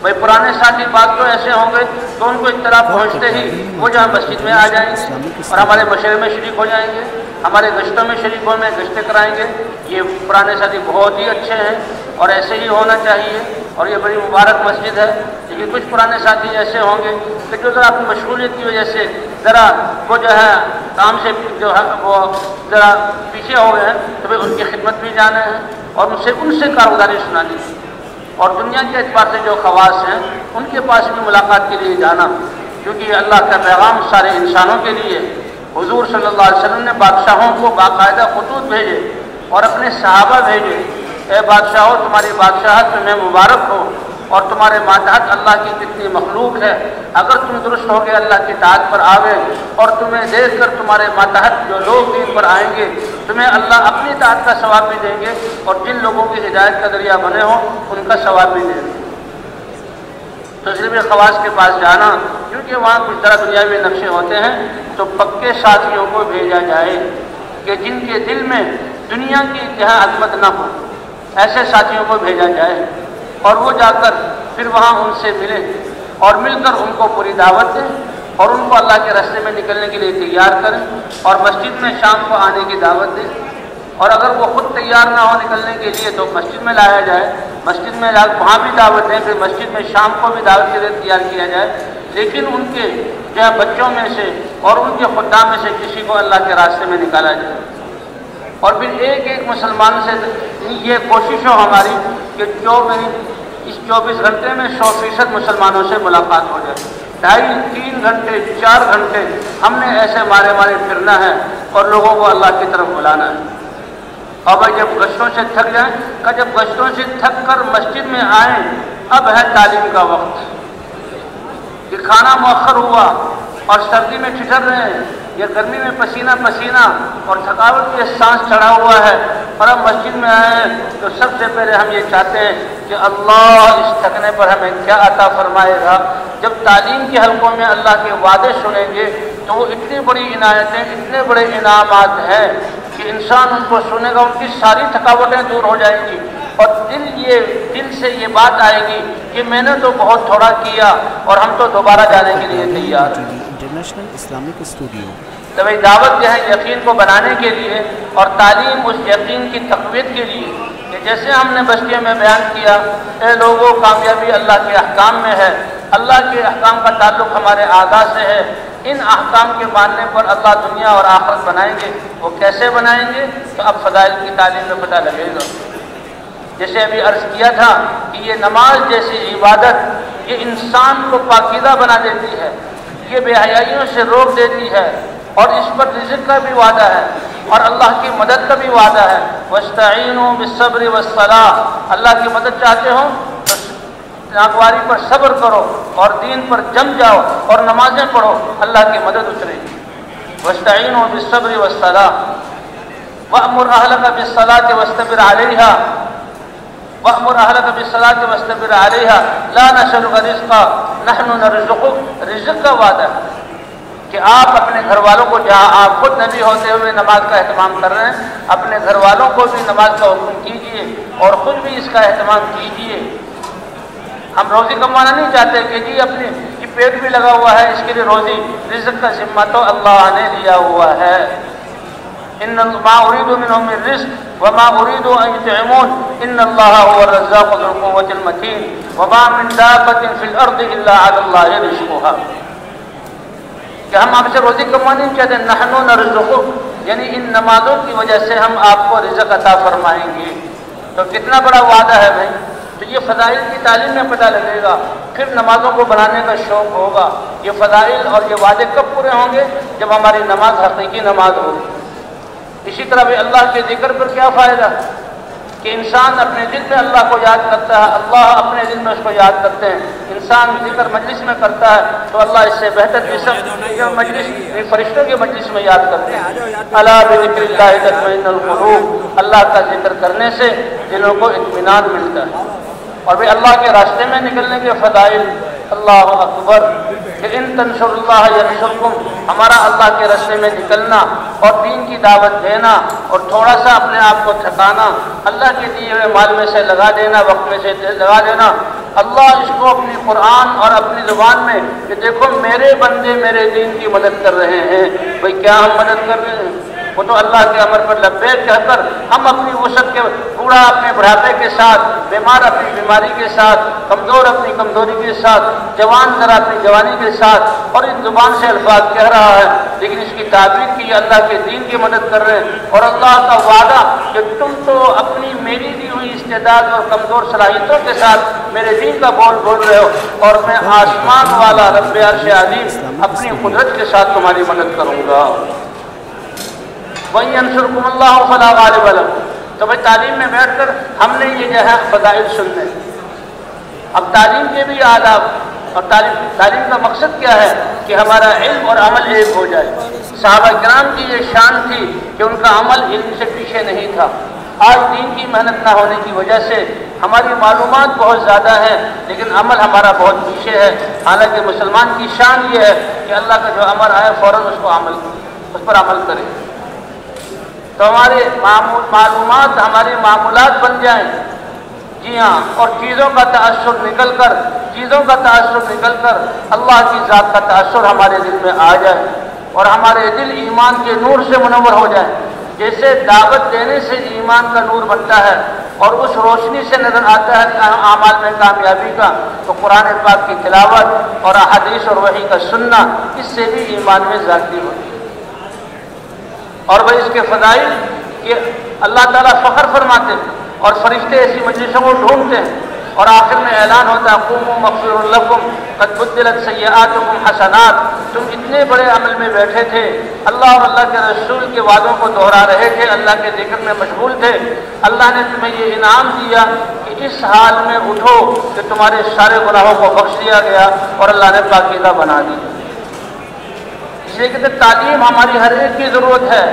بھائی پرانے ساتھی بات تو ایسے ہوں گے تو ان کو اطلاع پہنچتے ہی وہ جہاں مسجد میں آ جائیں گے اور ہمارے مشورے میں شریک ہو جائیں گے، ہمارے گشتوں میں شریک ہونے میں گشتیں کرائیں گے. یہ پرانے ساتھی بہت ہی اچھے ہیں اور ایسے ہی ہونا چاہیے، اور یہ بڑی مبارک مسجد ہے. لیکن کچھ پرانے ساتھی ایسے ہوں گے کہ جو ذرا اپنی مشغولیت کی وجہ سے ذرا وہ جو ہے کام سے جو ہے وہ ذرا پیچھے ہو گئے ہیں، تو پھر ان کی خدمت بھی جانا ہے اور ان سے کارگزاری سنانی ہے. اور دنیا کے اعتبار سے جو خواص ہیں ان کے پاس بھی ملاقات کے لیے جانا، کیونکہ اللہ کا پیغام سارے انسانوں کے لیے. حضور صلی اللہ علیہ وسلم نے بادشاہوں کو باقاعدہ خطوط بھیجے اور اپنے صحابہ بھیجے، اے بادشاہوں تمہاری بادشاہت تمہیں مبارک ہو اور تمہارے ماتحت اللہ کی کتنی مخلوق ہے، اگر تم درست ہو گئے اللہ کی اطاعت پر آوے اور تمہیں دیکھ کر تمہارے ماتحت جو لوگ دین پر آئیں گے تمہیں اللہ اپنی اطاعت کا ثواب بھی دیں گے اور جن لوگوں کی ہدایت کا ذریعہ بنے ہوں ان کا ثواب بھی دیں گے. تو اس لیے خواص کے پاس جانا، کیونکہ وہاں کچھ طرح دنیاوی نقشے ہوتے ہیں، تو پکے ساتھیوں کو بھیجا جائے کہ جن کے دل میں دنیا کی انتہا عظمت نہ ہو، ایسے ساتھیوں کو بھیجا جائے اور وہ جا کر پھر وہاں ان سے ملیں اور مل کر ان کو پوری دعوت دیں اور ان کو اللہ کے راستے میں نکلنے کے لیے تیار کریں اور مسجد میں شام کو آنے کی دعوت دیں. اور اگر وہ خود تیار نہ ہو نکلنے کے لیے تو مسجد میں لایا جائے، مسجد میں وہاں بھی دعوت دیں، پھر مسجد میں شام کو بھی دعوت کے لیے تیار کیا جائے. لیکن ان کے جو ہے بچوں میں سے اور ان کے خدام میں سے کسی کو اللہ کے راستے میں نکالا جائے. اور پھر ایک ایک مسلمان سے یہ کوشش ہو ہماری کہ اس 24 گھنٹے میں 100% مسلمانوں سے ملاقات ہو جائے. 2.5 3 گھنٹے 4 گھنٹے ہم نے ایسے مارے پھرنا ہے اور لوگوں کو اللہ کی طرف بلانا ہے. اور بھائی جب گشتوں سے تھک جائیں، کہ جب گشتوں سے تھک کر مسجد میں آئیں، اب ہے تعلیم کا وقت کہ کھانا مؤخر ہوا اور سردی میں ٹھٹر رہے ہیں یا گرمی میں پسینہ اور تھکاوٹ کے سانس چڑھا ہوا ہے اور اب مسجد میں آئے ہیں، تو سب سے پہلے ہم یہ چاہتے ہیں کہ اللہ اس تھکنے پر ہمیں کیا عطا فرمائے گا. جب تعلیم کے حلقوں میں اللہ کے وعدے سنیں گے تو وہ اتنی بڑی عنایتیں، اتنے بڑے انعامات ہیں کہ انسان ان کو سنے گا، ان کی ساری تھکاوٹیں دور ہو جائیں گی اور دل سے یہ بات آئے گی کہ میں نے تو بہت تھوڑا کیا اور ہم تو دوبارہ جانے کے لیے تیار ہیں. International Islamic studio. تو بھائی دعوت جو ہے یقین کو بنانے کے لیے اور تعلیم اس یقین کی تقویت کے لیے کہ جیسے ہم نے بستیوں میں بیان کیا، اے لوگوں کامیابی اللہ کے احکام میں ہے، اللہ کے احکام کا تعلق ہمارے اعضاء سے ہے. ان احکام کے ماننے پر اللہ دنیا اور آخرت بنائیں گے. وہ کیسے بنائیں گے؟ تو اب فضائل کی تعلیم میں پتہ لگے گا. جیسے ابھی عرض کیا تھا کہ یہ نماز جیسی عبادت یہ انسان کو پاکیزہ بنا دیتی ہے، یہ بے حیائیوں سے روک دیتی ہے اور اس پر رزق کا بھی وعدہ ہے اور اللہ کی مدد کا بھی وعدہ ہے. وَاسْتَعِينُوا بِالصَّبْرِ وَالصَّلَاةِ، اللہ کی مدد چاہتے ہو تو ناگواری پر صبر کرو اور دین پر جم جاؤ اور نمازیں پڑھو، اللہ کی مدد اترے گی. وَاسْتَعِينُوا بِالصَّبْرِ وَالصَّلَاةِ وَأْمُرْ أَهْلَكَ بِالصَّلَاةِ وَاسْتَبِرْ عَلَيْهَا وَأْمُرْ أَهْلَكَ بِالصَّلَاةِ وَاسْتَبِرْ عَلَيْهَا لَا نَسْأَلُكَ رِزْقًا نَحْنُ نَرْزُقُكَ. رزق کا وعدہ ہے کہ آپ اپنے گھر والوں کو، جہاں آپ خود نبی ہوتے ہوئے نماز کا اہتمام کر رہے ہیں، اپنے گھر والوں کو بھی نماز کا حکم کیجیے اور خود بھی اس کا اہتمام کیجیے. ہم روزی کمانا نہیں چاہتے کہ جی اپنے پیٹ بھی لگا ہوا ہے اس کے لیے روزی، رزق کا ذمہ تو اللہ نے لیا ہوا ہے. ان ما اريد منهم من رزق وما اريد ان يطعمون ان الله هو الرزاق ذو القوة المتين وما من دابة في الارض الا على الله رزقها. کہ ہم آپ سے روزی کمانی نہیں چاہتے، نحن نرزقک، یعنی ان نمازوں کی وجہ سے ہم آپ کو رزق عطا فرمائیں گے۔ تو کتنا بڑا وعدہ ہے بھائی۔ تو یہ فضائل کی تعلیم میں پتہ لگے گا، پھر نمازوں کو بنانے کا شوق ہوگا۔ یہ فضائل اور یہ وعدے کب پورے ہوں گے؟ جب ہماری نماز حقیقی نماز ہوگی۔ اسی طرح بھی اللہ کے ذکر پر کیا فائدہ کہ انسان اپنے دل میں اللہ کو یاد کرتا ہے، اللہ اپنے دل میں اس کو یاد کرتے ہیں۔ انسان ذکر مجلس میں کرتا ہے تو اللہ اس سے بہتر جسم مجلس فرشتوں کے مجلس میں یاد کرتے ہیں۔ الا بذکر اللہ تطمئن القلوب، اللہ کا ذکر کرنے سے دلوں کو اطمینان ملتا ہے۔ اور بھی اللہ کے راستے میں نکلنے کے فضائل، اللہ اکبر، کہ ان تنصر اللہ ینصرکم، ہمارا اللہ کے راستے میں نکلنا اور دین کی دعوت دینا اور تھوڑا سا اپنے آپ کو تھکانا، اللہ کے دیے ہوئے مال میں سے لگا دینا، وقت میں سے لگا دینا، اللہ اس کو اپنی قرآن اور اپنی زبان میں کہ دیکھو میرے بندے میرے دین کی مدد کر رہے ہیں۔ بھئی کیا ہم مدد کر رہے ہیں؟ وہ تو اللہ کے امر پر لبیک کہہ کر ہم اپنی وسعت کے بوڑھا اپنے بڑھاپے کے ساتھ، بیمار اپنی بیماری کے ساتھ، کمزور اپنی کمزوری کے ساتھ، جوان ذرا اپنی جوانی کے ساتھ، اور اس زبان سے الفاظ کہہ رہا ہے لیکن اس کی تعبیر کی اللہ کے دین کی مدد کر رہے ہیں۔ اور اللہ کا وعدہ کہ تم تو اپنی میری دی ہوئی استعداد اور کمزور صلاحیتوں کے ساتھ میرے دین کا بول رہے ہو، اور میں آسمان والا رب عرش عظیم اپنی قدرت کے ساتھ تمہاری مدد کروں گا۔ وَإِن يَنصُرْكُمُ اللَّهُ فَلَا غَالِبَ لَكُمْ۔ تو بھائی تعلیم میں بیٹھ کر ہم نے یہ جو ہے فضائل سننے، اب تعلیم کے بھی آداب، اور تعلیم کا مقصد کیا ہے کہ ہمارا علم اور عمل ایک ہو جائے۔ صحابہ کرام کی یہ شان تھی کہ ان کا عمل علم سے پیچھے نہیں تھا۔ آج دین کی محنت نہ ہونے کی وجہ سے ہماری معلومات بہت زیادہ ہیں لیکن عمل ہمارا بہت پیچھے ہے۔ حالانکہ مسلمان کی شان یہ ہے کہ اللہ کا جو امر آئے فوراً اس پر عمل کرے، تو ہمارے معلومات ہمارے معمولات بن جائیں۔ جی ہاں، اور چیزوں کا تأثر نکل کر اللہ کی ذات کا تأثر ہمارے دل میں آ جائے اور ہمارے دل ایمان کے نور سے منور ہو جائے۔ جیسے دعوت دینے سے ایمان کا نور بنتا ہے اور اس روشنی سے نظر آتا ہے اعمال میں کامیابی کا، تو قرآن پاک کی تلاوت اور احادیث اور وحی کا سننا، اس سے بھی ایمان میں ذاتی ہوتی ہے۔ اور وہ اس کے فضائل کہ اللہ تعالیٰ فخر فرماتے ہیں اور فرشتے ایسی مجلسوں کو ڈھونڈتے ہیں اور آخر میں اعلان ہوتا ہے قوموا مغفور لکم قد بدلت سیئاتکم حسنات۔ تم اتنے بڑے عمل میں بیٹھے تھے، اللہ اور اللہ کے رسول کے وعدوں کو دہرا رہے تھے، اللہ کے ذکر میں مشغول تھے، اللہ نے تمہیں یہ انعام دیا کہ اس حال میں اٹھو کہ تمہارے سارے گناہوں کو بخش دیا گیا اور اللہ نے پاکیزہ بنا دیا۔ اس لیے کہ تعلیم ہماری ہر ایک کی ضرورت ہے۔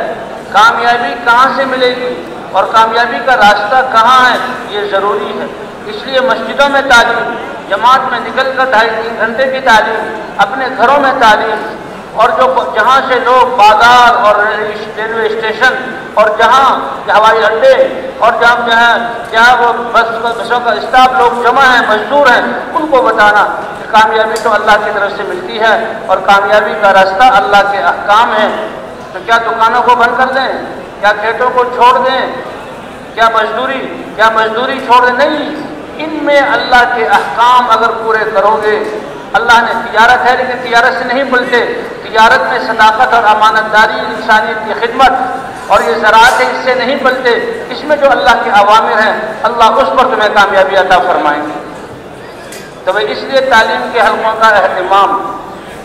کامیابی کہاں سے ملے گی اور کامیابی کا راستہ کہاں ہے، یہ ضروری ہے۔ اس لیے مسجدوں میں تعلیم، جماعت میں نکل کر 2.5-3 گھنٹے کی تعلیم، اپنے گھروں میں تعلیم، اور جہاں سے لوگ بازار اور ریلوے اسٹیشن اور جہاں ہوائی اڈے اور جہاں وہ بسوں کا اسٹاف لوگ جمع ہیں، مزدور ہیں، ان کو بتانا کہ کامیابی تو اللہ کی طرف سے ملتی ہے اور کامیابی کا راستہ اللہ کے احکام ہے۔ تو کیا دکانوں کو بند کر دیں؟ کیا کھیتوں کو چھوڑ دیں؟ کیا مزدوری چھوڑ دیں؟ نہیں، ان میں اللہ کے احکام اگر پورے کرو گے، اللہ نے تجارت ہے لیکن تجارت سے نہیں بولتے، تجارت میں صداقت اور امانت داری، انسانیت کی خدمت، اور یہ زراعت ہے، اس سے نہیں بولتے، اس میں جو اللہ کے اوامر ہیں اللہ اس پر تمہیں کامیابی عطا فرمائیں گے۔ تو اس لیے تعلیم کے حلقوں کا اہتمام،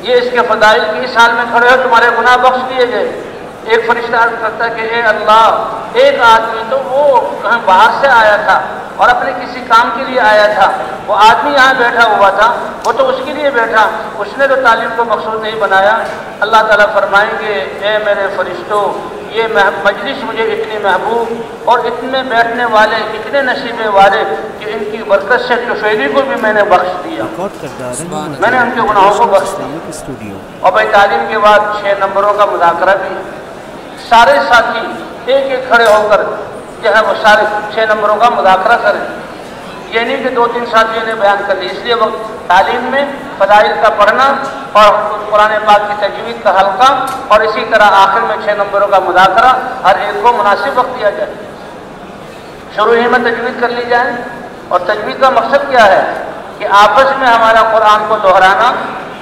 یہ اس کے فضائل کی اس حال میں کھڑے ہو تمہارے گناہ بخش دیے گئے۔ ایک فرشتہ عرض کرتا ہے کہ اے اللہ، ایک آدمی تو وہ کہیں باہر سے آیا تھا اور اپنے کسی کام کے لیے آیا تھا، وہ آدمی یہاں بیٹھا ہوا تھا، وہ تو اس کے لیے بیٹھا، اس نے تو تعلیم کو مقصود نہیں بنایا۔ اللہ تعالیٰ فرمائیں گے اے میرے فرشتوں، یہ مجلس مجھے اتنی محبوب اور اتنے بیٹھنے والے اتنے نصیبے والے کہ ان کی برکت سے طفیلی کو بھی میں نے بخش دیا، میں نے ان کے گناہوں کو بخش دیا۔ اور بھائی تعلیم کے بعد 6 نمبروں کا مذاکرہ بھی، سارے ساتھی ایک ایک کھڑے ہو کر جو ہے وہ سارے 6 نمبروں کا مذاکرہ کریں۔ یہ نہیں کہ 2-3 ساتھیوں نے بیان کر لی، اس لیے وہ تعلیم میں فضائل کا پڑھنا اور قرآن پاک کی تجوید کا حلقہ اور اسی طرح آخر میں 6 نمبروں کا مذاکرہ، ہر ایک کو مناسب وقت دیا جائے، شروع ہی میں تجوید کر لی جائے۔ اور تجوید کا مقصد کیا ہے کہ آپس میں ہمارا قرآن کو دہرانا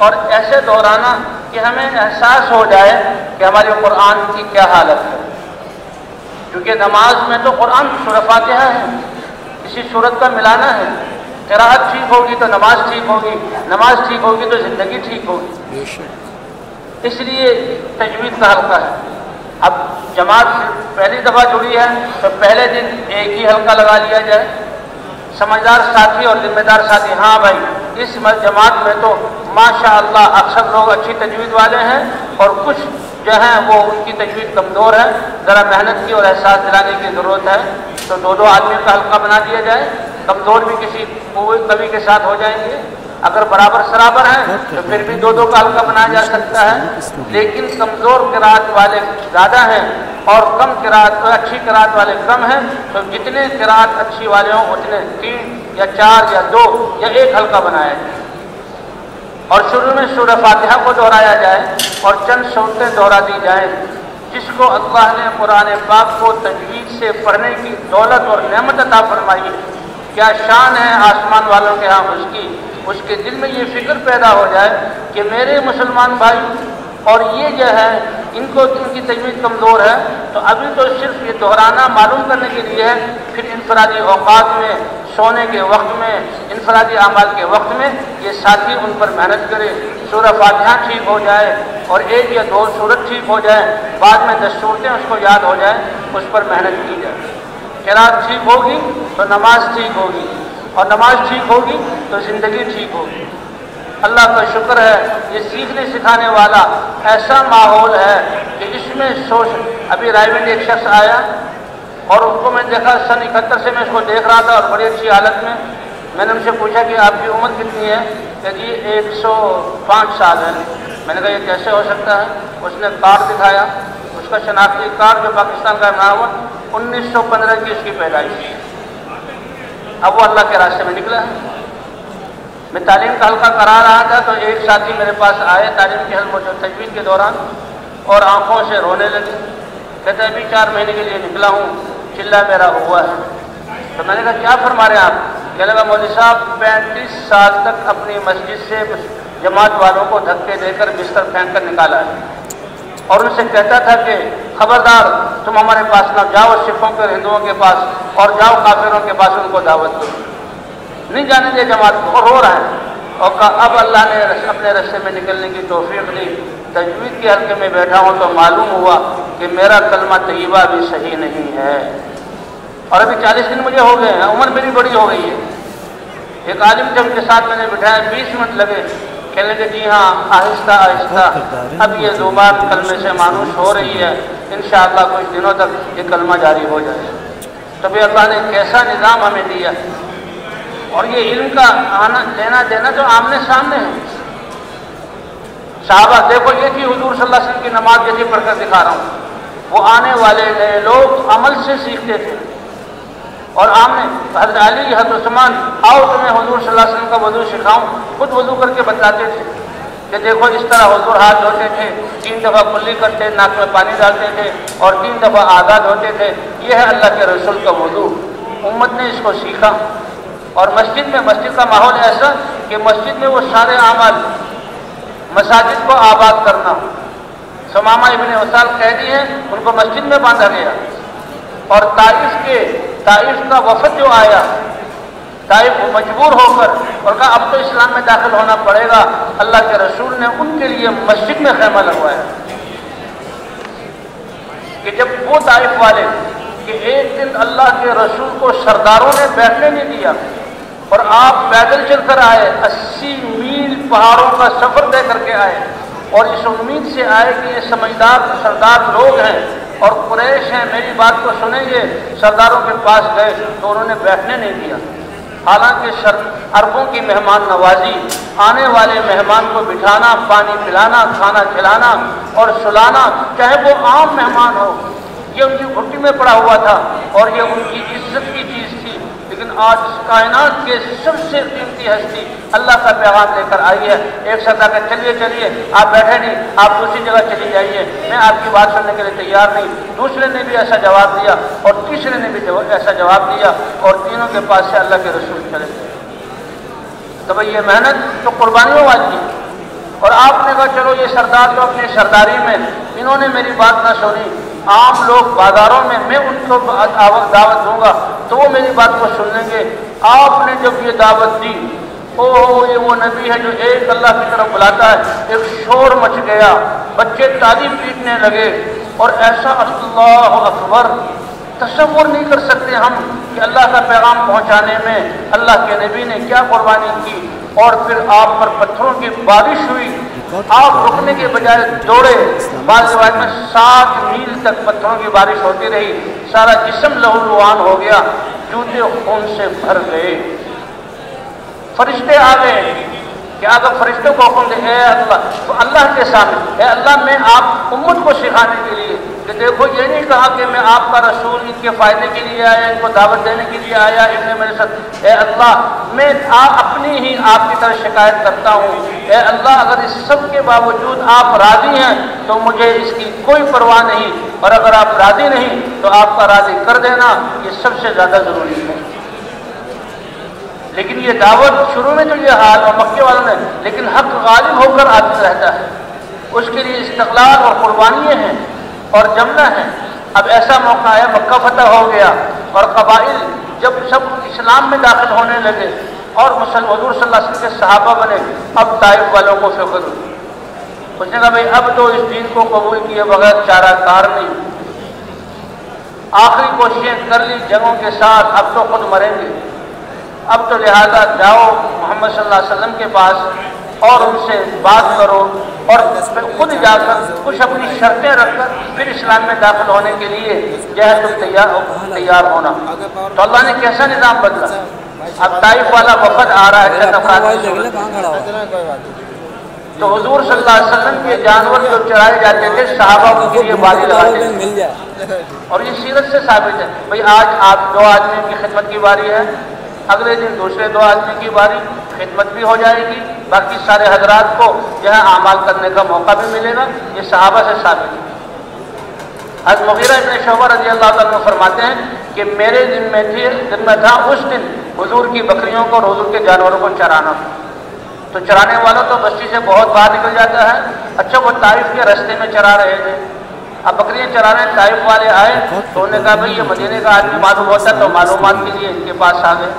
اور ایسے دہرانا کہ ہمیں احساس ہو جائے کہ ہماری قرآن کی کیا حالت ہے، کیونکہ نماز میں تو قرآن سورہ فاتحہ ہے، اسی صورت کا ملانا ہے۔ قراءت ٹھیک ہوگی تو نماز ٹھیک ہوگی، نماز ٹھیک ہوگی تو زندگی ٹھیک ہوگی۔ اس لیے تجوید کا حلقہ ہے۔ اب جماعت پہلی دفعہ جڑی ہے تو پہلے دن ایک ہی حلقہ لگا لیا جائے، سمجھدار ساتھی اور ذمہ دار ساتھی۔ ہاں بھائی، اس جماعت میں تو ماشاء اللہ اکثر لوگ اچھی تجوید والے ہیں اور کچھ جو ہیں وہ ان کی تجوید کمزور ہے، ذرا محنت کی اور احساس دلانے کی ضرورت ہے، تو 2 آدمی کا حلقہ بنا دیا جائے۔ کمزور بھی کسی کبھی کے ساتھ ہو جائیں گے، اگر برابر سرابر ہیں تو پھر بھی 2 کا حلقہ بنایا جا سکتا ہے، لیکن کمزور قرات والے زیادہ ہیں اور کم قرات اچھی قرات والے کم ہیں، تو جتنے قرات اچھی والے ہوں اتنے 3 یا 4 یا 2 یا 1 حلقہ بنایا جائے، اور شروع میں سورہ فاتحہ کو دہرایا جائے اور چند صورتیں دہرا دی جائیں۔ جس کو اللہ نے قرآن پاک کو تجوید سے پڑھنے کی دولت اور نعمت عطا فرمائی، کیا شان ہے آسمان والوں کے ہاں اس کے دل میں یہ فکر پیدا ہو جائے کہ میرے مسلمان بھائی اور یہ جو ہے ان کی تجوید کمزور ہے، تو ابھی تو صرف یہ دہرانا معلوم کرنے کے لیے ہے، پھر انفرادی اوقات میں، سونے کے وقت میں، انفرادی اعمال کے وقت میں یہ ساتھی ان پر محنت کرے، سورہ فاتحہ ٹھیک ہو جائے اور 1 یا 2 سورت ٹھیک ہو جائے، بعد میں 10 صورتیں اس کو یاد ہو جائیں، اس پر محنت کی جائے۔ قرات ٹھیک ہوگی تو نماز ٹھیک ہوگی، اور نماز ٹھیک ہوگی تو زندگی ٹھیک ہوگی۔ اللہ کا شکر ہے یہ سیکھنے سکھانے والا ایسا ماحول ہے کہ اس میں ابھی رائے گنج ایک شخص آیا اور ان کو میں دیکھا سن 71 سے میں اس کو دیکھ رہا تھا اور بڑی اچھی حالت میں نے ان سے پوچھا کہ آپ کی عمر کتنی ہے؟ کہ جی 105 سال ہے۔ میں نے کہا یہ کیسے ہو سکتا ہے؟ اس نے کارڈ دکھایا، اس کا شناختی کارڈ جو پاکستان کا بنا ہوا 1915 کی اس کی پیدائش۔ اب وہ اللہ کے راستے میں نکلا ہے۔ میں تعلیم کا حلقہ کرا رہا تھا تو ایک ساتھی میرے پاس آئے تعلیم کے حلقے جو تجوید کے دوران، اور آنکھوں سے رونے لگے، کہتے ابھی 4 مہینے کے لیے نکلا ہوں، چلا میرا ہوا ہے۔ تو میں نے کہا کیا فرما رہے ہیں آپ؟ کہنے لگا مولوی صاحب 35 سال تک اپنی مسجد سے جماعت والوں کو دھکے دے کر بستر پھینک کر نکالا ہے، اور ان سے کہتا تھا کہ خبردار تم ہمارے پاس نہ جاؤ، سکھوں کے ہندوؤں کے پاس، اور جاؤ کافروں کے پاس ان کو دعوت دو، نہیں جانے دے جماعت کو، اور رو رہا ہے۔ اور کہا اب اللہ نے اپنے رستے میں نکلنے کی توفیق دی، تجوید کے حلقے میں بیٹھا ہوں تو معلوم ہوا کہ میرا کلمہ طیبہ بھی صحیح نہیں ہے، اور ابھی 40 دن مجھے ہو گئے ہیں، عمر میری بڑی ہو گئی ہے۔ ایک عالم جب کے ساتھ میں نے بٹھایا 20 منٹ لگے، کہنے لگے جی ہاں آہستہ آہستہ اب یہ زبان کلمے سے مانوس ہو رہی ہے، انشاءاللہ کچھ دنوں تک یہ کلمہ جاری ہو جائے۔ تو بھی اللہ نے کیسا نظام ہمیں دیا، اور یہ علم کا آنا لینا دینا تو آمنے سامنے ہے۔ صحابہ دیکھو یہ کہ حضور صلی اللہ علیہ وسلم کی نماز جیسی پڑھ کر دکھا رہا ہوں، وہ آنے والے نئے لوگ عمل سے سیکھتے تھے، اور آمنے حضرت علی حضرت عثمان آؤ تمہیں حضور صلی اللہ علیہ وسلم کا وضو سکھاؤں، خود وضو کر کے بتلاتے تھے کہ دیکھو اس طرح حضور ہاتھ دھوتے تھے، 3 دفعہ کلی کرتے، ناک میں پانی ڈالتے تھے اور 3 دفعہ آدھا دھوتے تھے، یہ ہے اللہ کے رسول کا وضو۔ امت نے اس کو سیکھا، اور مسجد کا ماحول ایسا کہ مسجد میں وہ سارے اعمال، مساجد کو آباد کرنا، ثمامہ ابن وصال قیدی ہیں، ان کو مسجد میں باندھا گیا، اور طائف کا وفد جو آیا، طائف مجبور ہو کر اور کہا اب تو اسلام میں داخل ہونا پڑے گا، اللہ کے رسول نے ان کے لیے مسجد میں خیمہ لگوایا کہ جب وہ طائف والے کہ ایک دن اللہ کے رسول کو سرداروں نے بیٹھنے نہیں دیا، اور آپ پیدل چل کر آئے، 80 میل پہاڑوں کا سفر طے کر کے آئے، اور اس امید سے آئے کہ یہ سمجھدار سردار لوگ ہیں اور قریش ہیں، میری بات کو سنیں گے، سرداروں کے پاس گئے تو انہوں نے بیٹھنے نہیں دیا، حالانکہ عربوں کی مہمان نوازی، آنے والے مہمان کو بٹھانا، پانی پلانا، کھانا کھلانا اور سلانا، چاہے وہ عام مہمان ہو، یہ ان کی گھٹی میں پڑا ہوا تھا اور یہ ان کی عزت کی چیز تھی۔ لیکن آج کائنات کے سب سے قیمتی ہستی اللہ کا پیغام لے کر آئی ہے، ایک ساتھ آ کر چلیے آپ بیٹھے نہیں، آپ دوسری جگہ چلی جائیے، میں آپ کی بات سننے کے لیے تیار نہیں۔ دوسرے نے بھی ایسا جواب دیا اور تیسرے نے بھی ایسا جواب دیا، اور تینوں کے پاس سے اللہ کے رسول چلے گئے۔ تو بھئی یہ محنت تو قربانیوں والی ہے، اور آپ نے کہا چلو یہ سردار تو اپنی سرداری میں، انہوں نے میری بات نہ سنی، عام لوگ بازاروں میں ان کو دعوت دوں گا تو وہ میری بات کو سن لیں گے۔ آپ نے جب یہ دعوت دی، یہ وہ نبی ہے جو ایک اللہ کی طرف بلاتا ہے، ایک شور مچ گیا، بچے تالی پیٹنے لگے، اور ایسا اللہ اکبر تصور نہیں کر سکتے ہم کہ اللہ کا پیغام پہنچانے میں اللہ کے نبی نے کیا قربانی کی۔ اور پھر آپ پر پتھروں کی بارش ہوئی، آپ رکنے کے بجائے دوڑے، بعض روایت میں 7 میل تک پتھروں کی بارش ہوتی رہی، سارا جسم لہو لہان ہو گیا، جوتے خون سے بھر گئے۔ فرشتے آ گئے کہ اگر فرشتوں کو حکم دے، اے اللہ، تو اللہ کے سامنے، اے اللہ میں آپ امت کو سکھانے کے لیے کہ دیکھو یہ نہیں کہا کہ میں آپ کا رسول ان کے فائدے کے لیے آیا، ان کو دعوت دینے کے لیے آیا، ان نے میرے ساتھ، اے اللہ میں اپنی ہی آپ کی طرف شکایت کرتا ہوں، اے اللہ اگر اس سب کے باوجود آپ راضی ہیں تو مجھے اس کی کوئی پرواہ نہیں، اور اگر آپ راضی نہیں تو آپ کا راضی کر دینا یہ سب سے زیادہ ضروری ہے۔ لیکن یہ دعوت شروع میں تو یہ حال اور مکے والوں نے، لیکن حق غالب ہو کر آتا رہتا ہے، اس کے لیے استقلال اور قربانیاں ہیں اور جمنا ہے۔ اب ایسا موقع ہے، مکہ فتح ہو گیا اور قبائل جب سب اسلام میں داخل ہونے لگے اور حضور صلی اللہ علیہ وسلم کے صحابہ بنے، اب طائف والوں کو فکر ہوئی، اس نے کہا بھائی اب تو اس دین کو قبول کیے بغیر چارہ کار نہیں، آخری کوششیں کر لی جنگوں کے ساتھ، اب تو خود مریں گے، اب تو لہذا جاؤ محمد صلی اللہ علیہ وسلم کے پاس اور ان سے بات کرو، اور خود جا کر کچھ اپنی شرطیں رکھ کر پھر اسلام میں داخل ہونے کے لیے جو ہے تم تیار ہونا۔ تو اللہ نے کیسا نظام بدلا، اب طائف والا وفد آ رہا ہے، تو حضور صلی اللہ علیہ وسلم کے جانور جو چرائے جاتے تھے صحابہ ان کے لیے بالی لگاتے تھے، اور یہ سیرت سے ثابت ہے، بھئی آج آپ 2 آدمی کی خدمت کی باری ہے، اگلے دن دوسرے 2 آدمی کی باری، خدمت بھی ہو جائے گی، باقی سارے حضرات کو جو ہے اعمال کرنے کا موقع بھی ملے گا، یہ صحابہ سے ثابت ہے۔ حضرت مغیرہ ابن شعبہ رضی اللہ تعالیٰ عنہ فرماتے ہیں کہ میرے دن میں تھا اس دن حضور کی بکریوں کو اور حضور کے جانوروں کو چرانا، تو چرانے والا تو بستی سے بہت باہر نکل جاتا ہے، اچھا وہ طائف کے رستے میں چرا رہے تھے، اب بکریاں چرانے طائف والے آئے تو انہوں نے کہا بھئی یہ مدینے کا آدمی معلوم ہوتا ہے، تو معلومات کے لیے ان کے پاس آ گئے،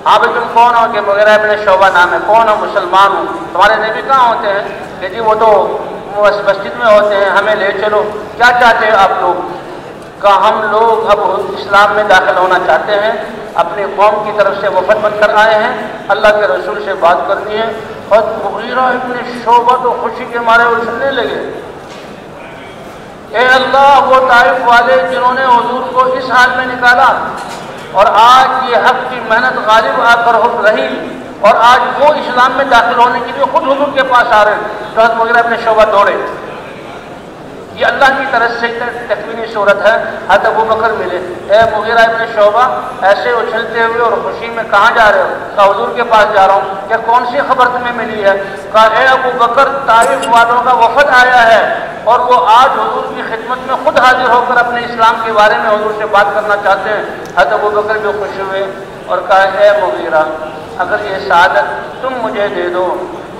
ہاں بھئی تم کون ہو؟ کہ مغیرہ ابن شعبہ نام ہے۔ کون ہو؟ مسلمان ہوں۔ تمہارے نبی کہاں ہوتے ہیں؟ کہ جی وہ تو مسجد میں ہوتے ہیں، ہمیں لے چلو۔ کیا چاہتے ہیں آپ لوگ؟ کہ ہم لوگ اب اسلام میں داخل ہونا چاہتے ہیں، اپنی قوم کی طرف سے وفد بن کر آئے ہیں، اللہ کے رسول سے بات کرنی ہے۔ اور مغیرہ ابن شعبہ تو خوشی کے مارے اچھلنے لگے، اے اللہ وہ طائف والے جنہوں نے حضور کو اس حال میں نکالا، اور آج یہ حق کی محنت غالب آ کر رہی، اور آج وہ اسلام میں داخل ہونے کے لیے خود حضور کے پاس آ رہے ہیں، تو حضرت مغیرہ ابن شعبہ دوڑے۔ یہ اللہ کی طرف سے تکوینی صورت ہے۔ حضرت ابو بکر ملے، اے مغیرہ ابن شعبہ ایسے اچھلتے ہوئے اور خوشی میں کہاں جا رہے ہو؟ کہا حضور کے پاس جا رہا ہوں۔ کہ کون سی خبر تمہیں ملی ہے؟ کہا اے ابو بکر طائف والوں کا وفد آیا ہے، اور وہ آج حضور کی خدمت میں خود حاضر ہو کر اپنے اسلام کے بارے میں حضور سے بات کرنا چاہتے ہیں۔ حضرت ابو بکر جو خوش ہوئے اور کہا اے مغیرہ اگر یہ سعادت تم مجھے دے دو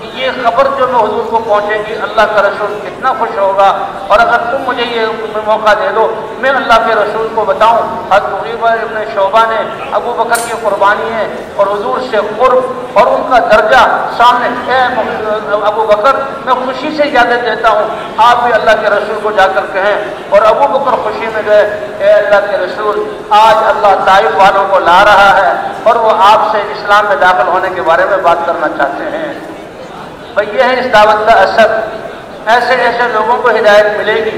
کہ یہ خبر جو میں حضور کو پہنچے گی، اللہ کا رسول کتنا خوش ہوگا، اور اگر تم مجھے یہ موقع دے دو میں اللہ کے رسول کو بتاؤں۔ حضرت مغیرہ ابن شعبہ نے ابو بکر کی قربانی ہے اور حضور سے قرب اور ان کا درجہ سامنے، اے ابو بکر میں خوشی سے اجازت دیتا ہوں آپ بھی اللہ کے رسول کو جا کر کہیں۔ اور ابو بکر خوشی میں گئے، اے اللہ کے رسول آج اللہ طائف والوں کو لا رہا ہے اور وہ آپ سے اسلام میں داخل ہونے کے بارے میں بات کرنا چاہتے ہیں۔ بھئی یہ ہے اس دعوت کا اثر، ایسے ایسے لوگوں کو ہدایت ملے گی۔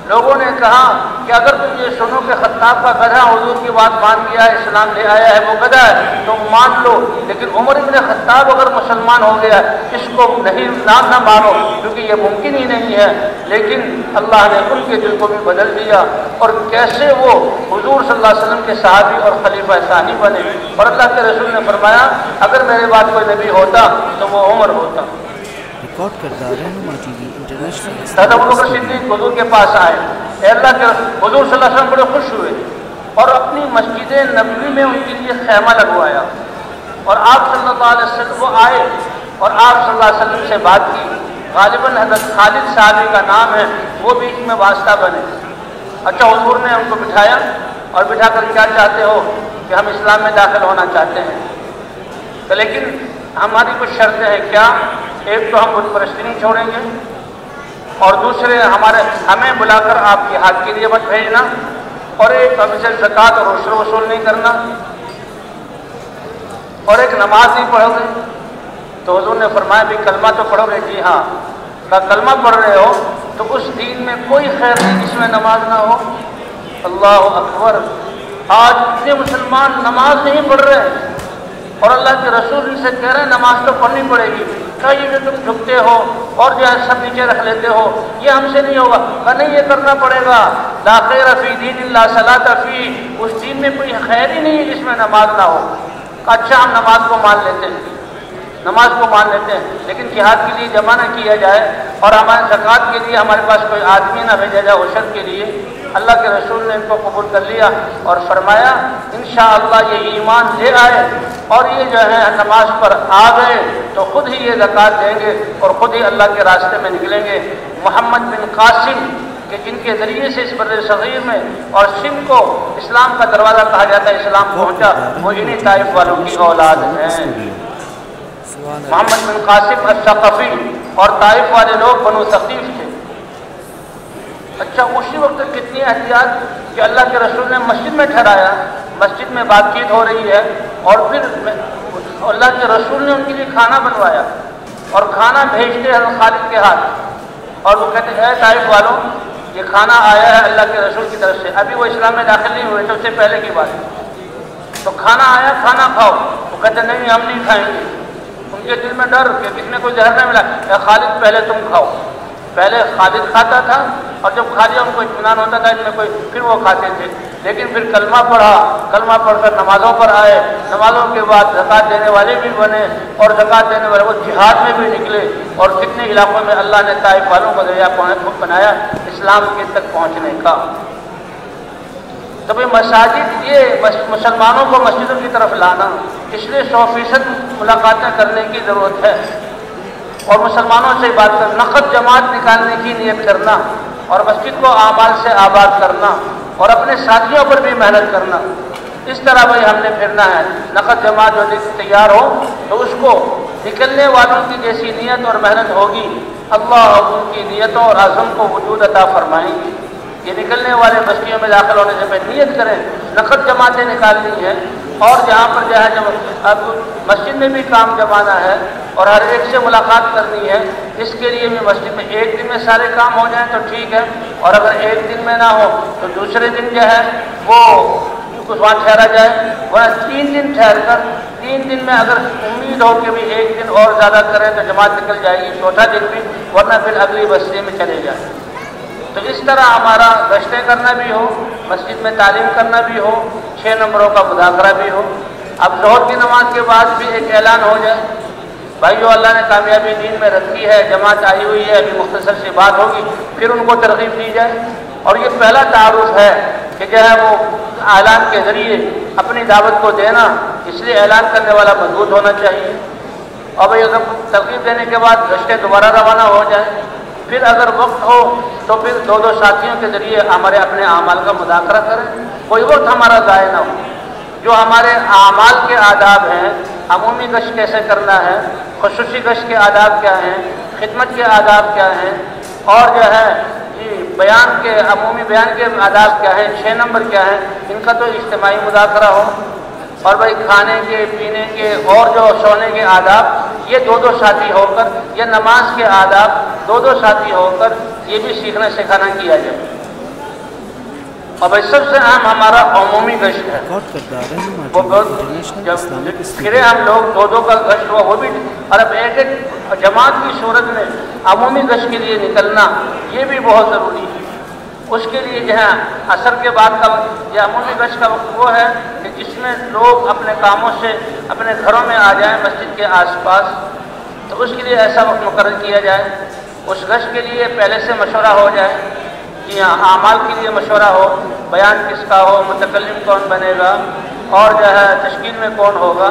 لوگوں نے کہا کہ اگر تم یہ سنو کہ خطاب کا گدھا حضور کی بات مان گیا ہے، اسلام لے آیا ہے، وہ گدھا ہے تو مان لو، لیکن عمر ابن خطاب اگر مسلمان ہو گیا اس کو نہیں نہ مانو، کیونکہ یہ ممکن ہی نہیں ہے۔ لیکن اللہ نے ان کے دل کو بھی بدل دیا، اور کیسے وہ حضور صلی اللہ علیہ وسلم کے صحابی اور خلیفہ ثانی بنے۔ اور اللہ کے رسول نے فرمایا اگر میرے بعد کوئی نبی ہوتا تو وہ عمر ہوتا۔ ریکارڈ کردہ رہنما ٹی وی انٹرنیشنل حضرت ابوبکر صدیق حضور کے پاس آئے، اے اللہ کے حضور صلی اللہ علیہ وسلم بڑے خوش ہوئے اور اپنی مسجد نبوی میں ان کے لیے خیمہ لگوایا، اور آپ صلی اللہ علیہ وسلم وہ آئے اور آپ صلی اللہ علیہ وسلم سے بات کی. غالباً حضرت خالد صحابی کا نام ہے، وہ بیچ میں واسطہ بنے. اچھا، حضور نے ہم کو بٹھایا اور بٹھا کر کیا چاہتے ہو کہ ہم اسلام میں داخل ہونا چاہتے ہیں. تو لیکن ہماری کچھ شرطیں ہیں. کیا؟ ایک تو ہم بت پرستی نہیں چھوڑیں گے، اور دوسرے ہمیں بلا کر آپ جہاد کے لیے مت بھیجنا، اور ایک ہم سے زکوٰۃ اور عشر وصول نہیں کرنا، اور ایک نماز نہیں پڑھو گے. تو حضور نے فرمایا بھی کلمہ تو پڑھو گے؟ جی ہاں. کا کلمہ پڑھ رہے ہو تو اس دین میں کوئی خیر نہیں جس میں نماز نہ ہو. اللہ اکبر. آج اتنے مسلمان نماز نہیں پڑھ رہے اور اللہ کے رسول ان سے کہہ رہے ہیں نماز تو پڑھنی پڑے گی. کیا یہ جو تم جھکتے ہو اور جو ہے سب نیچے رکھ لیتے ہو یہ ہم سے نہیں ہوگا؟ کہ نہیں، یہ کرنا پڑے گا. لا خیر فی دین الا صلاۃ فی. اس دین میں کوئی خیر ہی نہیں ہے جس میں نماز نہ ہو. اچھا، ہم نماز کو مان لیتے ہیں، نماز کو مان لیتے ہیں، لیکن جہاد کے لیے جمع نہ کیا جائے اور ہمارے زکوٰۃ کے لیے ہمارے پاس کوئی آدمی نہ بھیجا جائے عشر کے لیے. اللہ کے رسول نے ان کو قبول کر لیا اور فرمایا انشاءاللہ یہ ایمان لے آئے اور یہ جو ہے نماز پر آ گئے تو خود ہی یہ زکوٰۃ دیں گے اور خود ہی اللہ کے راستے میں نکلیں گے. محمد بن قاسم کہ جن کے ذریعے سے اس بر صغیر میں اور سندھ کو اسلام کا دروازہ کہا جاتا ہے، اسلام پہنچا، وہ انہی طائف والوں کی اولاد ہیں. محمد بن قاسم الثقفی، اور طائف والے لوگ بنو ثقیف تھے. اچھا، اسی وقت کتنی احتیاط کہ اللہ کے رسول نے مسجد میں ٹھہرایا، مسجد میں بات چیت ہو رہی ہے، اور پھر اللہ کے رسول نے ان کے لیے کھانا بنوایا اور کھانا بھیجتے ہیں خالد کے ہاتھ، اور وہ کہتے ہیں اے طائف والوں یہ کھانا آیا ہے اللہ کے رسول کی طرف سے. ابھی وہ اسلام میں داخل نہیں ہوئے تھے، اس سے پہلے کی بات ہے. تو کھانا آیا، کھانا کھاؤ. وہ کہتے نہیں ہم نہیں کھائیں گے. ان کے دل میں ڈر کہ کسی نے کوئی زہر نہ ملا. اے خالد پہلے تم کھاؤ. پہلے خالد کھاتا تھا اور جب کھا لیا ان کو اطمینان ہوتا تھا ان میں کوئی، پھر وہ کھاتے تھے. لیکن پھر کلمہ پڑھا، کلمہ پڑھ کر نمازوں پر آئے، نمازوں کے بعد زکوٰۃ دینے والے بھی بنے اور زکوٰۃ دینے والے وہ جہاد میں بھی نکلے. اور کتنے علاقوں میں اللہ نے طائف والوں کو ذریعہ بنایا اسلام کے تک پہنچنے کا. تو بھائی مساجد، یہ مسلمانوں کو مسجدوں کی طرف لانا، اس لیے 100% ملاقاتیں کرنے کی ضرورت ہے اور مسلمانوں سے بات کرنا، نقد جماعت نکالنے کی نیت کرنا اور مسجد کو اعمال سے آباد کرنا اور اپنے ساتھیوں پر بھی محنت کرنا. اس طرح بھائی ہم نے پھرنا ہے. نقد جماعت جو تیار ہو تو اس کو نکلنے والوں کی جیسی نیت اور محنت ہوگی اللہ ان کی نیتوں اور عزم کو وجود عطا فرمائیں گے. یہ نکلنے والے بستیوں میں داخل ہونے سے پہلے نیت کریں، نقد جماعتیں نکالنی ہیں اور جہاں پر جو ہے اب مسجد میں بھی کام جمانا ہے اور ہر ایک سے ملاقات کرنی ہے. اس کے لیے بھی مسجد میں ایک دن میں سارے کام ہو جائیں تو ٹھیک ہے، اور اگر ایک دن میں نہ ہو تو دوسرے دن جو ہے وہ وہاں ٹھہرا جائے، ورنہ 3 دن ٹھہر کر 3 دن میں اگر امید ہو کہ بھی ایک دن اور زیادہ کریں تو جماعت نکل جائے گی، چوتھا دن بھی، ورنہ پھر اگلی بستی میں چلے جائیں. تو اس طرح ہمارا گشتیں کرنا بھی ہو، مسجد میں تعلیم کرنا بھی ہو، 6 نمبروں کا مذاکرہ بھی ہو. اب ظہر کی نماز کے بعد بھی ایک اعلان ہو جائے بھائیو اللہ نے کامیابی دین میں رکھی ہے، جماعت آئی ہوئی ہے، ابھی مختصر سی بات ہوگی، پھر ان کو ترغیب دی جائے. اور یہ پہلا تعارف ہے کہ جو ہے وہ اعلان کے ذریعے اپنی دعوت کو دینا، اس لیے اعلان کرنے والا مضبوط ہونا چاہیے. اور بھائی اگر ترغیب دینے کے بعد گشتیں دوبارہ روانہ ہو جائیں، پھر اگر وقت ہو تو پھر 2 ساتھیوں کے ذریعے ہمارے اپنے اعمال کا مذاکرہ کریں، کوئی وقت ہمارا ضائع نہ ہو. جو ہمارے اعمال کے آداب ہیں، عمومی گشت کیسے کرنا ہے، خصوصی گشت کے آداب کیا ہیں، خدمت کے آداب کیا ہیں، اور جو ہے بیان کے عمومی بیان کے آداب کیا ہیں، 6 نمبر کیا ہیں، ان کا تو اجتماعی مذاکرہ ہو. اور بھائی کھانے کے، پینے کے اور جو سونے کے آداب یہ 2 ساتھی ہو کر، یا نماز کے آداب 2 ساتھی ہو کر یہ بھی سیکھنا سکھانا کیا جائے. اور بھائی سب سے اہم ہمارا عمومی گشت ہے، جب پھرے ہم لوگ 2 کا گشت ہوا وہ بھی، اور اب ایک جماعت کی صورت میں عمومی گشت کے لیے نکلنا یہ بھی بہت ضروری ہے. اس کے لیے جو ہے عصر کے بعد کا وقت یا عمومی گشت کا وقت وہ ہے کہ جس میں لوگ اپنے کاموں سے اپنے گھروں میں آ جائیں مسجد کے آس پاس، تو اس کے لیے ایسا وقت مقرر کیا جائے. اس گشت کے لیے پہلے سے مشورہ ہو جائے کہ اعمال کے لیے مشورہ ہو، بیان کس کا ہو، متکلم کون بنے گا، اور جو ہے تشکیل میں کون ہوگا.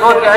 2/3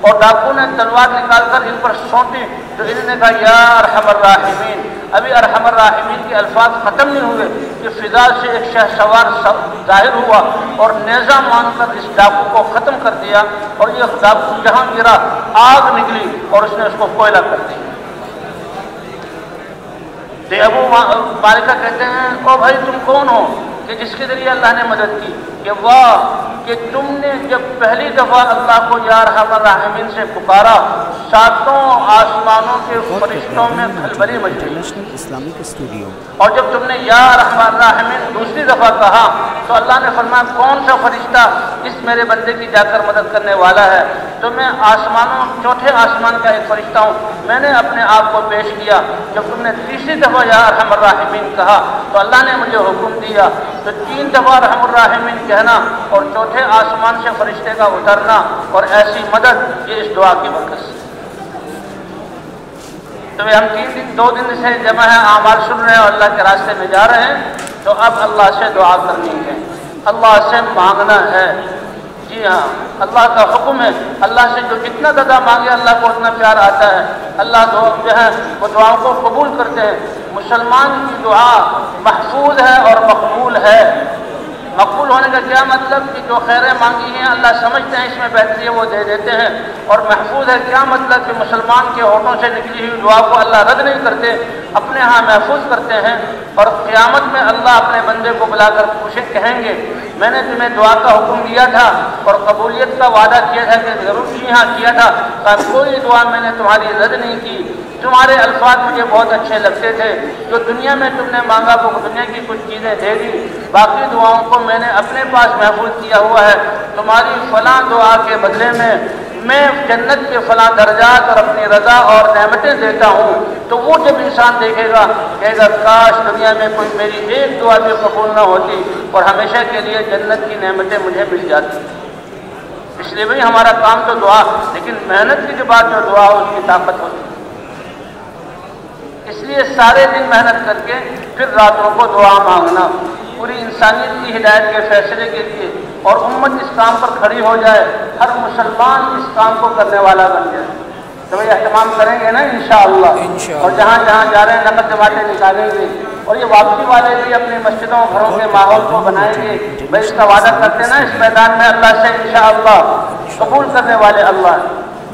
اور ڈاکو نے تلوار نکال کر ان پر سونٹی تو انہوں نے کہا یا ارحم الراحمین. ابھی ارحم الراحمین کے الفاظ ختم نہیں ہوئے کہ فضا سے ایک شہ سوار ظاہر ہوا اور نیزہ مان کر اس ڈاکو کو ختم کر دیا، اور یہ ڈاکو جہاں گرا آگ نکلی اور اس نے اس کو کوئلہ کر دیا. تو ابو مالکہ کہتے ہیں او بھائی تم کون ہو کہ جس کے ذریعے اللہ نے مدد کی؟ کہ واہ کہ تم نے جب پہلی دفعہ اللہ کو یا ارحم الراحمین سے پکارا، ساتوں آسمانوں کے فرشتوں میں کھلبلی مچ گئی، اور جب تم نے یا ارحم الراحمین دوسری دفعہ کہا تو اللہ نے فرمایا کون سا فرشتہ اس میرے بندے کی جا کر مدد کرنے والا ہے؟ تو میں آسمانوں چوتھے آسمان کا ایک فرشتہ ہوں، میں نے اپنے آپ کو پیش کیا. جب تم نے تیسری دفعہ یا ارحم الراحمین کہا تو اللہ نے مجھے حکم دیا. تو 3 دفعہ ارحم الراحمین کہنا اور چوتھے آسمان سے فرشتے کا اترنا اور ایسی مدد، یہ اس دعا کی برکت سے. تو ہم 2 دن سے جمع ہیں، اعمال سن رہے ہیں اور اللہ کے راستے میں جا رہے ہیں. تو اب اللہ سے دعا کرنی ہے، اللہ سے مانگنا ہے. جی ہاں، اللہ کا حکم ہے، اللہ سے جو جتنا زیادہ مانگے اللہ کو اتنا پیار آتا ہے. اللہ جو ہے وہ دعاؤں کو قبول کرتے ہیں. مسلمان کی دعا محفوظ ہے اور مقبول ہے. مقبول ہونے کا کیا مطلب کہ جو خیریں مانگی ہیں اللہ سمجھتے ہیں اس میں بہتری ہے وہ دے دیتے ہیں. اور محفوظ ہے کیا مطلب کہ مسلمان کے ہونٹوں سے نکلی ہوئی دعا کو اللہ رد نہیں کرتے، اپنے ہاں محفوظ کرتے ہیں. اور قیامت میں اللہ اپنے بندے کو بلا کر کہیں گے میں نے تمہیں دعا کا حکم دیا تھا اور قبولیت کا وعدہ کیا تھا کہ ضرور جی ہاں کیا تھا، کوئی دعا میں نے تمہاری رد نہیں کی. تمہارے الفاظ مجھے بہت اچھے لگتے تھے، جو دنیا میں تم نے مانگا وہ دنیا کی کچھ چیزیں دے دی، باقی دعاؤں کو میں نے اپنے پاس محفوظ کیا ہوا ہے. تمہاری فلاں دعا کے بدلے میں جنت کے فلاں درجات اور اپنی رضا اور نعمتیں دیتا ہوں. تو وہ جب انسان دیکھے گا کہے گا کاش دنیا میں کوئی میری ایک دعا بھی قبول نہ ہوتی اور ہمیشہ کے لیے جنت کی نعمتیں مجھے مل جاتی. اس لیے بھائی ہمارا کام تو دعا، لیکن محنت کی جو بات جو دعا ہو اس کی طاقت ہوتی. اس لیے سارے دن محنت کر کے پھر راتوں کو دعا مانگنا، پوری انسانیت کی ہدایت کے فیصلے کے لیے، اور امت اس کام پر کھڑی ہو جائے، ہر مسلمان اس کام کو کرنے والا بن جائے. تو یہ اہتمام کریں گے نا انشاءاللہ. اور جہاں جہاں جا رہے ہیں نقد جماعتیں نکالیں گے، اور یہ واپسی والے بھی اپنی مسجدوں گھروں کے ماحول کو بنائیں گے. بھائی اس کا وعدہ کرتے ہیں نا اس میدان میں اللہ سے انشاءاللہ قبول کرنے والے اللہ